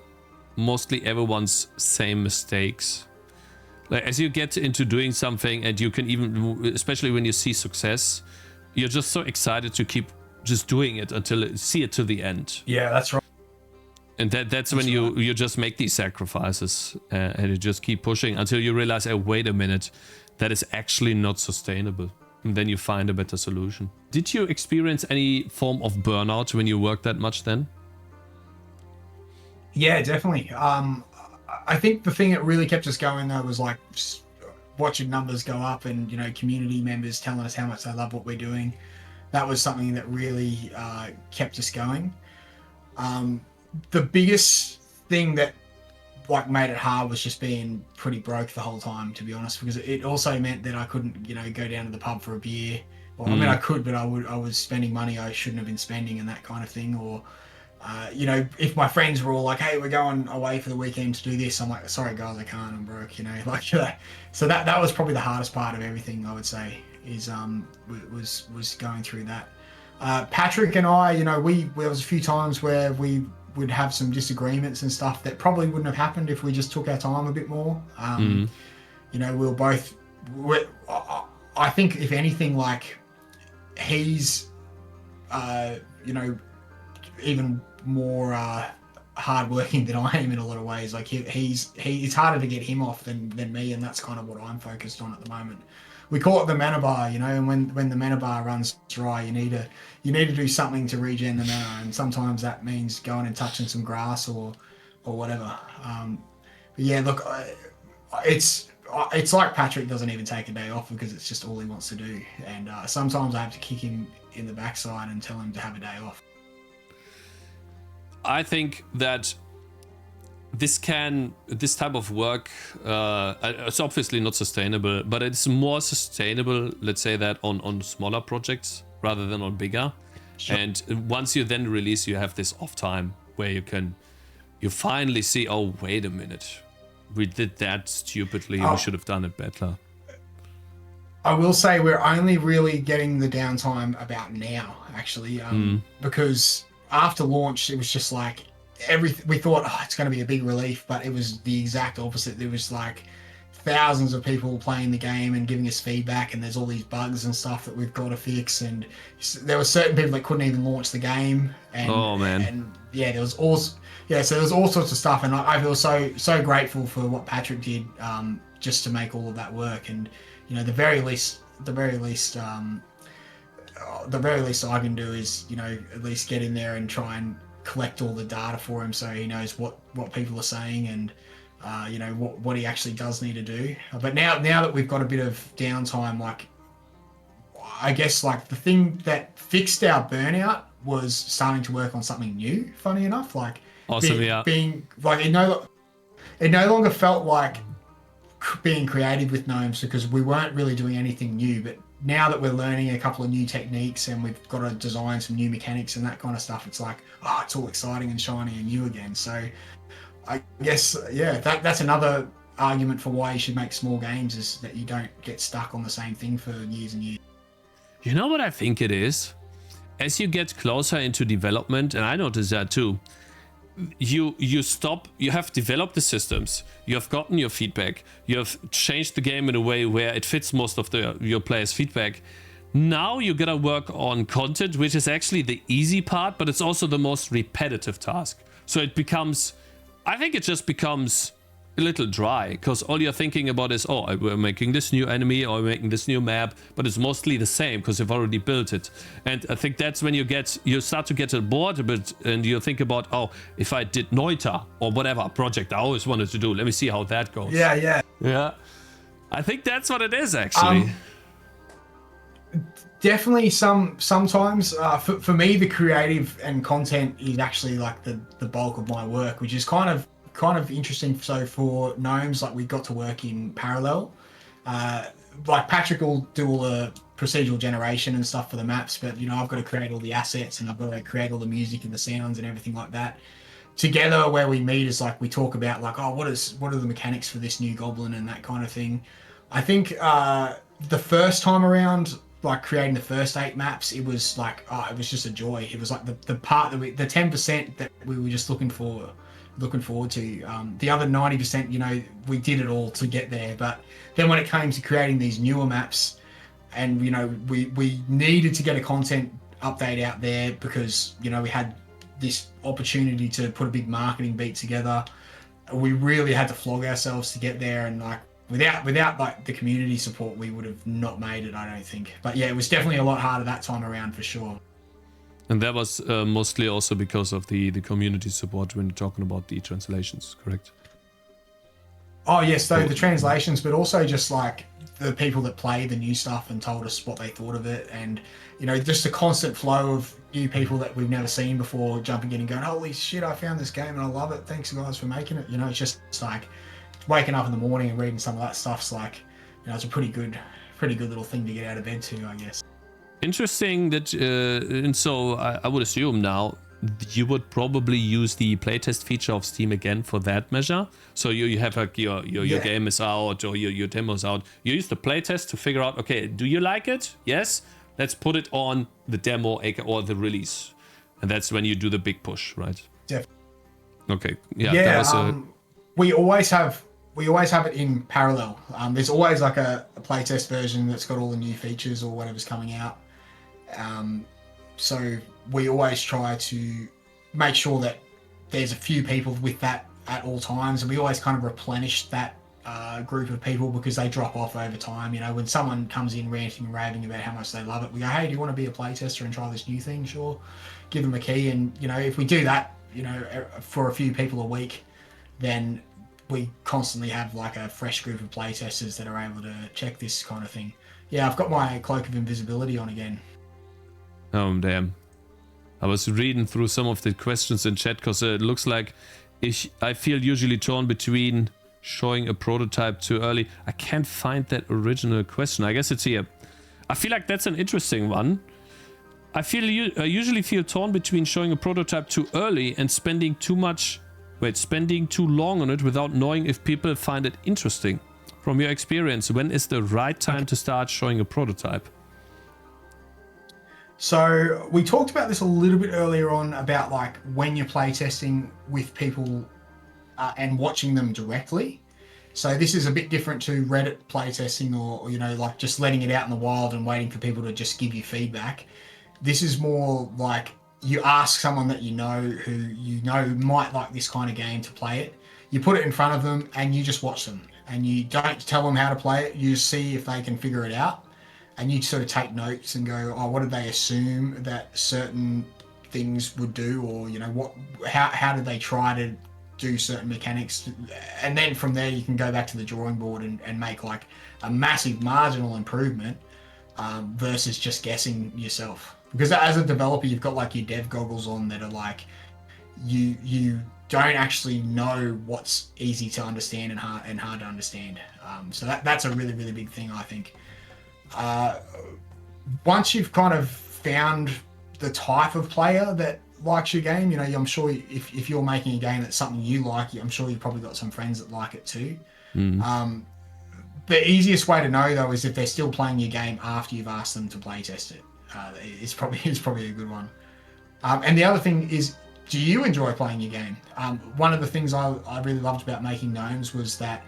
mostly everyone's same mistakes. Like, as you get into doing something, and you can even, especially when you see success, you're just so excited to keep just doing it until see it to the end. Yeah, that's right. And that's when you just make these sacrifices, and you just keep pushing until you realize, oh, wait a minute, that is actually not sustainable. And then you find a better solution. Did you experience any form of burnout when you worked that much then? Yeah, definitely. I think the thing that really kept us going, though, was like watching numbers go up, and, you know, community members telling us how much they love what we're doing. That was something that really kept us going. The biggest thing that, like, made it hard was just being pretty broke the whole time, to be honest, because it also meant that I couldn't, you know, go down to the pub for a beer. Or, I mean, I could, but I was spending money I shouldn't have been spending, and that kind of thing. Or, you know, if my friends were all like, "Hey, we're going away for the weekend to do this," I'm like, "Sorry guys, I can't. I'm broke." You know, like, so that was probably the hardest part of everything, I would say, is was going through that. Patrick and I, you know, there was a few times where we would have some disagreements and stuff that probably wouldn't have happened if we just took our time a bit more. You know, I think, if anything, like, he's, you know, even more hardworking than I am in a lot of ways. Like, it's harder to get him off than me, and that's kind of what I'm focused on at the moment. We call it the mana bar, you know, and when the mana bar runs dry, you need to do something to regen the mana, and sometimes that means going and touching some grass or whatever. But yeah, look, it's like Patrick doesn't even take a day off because it's just all he wants to do, and sometimes I have to kick him in the backside and tell him to have a day off. I think that this type of work, it's obviously not sustainable, but it's more sustainable, let's say, that on smaller projects rather than on bigger. Sure. And once you then release, you have this off time where you finally see, oh, wait a minute, we did that stupidly. We should have done it better. I will say we're only really getting the downtime about now, actually, because after launch, it was just like, we thought, oh, it's going to be a big relief, but it was the exact opposite. It was like thousands of people playing the game and giving us feedback, and there's all these bugs and stuff that we've got to fix, and there were certain people that couldn't even launch the game, and Oh man. and yeah, there was also so there was all sorts of stuff, and I feel so grateful for what Patrick did, just to make all of that work. And you know, the very least I can do is, you know, at least get in there and try and collect all the data for him, so he knows what people are saying, and you know, what he actually does need to do. But now that we've got a bit of downtime, like, I guess like the thing that fixed our burnout was starting to work on something new, funny enough. Like Awesome. being like, it no longer felt like being creative with Gnomes, because we weren't really doing anything new. But now that we're learning a couple of new techniques and we've got to design some new mechanics and that kind of stuff, it's like, oh, it's all exciting and shiny and new again. So I guess, yeah, that's another argument for why you should make small games, is that you don't get stuck on the same thing for years and years. You know what I think it is? As you get closer into development, and I noticed that too, you have developed the systems, you have gotten your feedback, you have changed the game in a way where it fits most of your players' feedback. Now you gotta work on content, which is actually the easy part, but it's also the most repetitive task. So it becomes, I think it just becomes a little dry, because all you're thinking about is, oh, we're making this new enemy or we're making this new map, but it's mostly the same because you've already built it. And I think that's when you start to get bored a bit, and you think about, oh, if I did Noita or whatever project I always wanted to do, let me see how that goes. Yeah. I think that's what it is, actually. Definitely sometimes. For me, the creative and content is actually like the bulk of my work, which is kind of interesting. So for Gnomes, like, we got to work in parallel. Like, Patrick will do all the procedural generation and stuff for the maps, but you know, I've got to create all the assets, and I've got to create all the music and the sounds and everything like that. Together, where we meet is like, we talk about like, oh, what are the mechanics for this new goblin and that kind of thing. I think the first time around, like creating the first 8 maps, it was like, it was just a joy. It was like the part that the 10% that we were just looking forward to. The other 90%, you know, we did it all to get there. But then when it came to creating these newer maps, and you know, we needed to get a content update out there, because you know, we had this opportunity to put a big marketing beat together. We really had to flog ourselves to get there, and like, without like the community support, we would have not made it, I don't think. But yeah, it was definitely a lot harder that time around, for sure. And that was mostly also because of the community support when you're talking about the translations, correct? Oh yes, so the translations, but also just like the people that play the new stuff and told us what they thought of it, and you know, just a constant flow of new people that we've never seen before jumping in and going, holy shit, I found this game and I love it, thanks guys for making it. You know, it's like waking up in the morning and reading some of that stuff's like, you know, it's a pretty good little thing to get out of bed to, I guess. Interesting that, and so I would assume now you would probably use the playtest feature of Steam again for that measure. So you have like your game is out, or your demo is out. You use the playtest to figure out, okay, do you like it? Yes, let's put it on the demo or the release, and that's when you do the big push, right? Definitely. Okay. That was we always have it in parallel. There's always like a playtest version that's got all the new features or whatever's coming out. So we always try to make sure that there's a few people with that at all times, and we always kind of replenish that group of people, because they drop off over time. You know, when someone comes in ranting and raving about how much they love it, we go, hey, do you want to be a playtester and try this new thing? Sure. Give them a key. And, you know, if we do that, you know, for a few people a week, then we constantly have like a fresh group of playtesters that are able to check this kind of thing. Yeah, I've got my cloak of invisibility on again. Oh, damn. I was reading through some of the questions in chat, because it looks like I feel usually torn between showing a prototype too early. I can't find that original question. I guess it's here. I feel like that's an interesting one. I usually feel torn between showing a prototype too early and spending too long on it without knowing if people find it interesting. From your experience, when is the right time to start showing a prototype? So we talked about this a little bit earlier on, about like when you're playtesting with people and watching them directly. So this is a bit different to Reddit playtesting or you know, like just letting it out in the wild and waiting for people to just give you feedback. This is more like you ask someone that you know who you know might like this kind of game to play it. You put it in front of them and you just watch them. And you don't tell them how to play it. You see if they can figure it out. And you sort of take notes and go, oh, what did they assume that certain things would do? Or, you know, how did they try to do certain mechanics? And then from there, you can go back to the drawing board and make like a massive marginal improvement versus just guessing yourself. Because as a developer, you've got like your dev goggles on that are like, you don't actually know what's easy to understand and hard to understand. So that's a really, really big thing, I think. Once you've kind of found the type of player that likes your game, you know, I'm sure if you're making a game that's something you like, I'm sure you've probably got some friends that like it too. The easiest way to know though is if they're still playing your game after you've asked them to play test it. It's probably a good one. And the other thing is, do you enjoy playing your game? One of the things I really loved about making Gnomes was that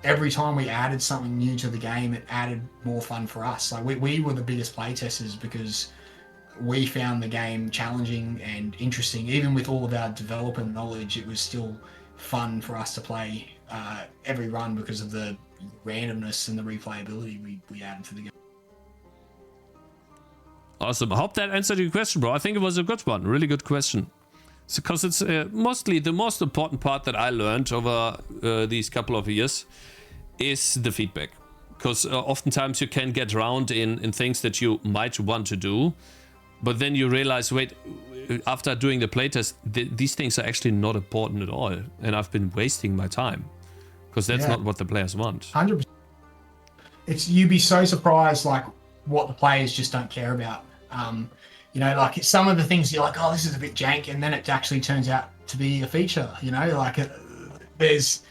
every time we added something new to the game, it added more fun for us. Like we were the biggest playtesters because we found the game challenging and interesting. Even with all of our developer knowledge, it was still fun for us to play every run because of the randomness and the replayability we added to the game. Awesome. I hope that answered your question, bro. I think it was a good one. Really good question. Because it's mostly the most important part that I learned over these couple of years is the feedback. Because oftentimes you can get around in things that you might want to do, but then you realize, wait, after doing the playtest, these things are actually not important at all, and I've been wasting my time because that's not what the players want. 100%. You'd be so surprised, like what the players just don't care about. You know, like some of the things you're like, oh, this is a bit jank, and then it actually turns out to be a feature. You know, like there's,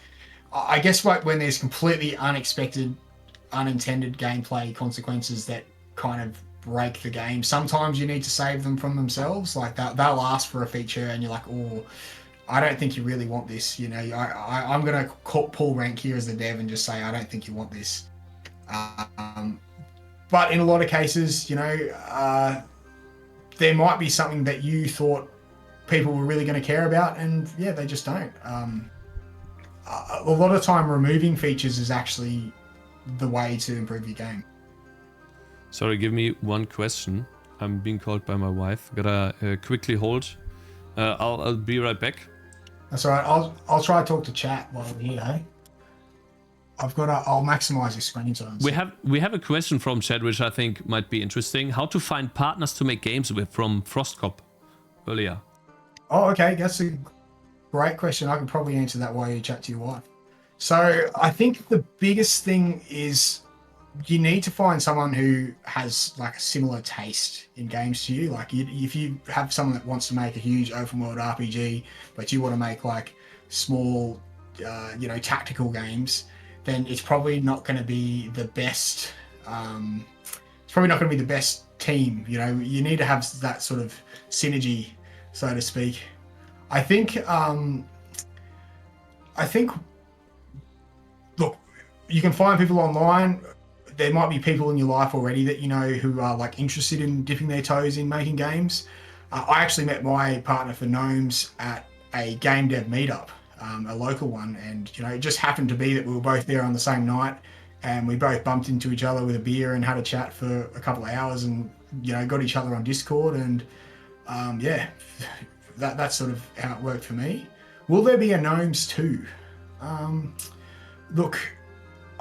I guess, like when there's completely unexpected, unintended gameplay consequences that kind of break the game. Sometimes you need to save them from themselves. Like they'll ask for a feature, and you're like, oh, I don't think you really want this. You know, I'm gonna pull rank here as the dev and just say, I don't think you want this. But in a lot of cases, you know, there might be something that you thought people were really going to care about, and yeah, they just don't. A lot of time removing features is actually the way to improve your game. Sorry, give me one question. I'm being called by my wife. Gotta quickly hold. I'll be right back. That's all right. I'll try to talk to chat while I'm here, hey? I'll maximize your screen time. We have a question from chat which I think might be interesting. How to find partners to make games with, from Frostcop earlier. Oh, okay. That's a great question. I can probably answer that while you chat to your wife. So I think the biggest thing is you need to find someone who has like a similar taste in games to you. Like if you have someone that wants to make a huge open world RPG, but you want to make like small, you know, tactical games, then it's probably not going to be the best. It's probably not going to be the best team. You know, you need to have that sort of synergy, so to speak. I think. Look, you can find people online. There might be people in your life already that you know who are like interested in dipping their toes in making games. I actually met my partner for Gnomes at a game dev meetup. A local one, and you know, it just happened to be that we were both there on the same night, and we both bumped into each other with a beer and had a chat for a couple of hours, and you know, got each other on Discord, and yeah, that's sort of how it worked for me. Will there be a Gnomes 2? Look,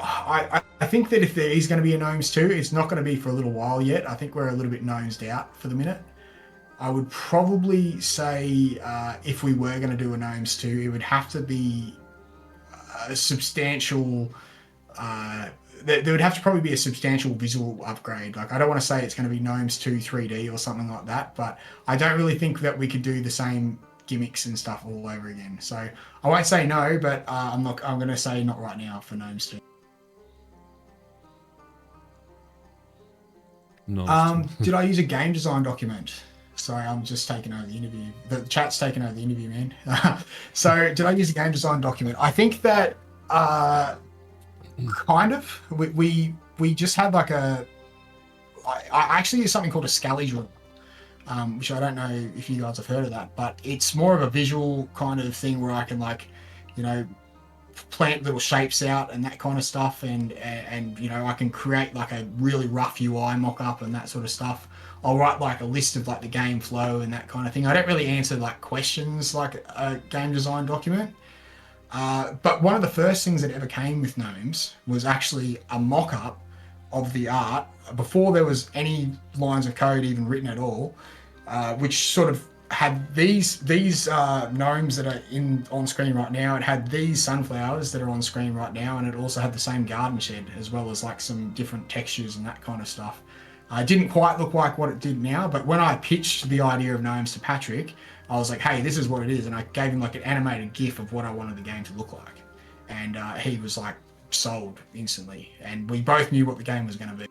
I think that if there is going to be a Gnomes 2, it's not going to be for a little while yet. I think we're a little bit gnomesed out for the minute. I would probably say if we were going to do a Gnomes 2, it would have to be a substantial, there would have to probably be a substantial visual upgrade. Like, I don't want to say it's going to be Gnomes 2 3D or something like that, but I don't really think that we could do the same gimmicks and stuff all over again. So I won't say no, but I'm going to say not right now for Gnomes 2. No. Did I use a game design document? Sorry, I'm just taking over the interview. The chat's taking over the interview, man. So did I use a game design document? I think that Kind of. We just had like I actually use something called a scally drill, which I don't know if you guys have heard of that, but it's more of a visual kind of thing where I can like, you know, plant little shapes out and that kind of stuff, and you know, I can create like a really rough UI mock-up and that sort of stuff. I'll write like a list of like the game flow and that kind of thing. I don't really answer like questions like a game design document. But one of the first things that ever came with Gnomes was actually a mock-up of the art before there was any lines of code even written at all, which sort of had these gnomes that are on screen right now. It had these sunflowers that are on screen right now, and it also had the same garden shed as well as like some different textures and that kind of stuff. It didn't quite look like what it did now, but when I pitched the idea of Gnomes to Patrick, I was like, hey, this is what it is. And I gave him like an animated GIF of what I wanted the game to look like. And he was like sold instantly. And we both knew what the game was going to be.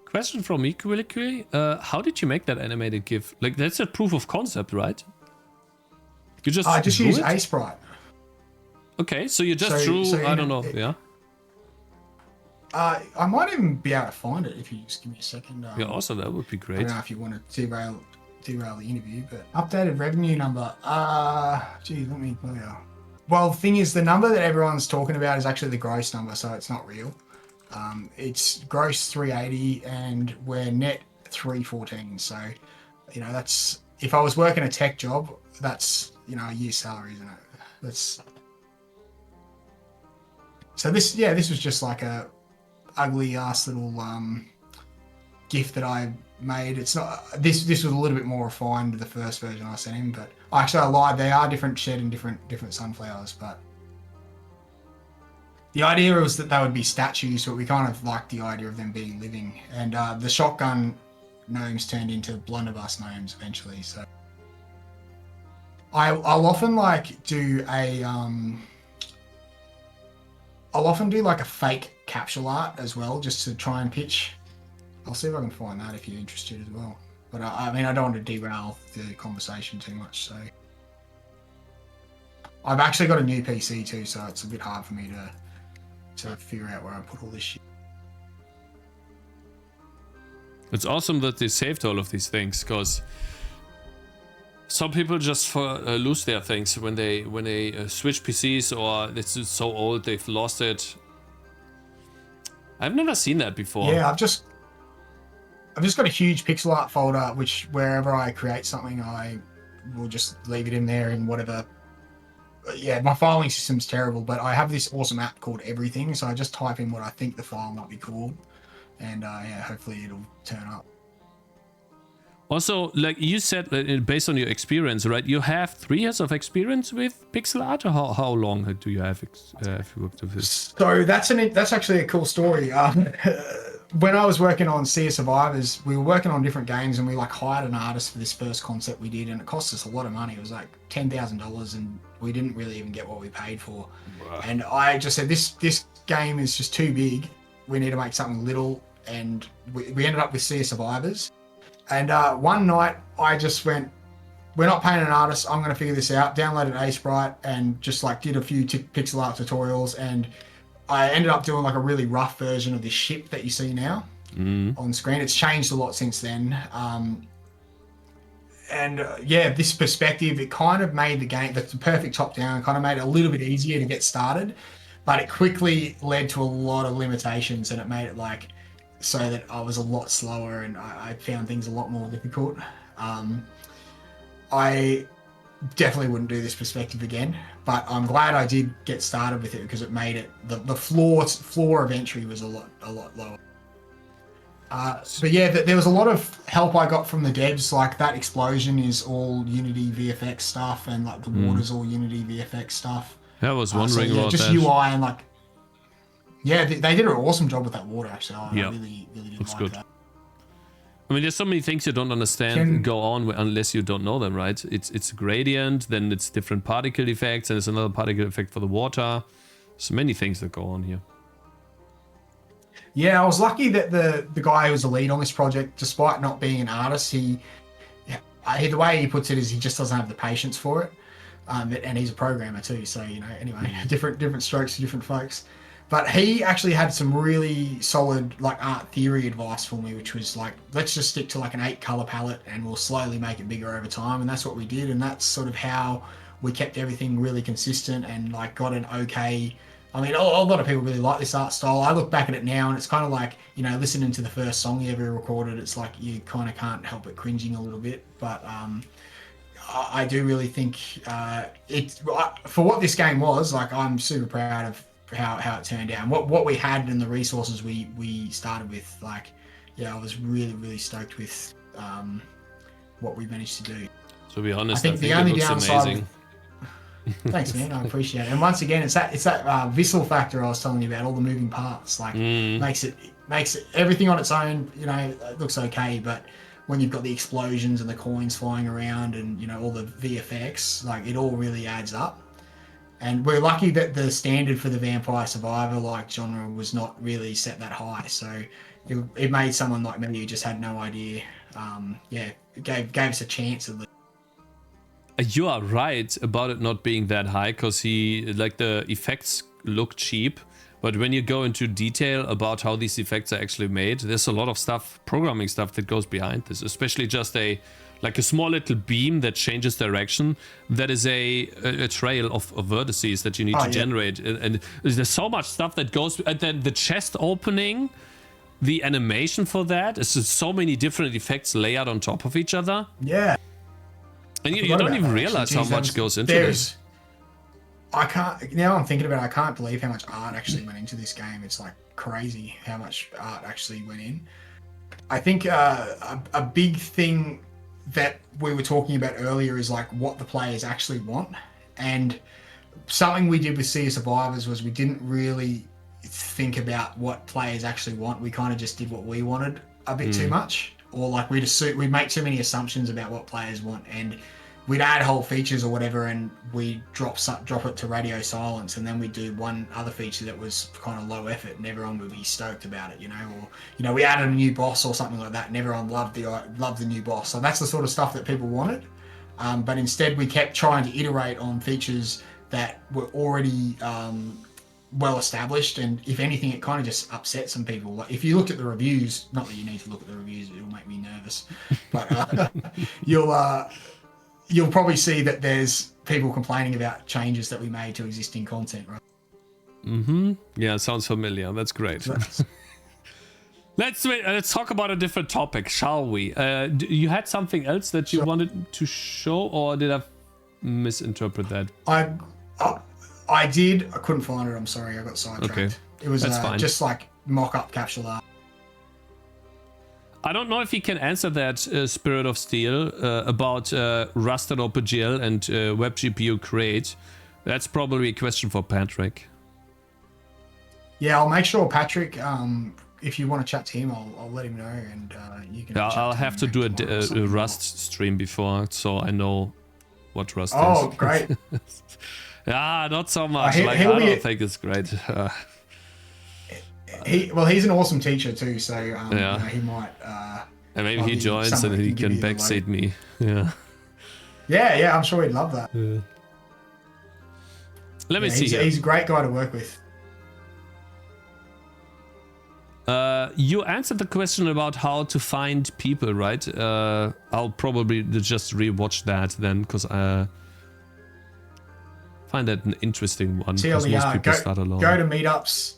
Question from me, quickly. How did you make that animated GIF? Like, that's a proof of concept, right? You just I just used A-Sprite. Okay, so you just drew, I don't know, yeah. I might even be able to find it if you just give me a second. Yeah, also that would be great. I don't know if you want to derail the interview, but updated revenue number. Geez, let me tell you. Well, the thing is, the number that everyone's talking about is actually the gross number, so it's not real. It's gross 380 and we're net 314. So, you know, that's, if I was working a tech job, that's, you know, a year's salary, isn't it? That's, so this was just like a ugly ass little GIF that I made. It's not, this was a little bit more refined to the first version I sent him, but actually I lied, they are different shed and different sunflowers, but the idea was that they would be statues, but we kind of liked the idea of them being living. And the shotgun gnomes turned into blunderbuss gnomes eventually. So I'll often like do a I'll often do like a fake capsule art as well, just to try and pitch. I'll see if I can find that if you're interested as well. But I mean, I don't want to derail the conversation too much. So I've actually got a new PC too, so it's a bit hard for me to figure out where I put all this shit. It's awesome that they saved all of these things, because some people just lose their things when they switch PCs, or it's so old they've lost it. I've never seen that before. Yeah, I've just got a huge pixel art folder, which wherever I create something, I will just leave it in there in whatever. Yeah, my filing system's terrible, but I have this awesome app called Everything, so I just type in what I think the file might be called, and yeah, hopefully it'll turn up. Also, like you said, based on your experience, right? You have 3 years of experience with pixel art, or how long do you have worked with this? So that's actually a cool story. When I was working on Sea of Survivors, we were working on different games, and we like hired an artist for this first concept we did, and it cost us a lot of money. It was like $10,000, and we didn't really even get what we paid for. Wow. And I just said, this game is just too big. We need to make something little, and we ended up with Sea of Survivors. And one night I just went, we're not paying an artist, I'm going to figure this out. Downloaded A-Sprite and just like did a few pixel art tutorials, and I ended up doing like a really rough version of this ship that you see now on screen. It's changed a lot since then. Yeah, this perspective, it kind of made the game, that's the perfect top down, kind of made it a little bit easier to get started, but it quickly led to a lot of limitations, and it made it like, so that I was a lot slower, and I found things a lot more difficult. I definitely wouldn't do this perspective again, but I'm glad I did get started with it, because it made it, the floor of entry was a lot lower. But yeah, there was a lot of help I got from the devs. Like that explosion is all Unity VFX stuff, and like the water's all Unity VFX stuff. Yeah, I was wondering about just that. UI and like, yeah, they did an awesome job with that water, actually. I really did looks like good. that. I mean, there's so many things you don't understand go on unless you don't know them, right? It's a gradient, then it's different particle effects, and it's another particle effect for the water. So many things that go on here. Yeah, I was lucky that the guy who was the lead on this project, despite not being an artist, the way he puts it is he just doesn't have the patience for it. And he's a programmer too, so, you know, anyway, different strokes for different folks. But he actually had some really solid like art theory advice for me, which was like, let's just stick to like an 8 color palette and we'll slowly make it bigger over time. And that's what we did. And that's sort of how we kept everything really consistent and like got an okay. I mean, a lot of people really like this art style. I look back at it now and it's kind of like, you know, listening to the first song you ever recorded, it's like you kind of can't help but cringing a little bit. But I do really think for what this game was, like I'm super proud of how it turned out and what we had and the resources we started with. Like, yeah, I was really stoked with what we managed to do. To be honest, I think the only downside. Thanks, man. I appreciate it. And once again, it's that visceral factor I was telling you about. All the moving parts, like makes it everything on its own. You know, it looks okay, but when you've got the explosions and the coins flying around and you know all the VFX, like it all really adds up. And we're lucky that the standard for the Vampire Survivor like genre was not really set that high. So it made someone like me who just had no idea. It gave us a chance at least. You are right about it not being that high, because the effects look cheap, but when you go into detail about how these effects are actually made, there's a lot of stuff, programming stuff that goes behind this, especially just a small little beam that changes direction. That is a trail of vertices that you need to generate, and there's so much stuff that goes, and then the chest opening, the animation for that, is just so many different effects layered on top of each other. Yeah. And you don't even realize how much goes into this. I can't, now I'm thinking about it, I can't believe how much art actually went into this game. It's like crazy how much art actually went in. I think a big thing that we were talking about earlier is like what the players actually want. And something we did with Sea of Survivors was we didn't really think about what players actually want. We kind of just did what we wanted a bit too much. Or like we'd make too many assumptions about what players want, and we'd add whole features or whatever, and we drop it to radio silence, and then we'd do one other feature that was kind of low effort, and everyone would be stoked about it, you know. Or you know, we added a new boss or something like that, and everyone loved the new boss. So that's the sort of stuff that people wanted. But instead, we kept trying to iterate on features that were already well established, and if anything, it kind of just upset some people. Like if you looked at the reviews, not that you need to look at the reviews, it'll make me nervous, but you'll probably see that there's people complaining about changes that we made to existing content, right? Yeah, sounds familiar. That's great. Let's talk about a different topic, shall we? You had something else that you wanted to show, or did I misinterpret that? I did. I couldn't find it. I'm sorry. I got sidetracked. Okay. It was just like mock-up capsule art. I don't know if you can answer that, Spirit of Steel, about Rusted OpenGL and WebGPU Create. That's probably a question for Patrick. Yeah, I'll make sure Patrick, if you want to chat to him, I'll let him know, and you can. Yeah, I'll have to do a Rust stream before, so I know what Rust is. Oh, great. Yeah, not so much. I don't think it's great. He's an awesome teacher too, so yeah. You know, he might. And maybe he joins and he can backseat me. Yeah. Yeah, I'm sure he'd love that. Let me see. He's a great guy to work with. You answered the question about how to find people, right? I'll probably just rewatch that then, because find that an interesting one, because most people start alone. Go to meetups,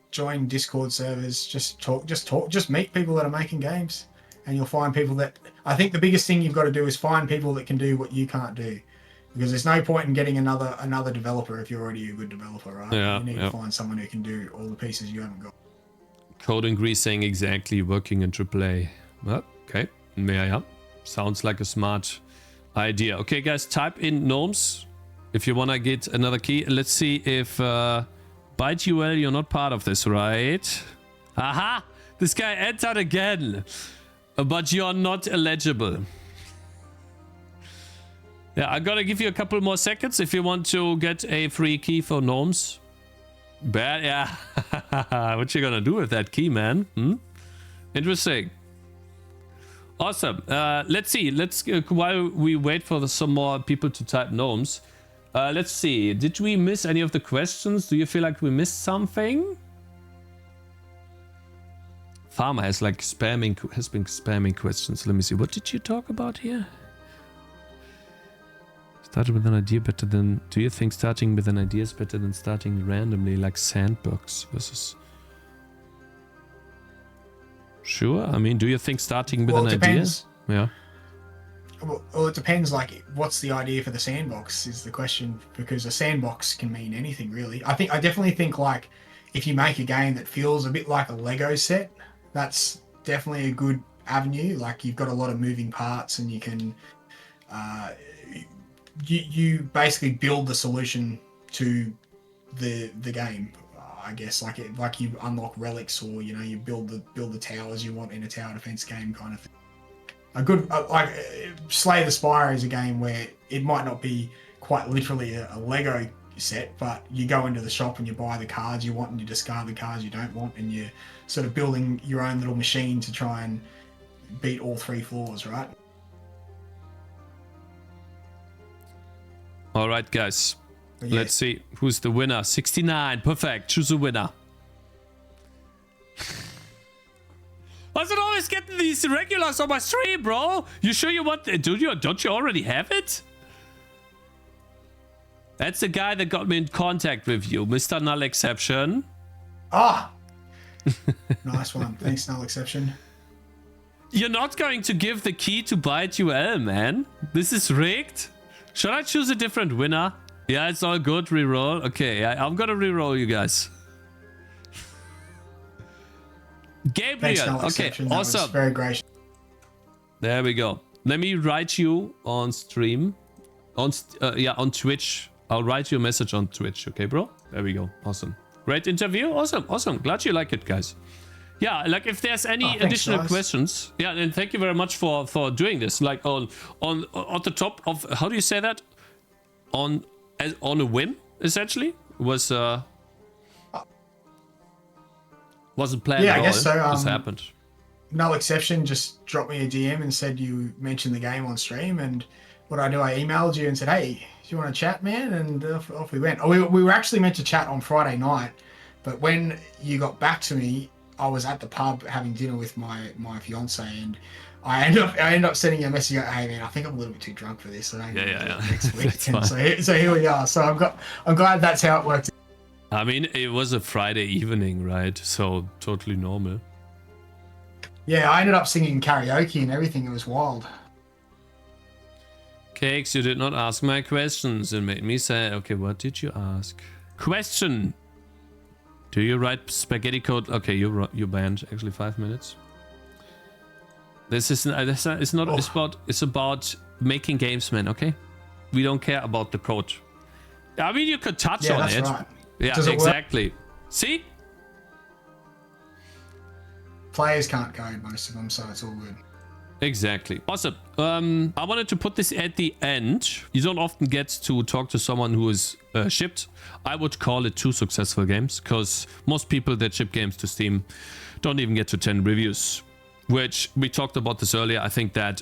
join Discord servers, just meet people that are making games, and you'll find people that, I think the biggest thing you've got to do is find people that can do what you can't do, because there's no point in getting another developer if you're already a good developer, right? Yeah, you need to find someone who can do all the pieces you haven't got. Coding Grease saying exactly, working in AAA. Well, okay, yeah, sounds like a smart idea. Okay, guys, type in Gnomes if you want to get another key. Let's see if BiteUL, you're not part of this, right? Aha! This guy entered again, but you're not eligible. Yeah, I'm gonna give you a couple more seconds if you want to get a free key for Gnomes. Bad, yeah. What you gonna do with that key, man? Interesting. Awesome. Let's see. While we wait for some more people to type Gnomes, Let's see. Did we miss any of the questions? Do you feel like we missed something? Farmer has like been spamming questions. Let me see. What did you talk about here? Started with an idea better than... Do you think starting with an idea is better than starting randomly like sandbox versus... Sure. I mean, do you think starting with an idea? Yeah. Well, it depends. Like, what's the idea for the sandbox is the question, because a sandbox can mean anything really. I definitely think like if you make a game that feels a bit like a Lego set, that's definitely a good avenue. Like you've got a lot of moving parts, and you can you basically build the solution to the game. I guess like you unlock relics, or you know, you build the towers you want in a tower defense game kind of thing. A good like Slay the Spire is a game where it might not be quite literally a Lego set, but you go into the shop and you buy the cards you want and you discard the cards you don't want, and you're sort of building your own little machine to try and beat all 3 floors, right? All right, guys. Yeah. Let's see who's the winner. 69, perfect. Choose a winner. I was always getting these irregulars on my stream, bro. You sure you want? Don't you already have it? That's the guy that got me in contact with you, Mr. Null Exception. Ah, nice one. Thanks, Null Exception. You're not going to give the key to Byte UL, man. This is rigged. Should I choose a different winner? Yeah, it's all good. Reroll. Okay, I'm gonna reroll you guys. Gabriel. Thanks, okay, that awesome. was very gracious. There we go. Let me write you on stream. On Twitch. I'll write you a message on Twitch. Okay, bro? There we go. Awesome. Great interview. Awesome. Glad you like it, guys. Yeah, like if there's any additional questions. Yeah, and thank you very much for doing this. Like on the top of, how do you say that? On a whim, essentially. Wasn't planned at all. I guess so. Just happened. Null Exception just dropped me a DM and said you mentioned the game on stream, and what I do, I emailed you and said, hey, do you want to chat, man? And off we went. We were actually meant to chat on Friday night, but when you got back to me, I was at the pub having dinner with my fiance, and I ended up sending you a message. Hey man, I think I'm a little bit too drunk for this. So next week. And so here we are. So I'm glad that's how it worked. I mean, it was a Friday evening, right? So totally normal. Yeah, I ended up singing karaoke and everything. It was wild. Cakez, you did not ask my questions. It made me sad. Okay, what did you ask? Question. Do you write spaghetti code? Okay, you banned actually 5 minutes. This is it's not. Oh. It's about making games, man. Okay, we don't care about the code. I mean, you could touch on that's it. Right. Yeah, Does it exactly. Work? See, players can't code, most of them, so it's all good. Exactly. Awesome. I wanted to put this at the end. You don't often get to talk to someone who is shipped. I would call it 2 successful games, because most people that ship games to Steam don't even get to 10 reviews, which we talked about this earlier. I think that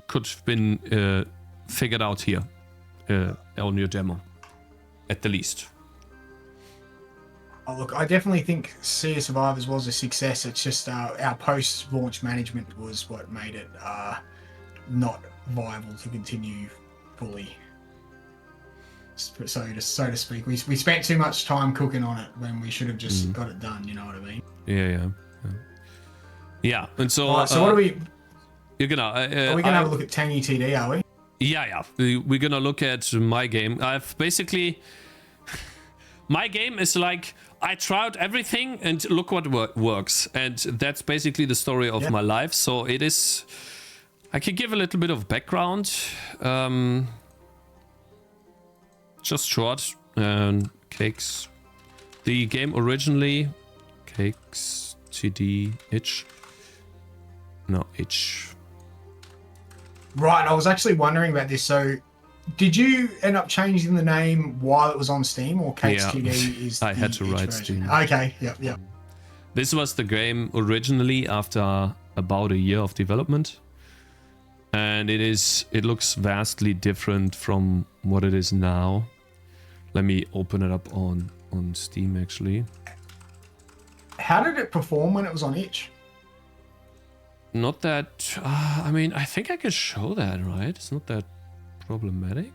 could have been figured out here on your demo, at the least. Oh, look, I definitely think Sea of Survivors was a success. It's just our post-launch management was what made it not viable to continue fully, so to speak. We spent too much time cooking on it when we should have just got it done. You know what I mean? Yeah. And so, right, so what are we? You're gonna. Are we gonna have a look at Tangy TD? Are we? Yeah. We're gonna look at my game. I've basically. My game is like, I tried everything and look what works. And that's basically the story of my life. So it is, I can give a little bit of background. Just short. Cakez. The game originally, Cakez TD itch. Right, I was actually wondering about this. So, did you end up changing the name while it was on Steam, or Cakez TD is I had to write version? Steam. Okay, yep. This was the game originally after about a year of development. and it looks vastly different from what it is now. Let me open it up on Steam actually. How did it perform when it was on itch? Not that I mean, I think I can show that, right? It's not that problematic.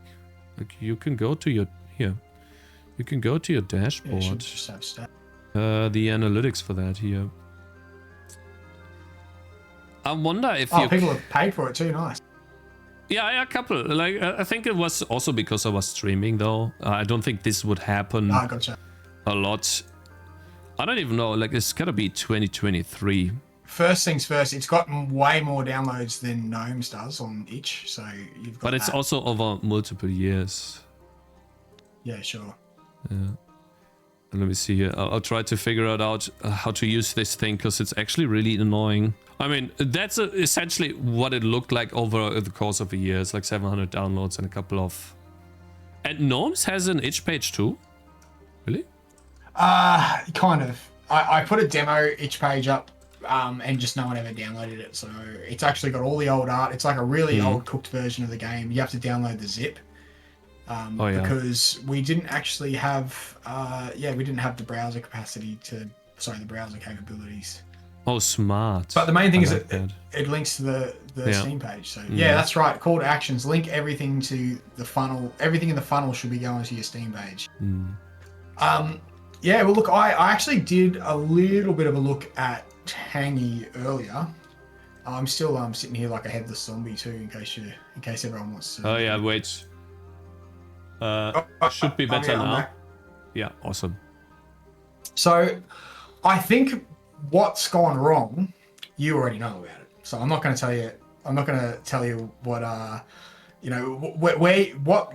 Like you can go to your you can go to your dashboard. Yeah, just have stats. The analytics for that here. I wonder if people have paid for it too. Nice. Yeah, a couple. Like I think it was also because I was streaming though. I don't think this would happen Gotcha. a lot. I don't even know. Like it's gotta be 2023. First things first, it's gotten way more downloads than Gnomes does on itch, so you've got. But it's also over multiple years. Yeah, sure. Yeah. And let me see here. I'll try to figure out how to use this thing because it's actually really annoying. I mean, that's essentially what it looked like over the course of a year. It's like 700 downloads and a couple of... And Gnomes has an itch page too? Really? Kind of. I put a demo itch page up and just no one ever downloaded it. So it's actually got all the old art. It's like a really old cooked version of the game. You have to download the zip. Because we didn't actually have, we didn't have the browser capacity the browser capabilities. Oh, smart. But the main thing is that it links to the Steam page. So yeah, that's right. Call to actions, link everything to the funnel. Everything in the funnel should be going to your Steam page. Yeah, well, look, I actually did a little bit of a look at Tangy earlier. I'm still sitting here like a headless zombie too, in case everyone wants to. Oh yeah, wait. Should be better now. Yeah, awesome. So, I think what's gone wrong, you already know about it. So I'm not going to tell you. I'm not going to tell you what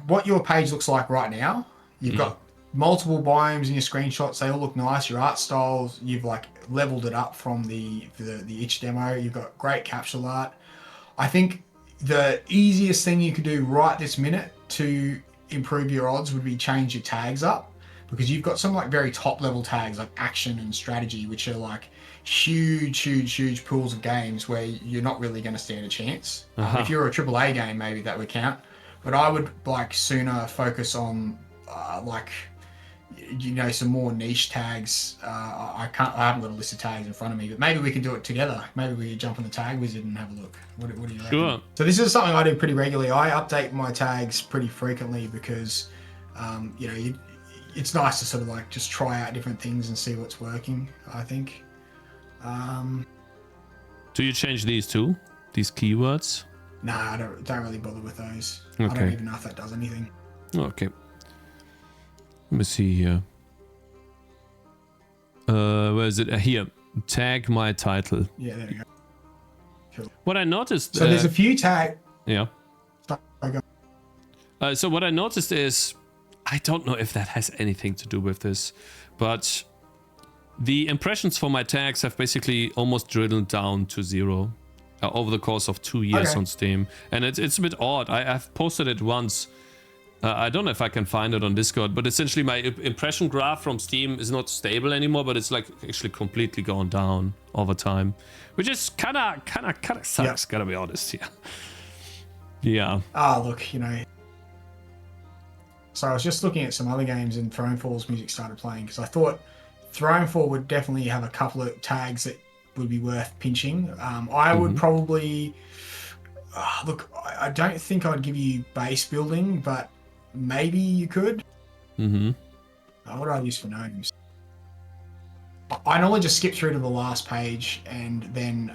what your page looks like right now. You've got multiple biomes in your screenshots. They all look nice. Your art styles, you've like leveled it up from the itch demo. You've got great capsule art. I think the easiest thing you could do right this minute to improve your odds would be change your tags up, because you've got some like very top level tags like action and strategy, which are like huge pools of games where you're not really going to stand a chance. If you're a AAA game, maybe that would count, but I would like sooner focus on some more niche tags. I haven't got a list of tags in front of me, but maybe we can do it together. Maybe we could jump on the tag wizard and have a look. What do you reckon? Sure. So this is something I do pretty regularly. I update my tags pretty frequently because, it's nice to sort of like just try out different things and see what's working, I think. Do you change these too? These keywords? Nah, I don't really bother with those. Okay. I don't even know if that does anything. Okay. Let me see here. Where is it? Here. Tag my title. Yeah, there you go. Cool. What I noticed... So there's a few tag... Yeah. So what I noticed is... I don't know if that has anything to do with this, but the impressions for my tags have basically almost drilled down to 0 over the course of 2 years on Steam. And it's a bit odd. I've posted it once. I don't know if I can find it on Discord, but essentially my impression graph from Steam is not stable anymore, but it's like actually completely gone down over time, which is kind of sucks. Gotta be honest here. Yeah. Look, so I was just looking at some other games and Thronefall's music started playing because I thought Thronefall would definitely have a couple of tags that would be worth pinching. I would probably look. I don't think I'd give you base building, but maybe you could. What do I use for Gnomes? I normally just skip through to the last page and then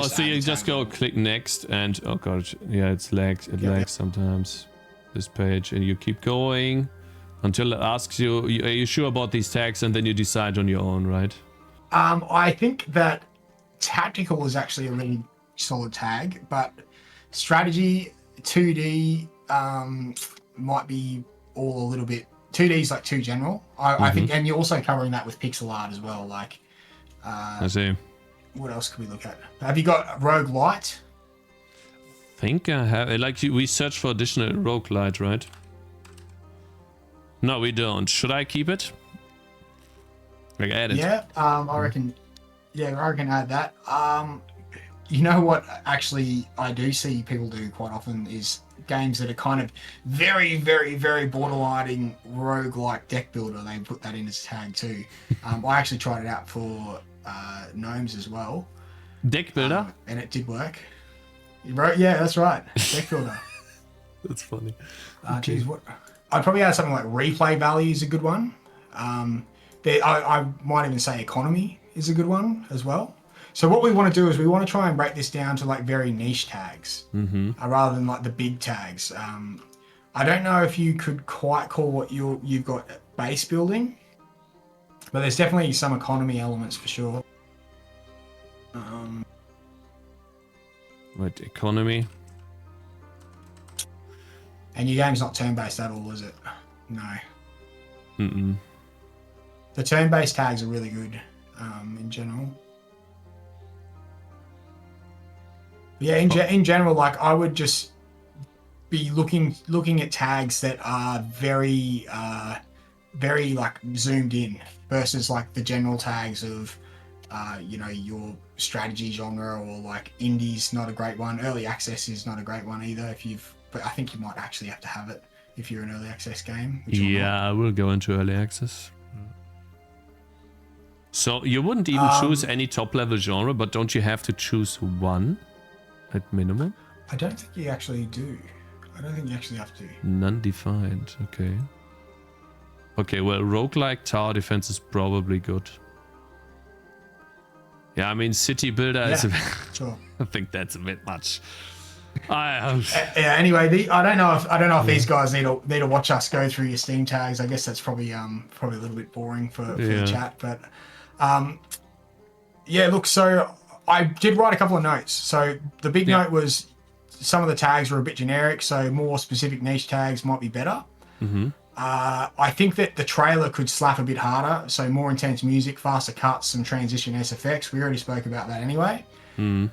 so you just go click next and oh god, yeah, it lags sometimes, this page, and you keep going until it asks you, are you sure about these tags, and then you decide on your own, right? I think that tactical is actually a really solid tag, but strategy 2D might be all a little bit. 2D is like too general. I think, and you're also covering that with pixel art as well. Like, I see. What else could we look at? Have you got roguelite? Think I have. Like we search for additional roguelite, right? No, we don't. Should I keep it? Like add it? Yeah, I reckon. Yeah, I reckon add that. you know what actually I do see people do quite often is games that are kind of very, very, very borderline roguelike deck builder. They put that in as a tag too. I actually tried it out for Gnomes as well. Deck builder? And it did work. Yeah, that's right. Deck builder. That's funny. Geez, what? I'd probably add something like replay value is a good one. I might even say economy is a good one as well. So what we want to do is we want to try and break this down to like very niche tags rather than like the big tags. I don't know if you could quite call what you've got base building, but there's definitely some economy elements for sure. Right, economy. And your game's not turn-based at all, is it? No. Mm-mm. The turn-based tags are really good in general. Yeah, in general, like I would just be looking at tags that are very like zoomed in versus like the general tags of your strategy genre, or like indie's not a great one. Early access is not a great one either. But I think you might actually have to have it if you're an early access game. Yeah, I will go into early access. So you wouldn't even choose any top level genre, but don't you have to choose one at minimum? I don't think you actually do. I don't think you actually have to. None defined. Okay. Okay, well, roguelike tower defense is probably good. Yeah, I mean, city builder is a sure. I think that's a bit much. Anyway, I don't know if these guys need to watch us go through your Steam tags. I guess that's probably a little bit boring for the chat, but look, so I did write a couple of notes. So the big note was some of the tags were a bit generic, so more specific niche tags might be better. I think that the trailer could slap a bit harder, so more intense music, faster cuts, some transition SFX. We already spoke about that anyway. And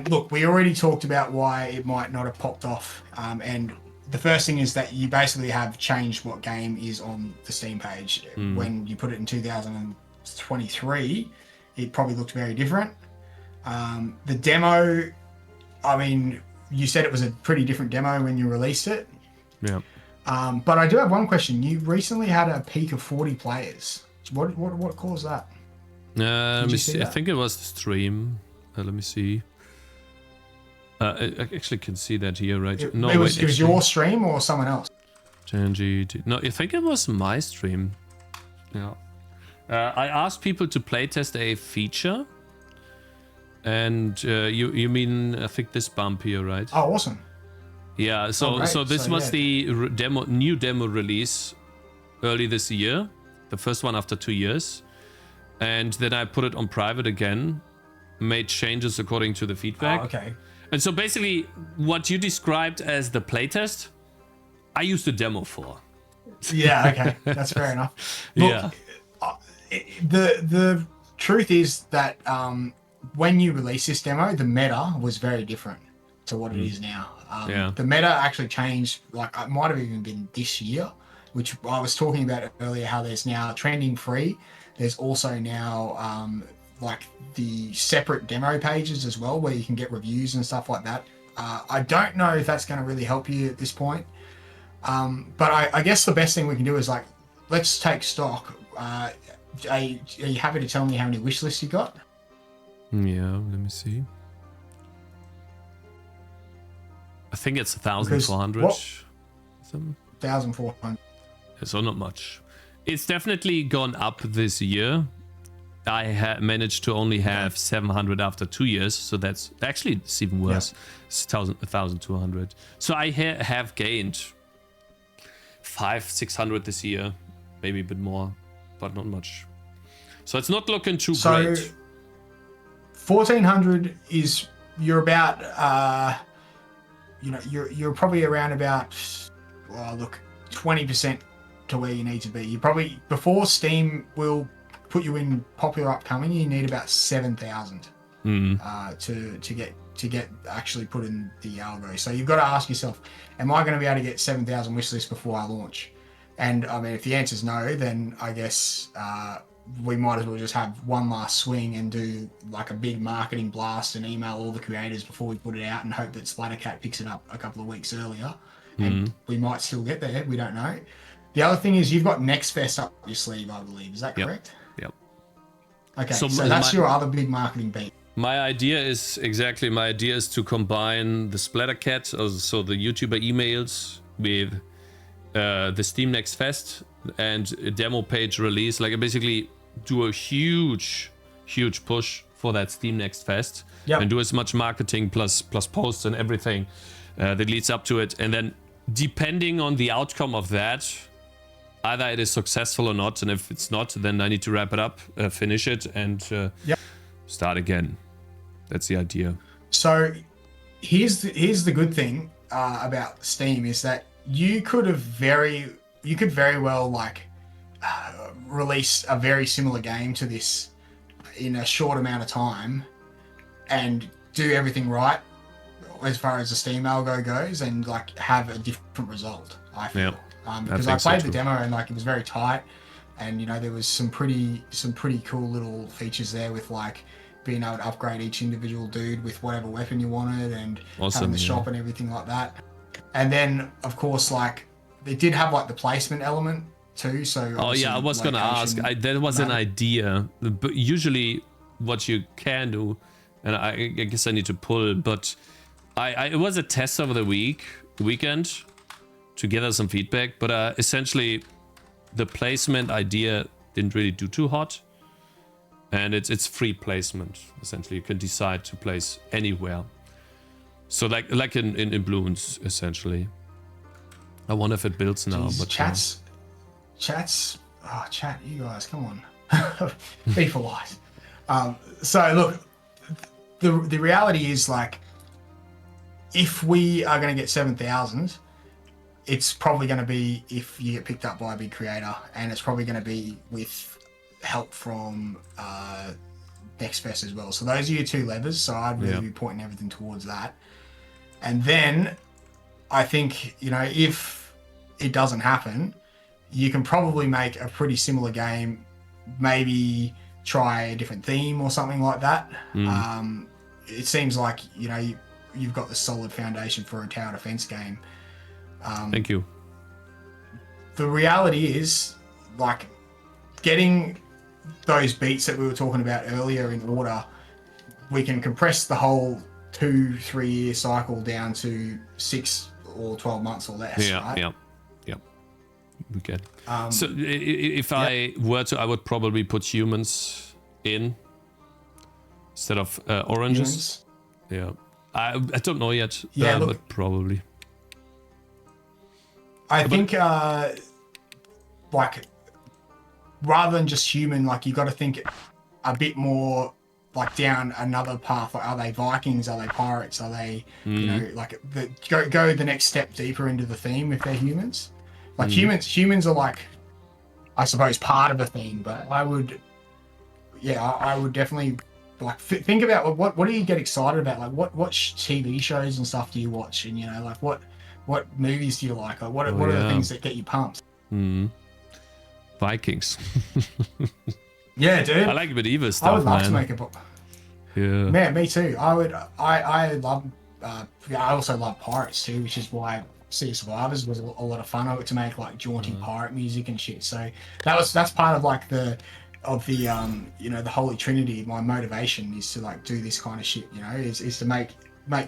look, we already talked about why it might not have popped off. And the first thing is that you basically have changed what game is on the Steam page. When you put it in 2023, it probably looked very different. The demo, I mean, you said it was a pretty different demo when you released it. Yeah. But I do have one question. You recently had a peak of 40 players. What caused that? Let me see. I think it was the stream. Let me see. I actually can see that here, right? It was your stream or someone else? No, I think it was my stream. Yeah. I asked people to playtest a feature. And you mean, I think this bump here, right? Oh, awesome. Yeah, so this was the new demo release early this year. The first one after 2 years. And then I put it on private again. Made changes according to the feedback. Oh, okay. And so basically, what you described as the playtest, I used the demo for. Yeah, okay. That's fair enough. Look, the truth is that when you released this demo, the meta was very different to what it is now. The meta actually changed, like it might have even been this year, which I was talking about earlier, how there's now trending free. There's also now like the separate demo pages as well, where you can get reviews and stuff like that. I don't know if that's going to really help you at this point. But I guess the best thing we can do is like, let's take stock. Are you happy to tell me how many wish lists you got? Yeah, let me see. I think it's 1,400. 1,400. So not much. It's definitely gone up this year. I managed to only have 700 after 2 years, so that's actually it's even worse. It's 1,200. So I have gained 500-600 this year, maybe a bit more, but not much. So it's not looking too great. 1,400 is you're about you're probably around about 20% to where you need to be. You probably, before Steam will put you in popular upcoming, you need about 7,000 to get actually put in the algo. So you've got to ask yourself, am I going to be able to get 7,000 wish lists before I launch? And I mean, if the answer is no, then I guess we might as well just have one last swing and do like a big marketing blast and email all the creators before we put it out and hope that Splattercat picks it up a couple of weeks earlier. And we might still get there. We don't know. The other thing is you've got Next Fest up your sleeve, I believe. Is that correct? Yep. Okay, so that's your other big marketing beat. My idea is to combine the Splattercat, so the YouTuber emails, with the Steam Next Fest and a demo page release. Like, basically do a huge push for that Steam Next Fest, and do as much marketing plus posts and everything that leads up to it. And then, depending on the outcome of that, either it is successful or not. And if it's not, then I need to wrap it up, finish it, and start again. That's the idea. So here's the good thing about Steam is that you could very well like release a very similar game to this in a short amount of time and do everything right as far as the Steam algo goes and like have a different result, I feel. Because I played the demo and like it was very tight, and you know there was some pretty cool little features there with like being able to upgrade each individual dude with whatever weapon you wanted and having the shop and everything like that. And then of course like they did have like the placement element too. So I was gonna ask. That was an idea, but usually what you can do, and I guess I need to pull, but it was a test over the weekend to gather some feedback, but essentially the placement idea didn't really do too hot, and it's free placement. Essentially, you can decide to place anywhere. So like in Bloons, essentially. I wonder if it builds now. Jeez, but chats. Oh, chat, you guys, come on, be polite. So look, the reality is like, if we are going to get 7,000, it's probably going to be if you get picked up by a big creator, and it's probably going to be with help from Next Fest as well. So those are your two levers. So I'd really be pointing everything towards that. And then I think, you know, if it doesn't happen, you can probably make a pretty similar game, maybe try a different theme or something like that. It seems like, you know, you've got the solid foundation for a tower defense game. Thank you. The reality is, like, getting those beats that we were talking about earlier in order, we can compress the whole 2-3 year cycle down to 6 or 12 months or less. Right? We can. So if I were to, I would probably put humans in instead of oranges. Humans? I don't know yet. But probably. I think like, rather than just human, like, you got to think a bit more like down another path. Like, are they Vikings? Are they pirates? Are they, you know, like go the next step deeper into the theme if they're humans? Like humans are like, I suppose, part of a theme, but I would definitely like think about what do you get excited about? Like what TV shows and stuff do you watch? And, you know, like what movies do you like? Or what are the things that get you pumped? Vikings. Yeah, dude. I like medieval stuff. I would love to make a book. Yeah. Man, me too. I love. I also love pirates too, which is why Sea of Survivors was a lot of fun. I got to make like jaunty pirate music and shit. So that's part of like the you know, the holy trinity. My motivation is to like do this kind of shit. You know, is to make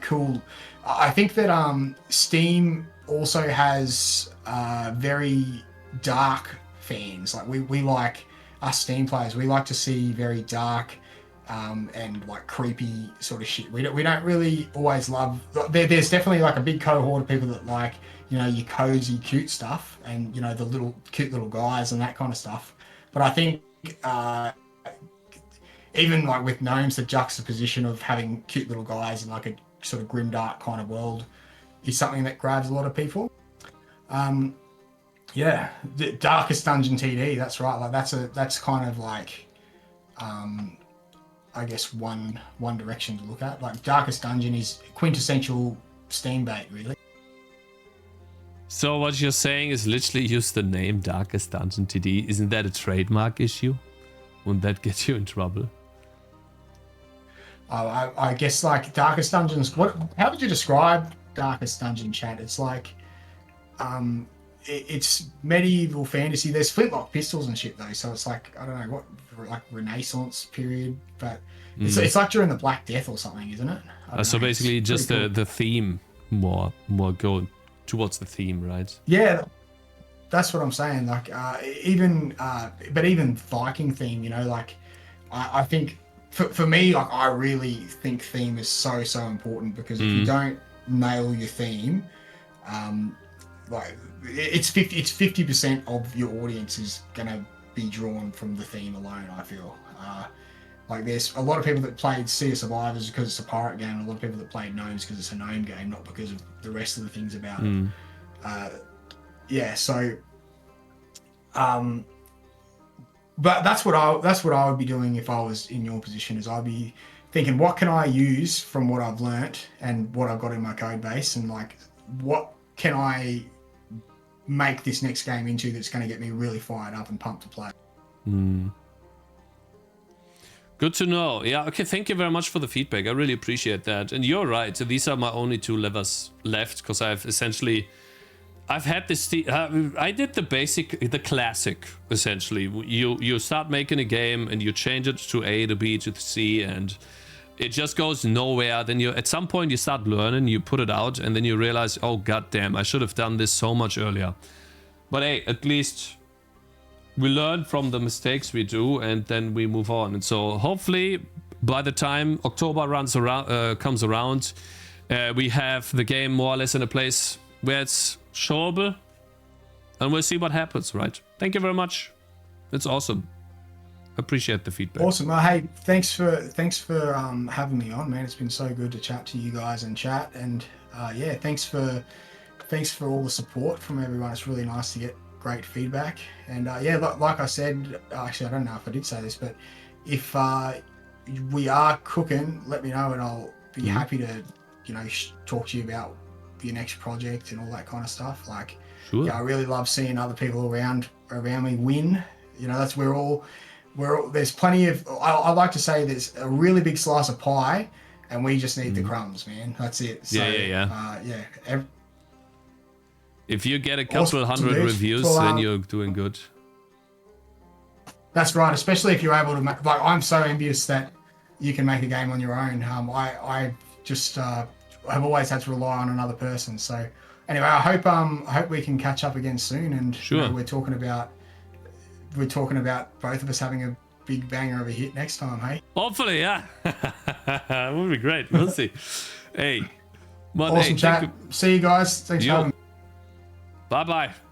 cool. I think that Steam also has very dark fans. Like we like, us Steam players, we like to see very dark and like creepy sort of shit. We don't really always love. There's definitely like a big cohort of people that like, you know, your cozy cute stuff and, you know, the cute little guys and that kind of stuff. But I think even like with Gnomes, the juxtaposition of having cute little guys in like a sort of grimdark kind of world is something that grabs a lot of people. The Darkest Dungeon TD, that's right. Like that's kind of like I guess one direction to look at. Like Darkest Dungeon is quintessential Steam bait, really. So what you're saying is literally use the name Darkest Dungeon TD. Isn't that a trademark issue? Won't that get you in trouble? I guess like Darkest Dungeons. How would you describe Darkest Dungeon, chat? It's like, it's medieval fantasy. There's flintlock pistols and shit though, so it's like, I don't know what, like Renaissance period, but it's like during the Black Death or something, isn't it? So know, basically, just cool. the theme more going towards the theme, right? Yeah, that's what I'm saying. Like even Viking theme, you know, like I think for me, like I really think theme is so important, because if you don't nail your theme, like it's 50% of your audience is gonna be drawn from the theme alone. I feel like there's a lot of people that played Sea of Survivors because it's a pirate game, and a lot of people that played Gnomes because it's a gnome game, not because of the rest of the things about it. Yeah, so but that's what I would be doing if I was in your position, is I'd be thinking, what can I use from what I've learnt and what I've got in my code base, and like what can I make this next game into that's going to get me really fired up and pumped to play. Good to know. Yeah, okay, thank you very much for the feedback. I really appreciate that. And you're right, these are my only 2 levers left, because I've had this, I did the classic, essentially. You start making a game and you change it to A to B to C, and it just goes nowhere. Then at some point you start learning, you put it out, and then you realize, oh goddamn, I should have done this so much earlier. But hey, at least we learn from the mistakes we do, and then we move on. And so hopefully by the time October comes around, we have the game more or less in a place where it's showable, and we'll see what happens, right? Thank you very much. It's awesome. Appreciate the feedback. Awesome. Well, hey, thanks for having me on, man. It's been so good to chat to you guys and chat, and yeah, thanks for all the support from everyone. It's really nice to get great feedback. And yeah, like I said, actually I don't know if I did say this, but if we are cooking, let me know, and I'll be happy to, you know, talk to you about your next project and all that kind of stuff. Like, sure. Yeah, I really love seeing other people around me win. You know, that's there's plenty of, I like to say there's a really big slice of pie, and we just need the crumbs, man. That's it. So, yeah. If you get a couple hundred reviews, then you're doing good. That's right, especially if you're able to make, like, I'm so envious that you can make a game on your own. I just I've always had to rely on another person. So anyway, I hope we can catch up again soon, and sure. You know, we're talking about both of us having a big banger of a hit next time, hey? Hopefully, yeah. That would be great. We'll see. Hey. Awesome chat. See you guys. Thanks for having me. Bye-bye.